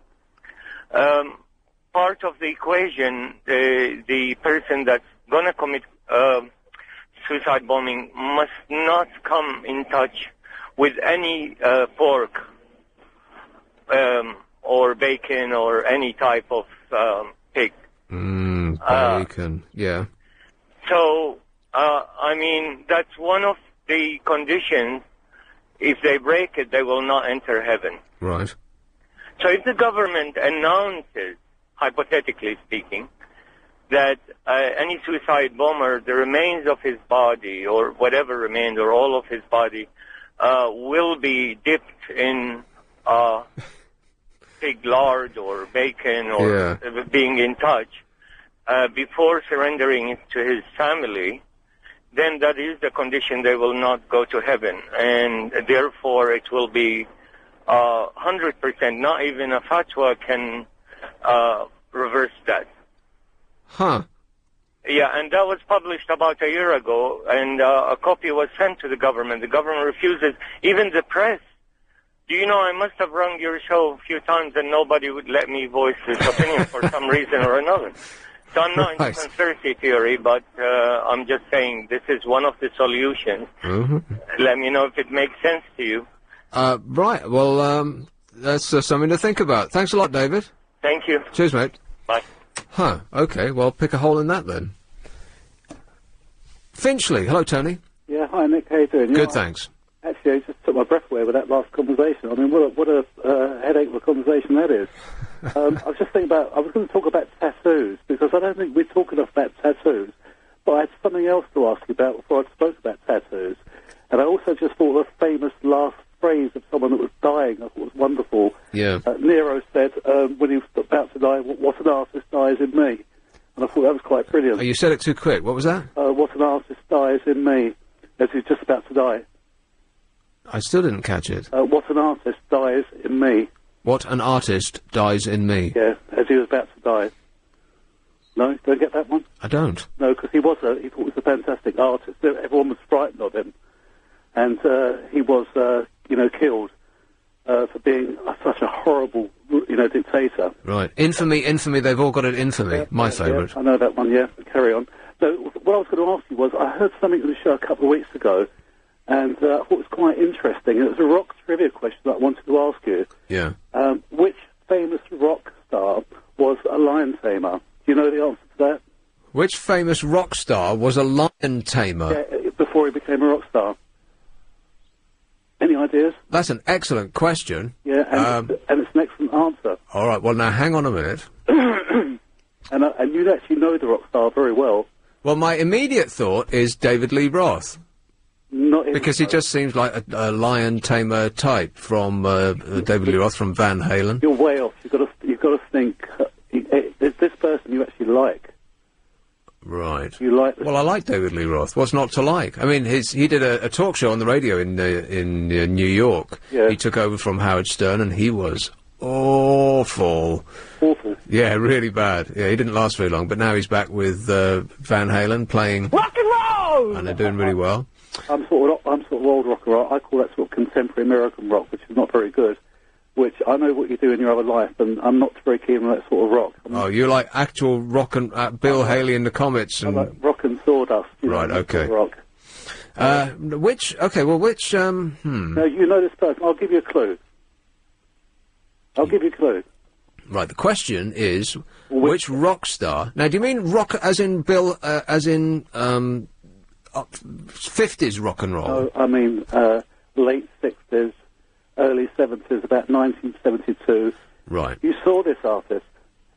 Part of the equation, the person that's going to commit suicide bombing must not come in touch with any pork or bacon or any type of pig. Bacon, yeah. So, I mean, that's one of the conditions. If they break it, they will not enter heaven. Right. So if the government announces, hypothetically speaking, that any suicide bomber, the remains of his body, or whatever remains, or all of his body, will be dipped in pig lard or bacon or being in touch, before surrendering it to his family, then that is the condition. They will not go to heaven, and therefore it will be 100%. Not even a fatwa can reverse that. Huh. Yeah, and that was published about a year ago, and a copy was sent to the government. The government refuses. Even the press. Do you know, I must have rung your show a few times and nobody would let me voice this opinion for some reason or another. So I'm not into conspiracy theory, but I'm just saying this is one of the solutions. Mm-hmm. Let me know if it makes sense to you. Right, well, that's something to think about. Thanks a lot, David. Thank you. Cheers, mate. Bye. Huh, okay, well, pick a hole in that then. Finchley, hello, Tony. Yeah, hi, Nick, how you doing? Good, thanks. Actually, I just took my breath away with that last conversation. I mean, what a headache of a conversation that is. I was just thinking I was going to talk about tattoos, because I don't think we talk enough about tattoos, but I had something else to ask you about before I spoke about tattoos. And I also just thought of a famous last phrase of someone that was dying. I thought it was wonderful. Yeah. Nero said, when he was about to die, what an artist dies in me. And I thought that was quite brilliant. Oh, you said it too quick. What was that? What an artist dies in me, as he's just about to die. I still didn't catch it. What an artist dies in me. What an artist dies in me. Yeah, as he was about to die. No, don't get that one? I don't. No, because he thought he was a fantastic artist. Everyone was frightened of him. And he was, killed for being such a horrible, dictator. Right. Infamy, they've all got an infamy. Yeah, my favourite. Yeah, I know that one, yeah. Carry on. So, what I was going to ask you was, I heard something on the show a couple of weeks ago, and I thought it was quite interesting. It was a rock trivia question that I wanted to ask you. Yeah. Which famous rock star was a lion tamer? Do you know the answer to that? Which famous rock star was a lion tamer? Yeah, before he became a rock star. Any ideas? That's an excellent question. Yeah, and it's an excellent answer. All right, well, now, hang on a minute. And you actually know the rock star very well. Well, my immediate thought is David Lee Roth. Not because he just seems like a lion tamer type from David Lee Roth from Van Halen. You're way off. You've got to think. Is this person you actually like? Right. You like? Well, I like David Lee Roth. What's not to like? I mean, he did a talk show on the radio in New York. Yeah. He took over from Howard Stern, and he was awful. Awful. Yeah, really bad. Yeah, he didn't last very long, but now he's back with Van Halen playing rock and roll, and they're doing really well. I'm sort of old rock and roll. I call that sort of contemporary American rock, which is not very good. Which I know what you do in your other life, and I'm not very keen on that sort of rock. You like actual rock and Bill Haley and the Comets and I like rock and sawdust. Right. Okay. Sort of rock. Which? Okay. Well, which? Now you know this person. I'll give you a clue. Right. The question is, which rock star? Now, do you mean rock as in Bill, as in 50s rock and roll? No, I mean late 60s, early 70s, about 1972. Right. You saw this artist,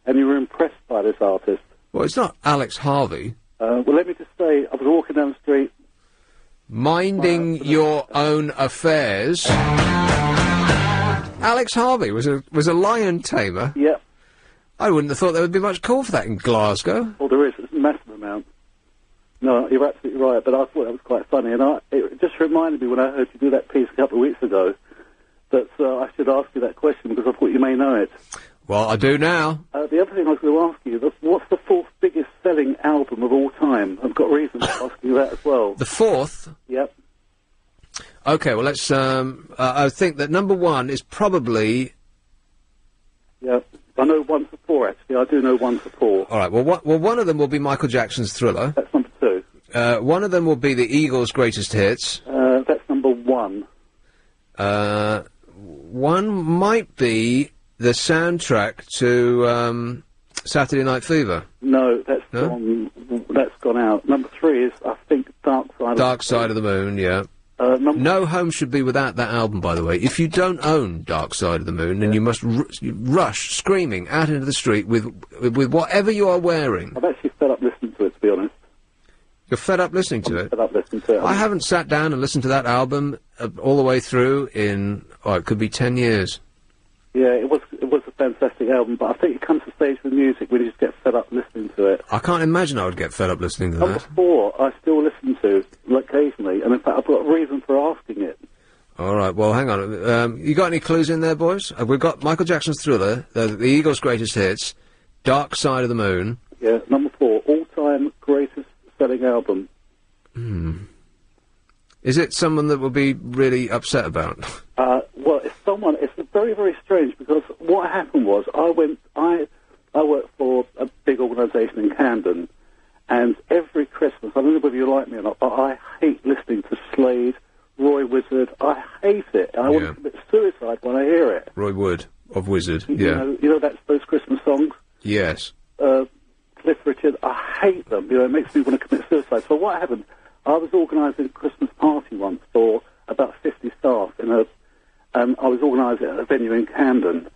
and you were impressed by this artist. Well, it's not Alex Harvey. Well, let me just say, I was walking down the street. Minding your own affairs. Alex Harvey was a lion tamer. Yep. I wouldn't have thought there would be much call for that in Glasgow. Well, there is. It's a massive amount. No, you're absolutely right, but I thought that was quite funny, and it just reminded me when I heard you do that piece a couple of weeks ago that I should ask you that question because I thought you may know it. Well, I do now. The other thing I was going to ask you, what's the fourth biggest selling album of all time? I've got reason to ask you that as well. The fourth? Yep. Okay, well, let's, I think that number one is probably... Yeah, I know 1 to 4, actually. I do know 1 to 4. All right, well, one of them will be Michael Jackson's Thriller. That's number 2. One of them will be the Eagles' Greatest Hits. That's number 1. One might be the soundtrack to Saturday Night Fever. No, that's gone out. Number 3 is, I think, Dark Side of the Moon, yeah. No home should be without that album, by the way. If you don't own Dark Side of the Moon, then you must rush, screaming, out into the street with whatever you are wearing. I've actually fed up listening to it, to be honest. You're fed up listening to it? Fed up listening to it. I haven't sat down and listened to that album all the way through in, it could be 10 years. Yeah, it was a fantastic album, but I think it comes to stage with music when you just get fed up listening to it. I can't imagine I would get fed up listening to Number that. 4, I still listen to, occasionally, and in fact I've got a reason for asking it. All right, well, hang on. You got any clues in there, boys? We've got Michael Jackson's Thriller, the Eagles' Greatest Hits, Dark Side of the Moon. Yeah, number 4, all-time greatest selling album. Is it someone that will be really upset about? Well, it's very, very strange, because what happened was, I worked for a big organisation in Camden, and every Christmas, I don't know whether you like me or not, but I hate listening to Slade, Roy Wizard. I hate it. I want to commit suicide when I hear it. Roy Wood of Wizard, You know that's those Christmas songs? Yes. Cliff Richard, I hate them. It makes me want to commit suicide. So what happened, I was organising a Christmas party once for about 50 staff I was organising it at a venue in Camden.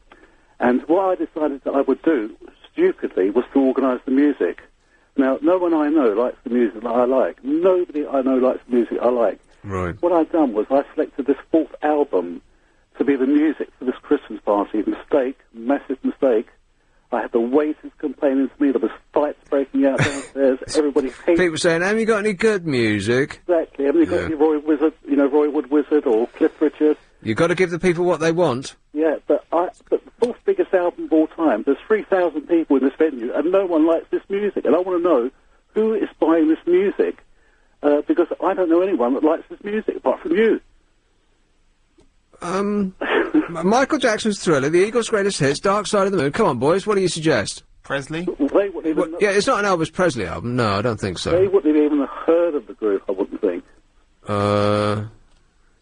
And what I decided that I would do, stupidly, was to organise the music. Now, no one I know likes the music that I like. Nobody I know likes the music I like. Right. What I'd done was I selected this 4th album to be the music for this Christmas party. Mistake, massive mistake. I had the waiters complaining to me. There was fights breaking out downstairs. Everybody hated... People saying, have you got any good music? Exactly. Haven't you got any Roy Wood Wizard or Cliff Richard? You've got to give the people what they want. Yeah, but the 4th biggest album of all time, there's 3,000 people in this venue, and no one likes this music. And I want to know who is buying this music, because I don't know anyone that likes this music, apart from you. Michael Jackson's Thriller, the Eagles' Greatest Hits, Dark Side of the Moon. Come on, boys, what do you suggest? Presley? Yeah, it's not an Elvis Presley album. No, I don't think so. They wouldn't have even heard of the group, I wouldn't think.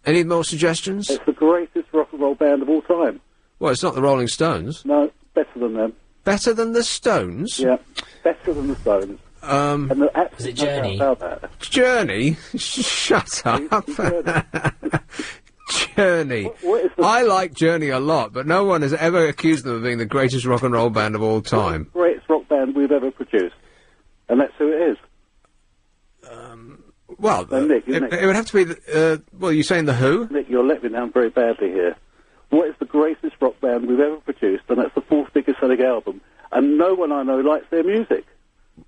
Any more suggestions? It's the greatest rock and roll band of all time. Well, it's not the Rolling Stones. No, better than them. Better than the Stones? Yeah, better than the Stones. And Was it Journey? About that. Journey? Shut up. Journey. I like Journey a lot, but no one has ever accused them of being the greatest rock and roll band of all time. Greatest rock band we've ever produced. And that's who it is. Well, Nick, it would have to be well, you're saying The Who? Nick, you're letting me down very badly here. What is the greatest rock band we've ever produced, and that's the fourth biggest selling album, and no one I know likes their music.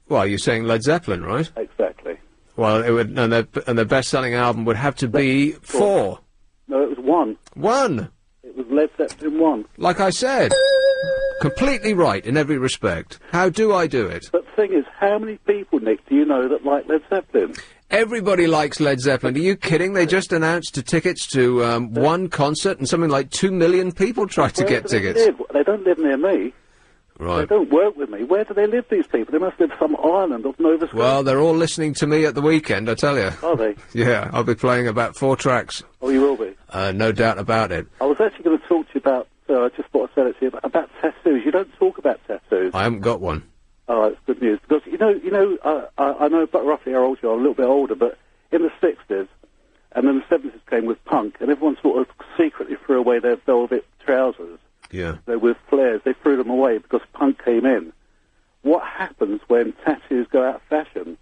Well, you're saying Led Zeppelin, right? Exactly. Well, it would, and their best-selling album would have to be 4. No, it was 1. 1? It was Led Zeppelin 1. Like I said. Completely right in every respect. How do I do it? But the thing is, how many people, Nick, do you know that like Led Zeppelin? Everybody likes Led Zeppelin. Are you kidding? They just announced tickets to one concert, and something like 2 million people tried to get tickets. They don't live near me. Right. They don't work with me. Where do they live, these people? They must live some island of Nova Scotia. Well, they're all listening to me at the weekend, I tell you. Are they? Yeah, I'll be playing about 4 tracks. Oh, you will be? No doubt about it. I was actually going to talk to you about, I just thought I'd say it to you, about tattoos. You don't talk about tattoos. I haven't got one. Oh, that's good news. Because, I know but roughly how old you are, a little bit older, but in the 60s, and then the 70s came with punk, and everyone sort of secretly threw away their velvet trousers. Yeah. They with flares. They threw them away because punk came in. What happens when tattoos go out of fashion?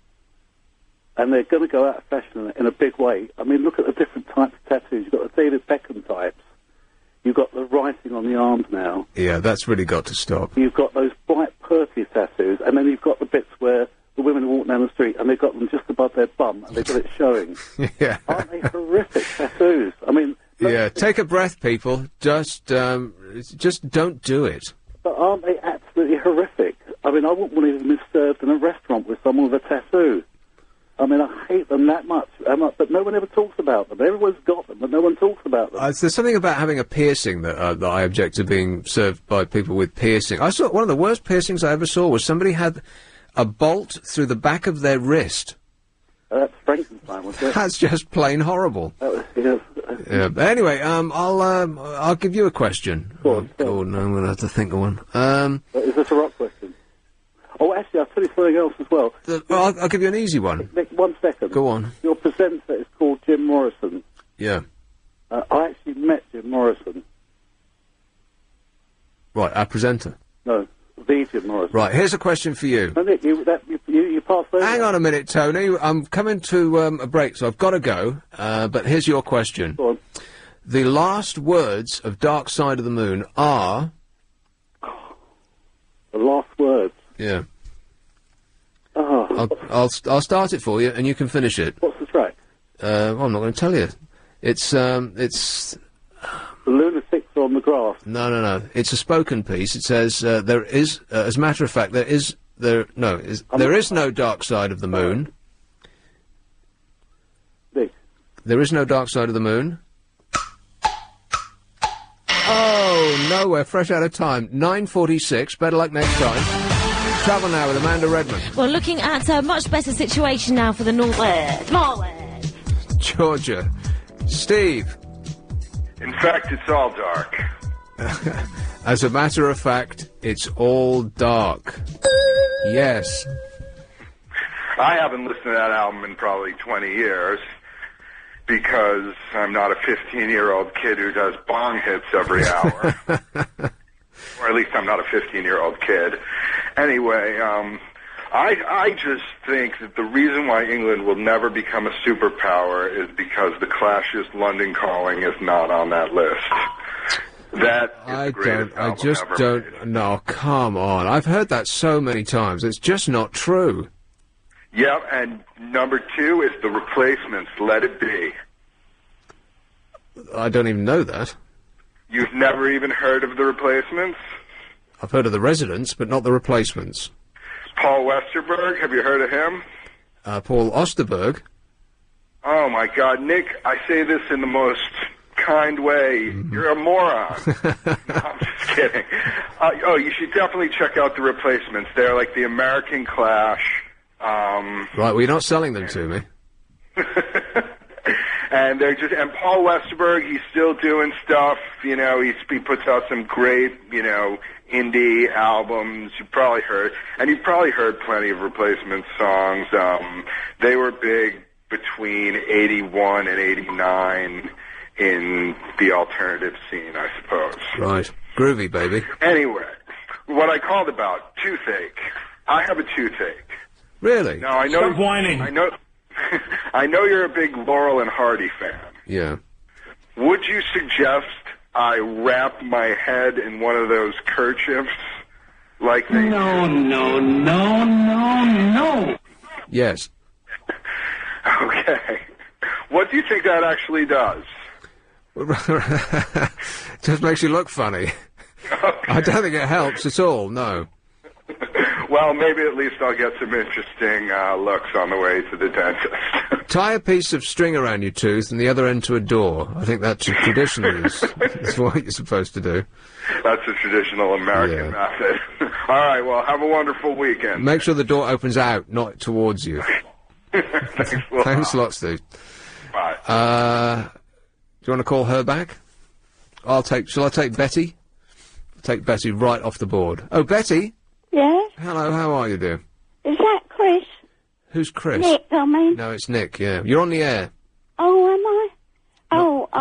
And they're going to go out of fashion in a big way. I mean, look at the different types of tattoos. You've got the David Beckham types. You've got the writing on the arms now. Yeah, that's really got to stop. You've got those bright, purple tattoos, and then you've got the bits where the women walk down the street and they've got them just above their bum and they've got it showing. Yeah. Aren't they horrific tattoos? I mean... Yeah, take a breath, people. Just don't do it. But aren't they absolutely horrific? I mean, I wouldn't want to even be served in a restaurant with someone with a tattoo. I mean, I hate them that much, but no one ever talks about them. Everyone's got them, but no one talks about them. There's something about having a piercing that I object to being served by people with piercing. I saw one of the worst piercings I ever saw was somebody had a bolt through the back of their wrist. That's Frankenstein, was it? That's just plain horrible. That was, yes. Yeah. But anyway, I'll give you a question. Go on, no, I'm going to have to think of one. Is this a rock question? Oh, actually, I'll tell you something else as well. Well, I'll give you an easy one. Nick, 1 second. Go on. Your presenter is called Jim Morrison. Yeah. I actually met Jim Morrison. Right, our presenter. No, the Jim Morrison. Right, here's a question for you. No, Nick, you passed over. Hang on a minute, Tony. I'm coming to a break, so I've got to go. But here's your question. Go on. The last words of Dark Side of the Moon are... The last words? Yeah. Oh. I'll start it for you, and you can finish it. What's the track? Well, I'm not going to tell you. It's... The Lunatics on the Grass. No. It's a spoken piece. It says, there is... as a matter of fact, there is no Dark Side of the Moon. Nick. There is no Dark Side of the Moon. Oh, no, we're fresh out of time. 9:46. Better luck next time. Travel now with Amanda Redmond. Well, looking at a much better situation now for the Northwest. Georgia. Steve. In fact, it's all dark. As a matter of fact, it's all dark. Yes. I haven't listened to that album in probably 20 years because I'm not a 15-year-old kid who does bong hits every hour. Or at least I'm not a 15-year-old kid. Anyway, I just think that the reason why England will never become a superpower is because the Clash's London Calling is not on that list. I just don't. No, come on. I've heard that so many times. It's just not true. Yep, and number 2 is The Replacements, Let It Be. I don't even know that. You've never even heard of The Replacements? I've heard of The Residents, but not The Replacements. Paul Westerberg, have you heard of him? Paul Osterberg. Oh, my God, Nick, I say this in the most kind way. You're a moron. No, I'm just kidding. You should definitely check out The Replacements. They're like the American Clash. Right, well, you're not selling them to me. And and Paul Westerberg, he's still doing stuff, you know, he puts out some great, you know, indie albums. You've probably heard plenty of Replacement songs. They were big between 81 and 89 in the alternative scene, I suppose. Right. Groovy, baby. Anyway, what I called about, toothache. I have a toothache. Really? Now, I know... Stop whining. I know you're a big Laurel and Hardy fan. Yeah. Would you suggest I wrap my head in one of those kerchiefs like they do? No. Yes. Okay. What do you think that actually does? Just makes you look funny. Okay. I don't think it helps at all, no. Well, maybe at least I'll get some interesting looks on the way to the dentist. Tie a piece of string around your tooth and the other end to a door. I think that's traditionally is what you're supposed to do. That's a traditional American method. All right, well, have a wonderful weekend. Make sure the door opens out, not towards you. Thanks a lot, Steve. Bye. Do you want to call her back? Shall I take Betty? I'll take Betty right off the board. Oh, Betty? Yes? Hello, how are you, dear? Is that Chris? Who's Chris? Nick, I mean. No, it's Nick, yeah. You're on the air. Oh, am I?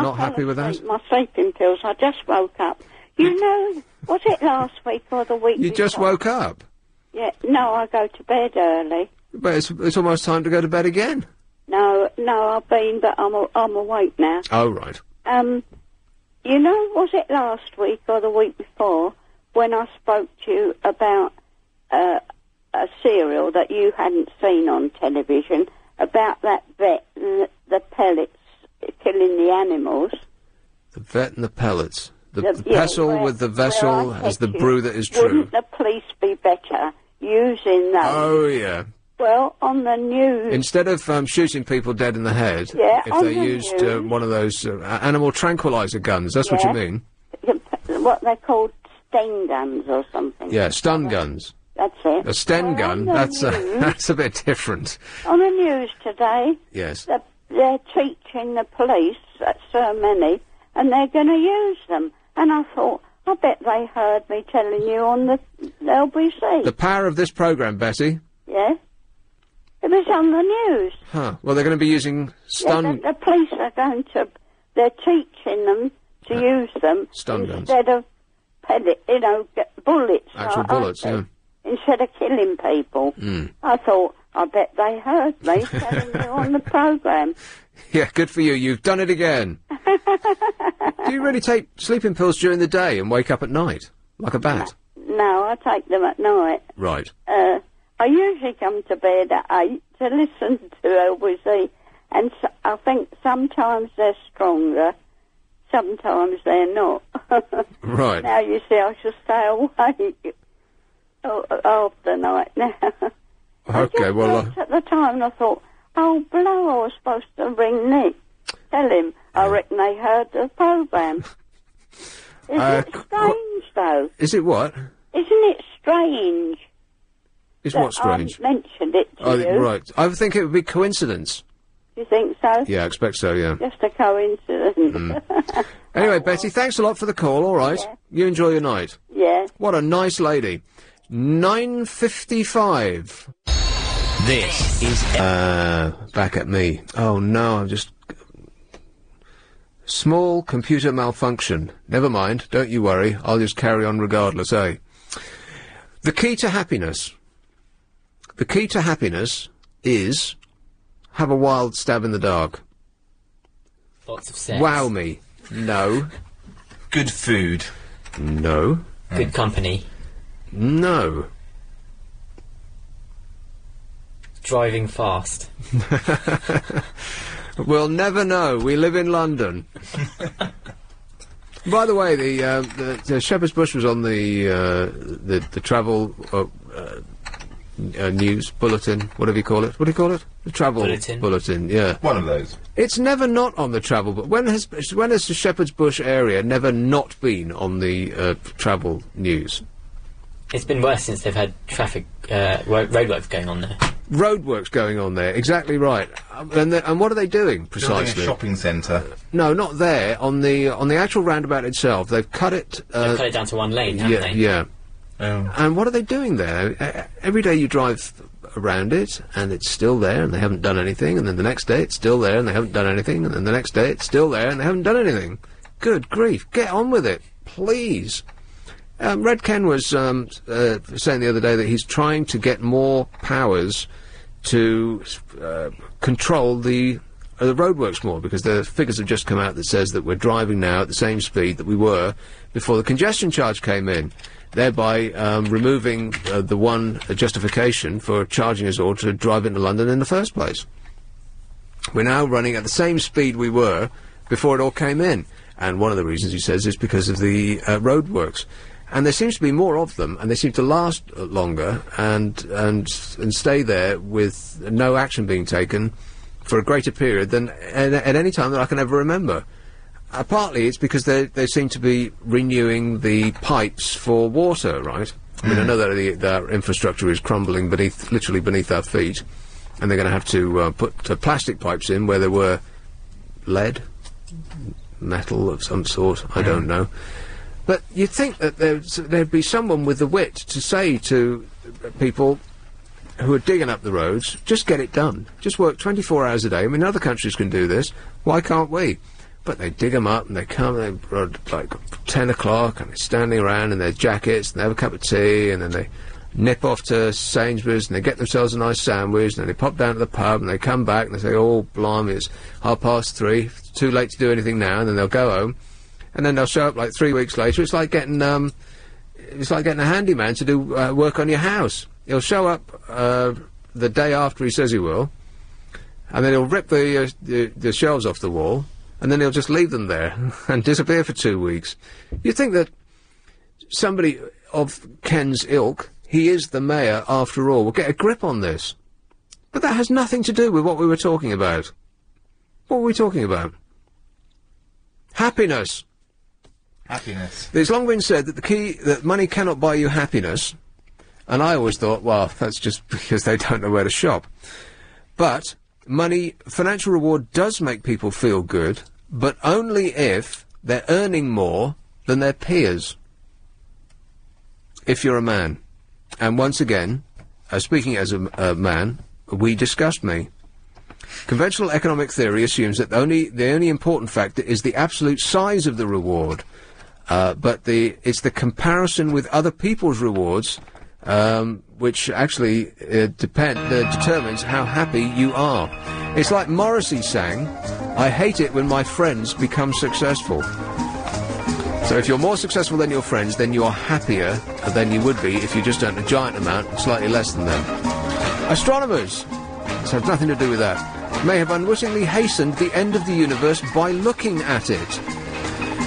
Not happy with that? My sleeping pills. I just woke up. You know, was it last week or the week You before? just woke up? Yeah, no, I go to bed early. But it's almost time to go to bed again. No, I've been, but I'm awake now. Oh, right. You know, was it last week or the week before when I spoke to you about a serial that you hadn't seen on television about that vet and the pellets killing the animals? The vet and the pellets. The pestle with the vessel as the brew that is true. Wouldn't the police be better using those? Oh, yeah. Well, on the news... Instead of shooting people dead in the head, if they used one of those animal tranquilizer guns, that's what you mean? What they're called, Sten guns or something. Yeah, stun guns. That's it. A Sten gun, that's a bit different. On the news today... Yes. They're teaching the police, that's so many, and they're going to use them. And I thought, I bet they heard me telling you on the LBC. The power of this programme, Betty. Yes. It was on the news. Huh. Well, they're going to be using stun... Yeah, the police are going to... They're teaching them to use them stun guns. Instead of bullets. Actual bullets, yeah. Instead of killing people. I thought, I bet they heard me telling you on the programme. Yeah, good for you. You've done it again. Do you really take sleeping pills during the day and wake up at night? Like a bat? No, I take them at night. Right. I usually come to bed at 8 to listen to LBC, and I think sometimes they're stronger, sometimes they're not. Right. Now, you see, I should stay awake half the night now. Okay, well... At the time, I thought, oh, blow, I was supposed to ring Nick. Tell him, I reckon they heard the programme. Is it strange, though? Is it what? Isn't it strange? Is what strange? I mentioned it to you. Right. I think it would be coincidence. You think so? Yeah, I expect so, yeah. Just a coincidence. Anyway, Betty, thanks a lot for the call, all right? Yeah. You enjoy your night. Yeah. What a nice lady. 9:55. This is... back at me. Oh, no, I'm just... Small computer malfunction. Never mind, don't you worry. I'll just carry on regardless, eh? The key to happiness. The key to happiness is... have a wild stab in the dark. Lots of sex. Wow me. No. Good food. No. Good company. No. Driving fast. We'll never know. We live in London. By the way, the Shepherd's Bush was on the travel news bulletin, whatever you call it. What do you call it? The travel bulletin. Yeah. One of those. It's never not on the travel. But when has the Shepherd's Bush area never not been on the travel news? It's been worse since they've had traffic roadworks going on there. Roadworks going on there, exactly right. And what are they doing precisely? Building a shopping centre. No, not there. On the actual roundabout itself, they've cut it. They've cut it down to one lane, haven't they? Yeah. Oh. And what are they doing there? Every day you drive around it, and it's still there, and they haven't done anything. And then the next day it's still there, and they haven't done anything. And then the next day it's still there, and they haven't done anything. Good grief! Get on with it, please. Red Ken was saying the other day that he's trying to get more powers to control the roadworks more, because the figures have just come out that says that we're driving now at the same speed that we were before the congestion charge came in, thereby removing the one justification for charging us all to drive into London in the first place. We're now running at the same speed we were before it all came in, and one of the reasons, he says, is because of the roadworks. And there seems to be more of them, and they seem to last longer and stay there with no action being taken for a greater period than at any time that I can ever remember. Partly it's because they seem to be renewing the pipes for water, right? I mean, I know that their infrastructure is crumbling literally beneath our feet, and they're going to have to put plastic pipes in where there were lead, metal of some sort, I don't know. But you'd think that there'd be someone with the wit to say to people who are digging up the roads, just get it done. Just work 24 hours a day. I mean, other countries can do this. Why can't we? But they dig them up, and they come at like 10 o'clock, and they're standing around in their jackets, and they have a cup of tea, and then they nip off to Sainsbury's, and they get themselves a nice sandwich, and then they pop down to the pub, and they come back, and they say, oh, blimey, it's 3:30, it's too late to do anything now, and then they'll go home. And then they'll show up like 3 weeks later. It's like getting a handyman to do work on your house. He'll show up the day after he says he will, and then he'll rip the shelves off the wall, and then he'll just leave them there and disappear for 2 weeks. You'd think that somebody of Ken's ilk, he is the mayor after all, will get a grip on this. But that has nothing to do with what we were talking about. What were we talking about? Happiness. Happiness. It's long been said that money cannot buy you happiness, and I always thought, well, that's just because they don't know where to shop. But financial reward does make people feel good, but only if they're earning more than their peers. If you're a man. And once again, speaking as a man, we discussed me. Conventional economic theory assumes that the only important factor is the absolute size of the reward. But it's the comparison with other people's rewards, which actually determines how happy you are. It's like Morrissey sang, I hate it when my friends become successful. So if you're more successful than your friends, then you are happier than you would be if you just earned a giant amount, slightly less than them. Astronomers, this has nothing to do with that, may have unwittingly hastened the end of the universe by looking at it.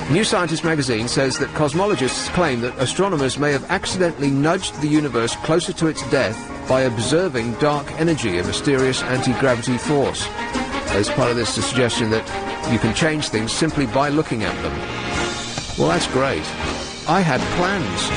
New Scientist magazine says that cosmologists claim that astronomers may have accidentally nudged the universe closer to its death by observing dark energy, a mysterious anti-gravity force. As part of this, the suggestion that you can change things simply by looking at them. Well, that's great. I had plans.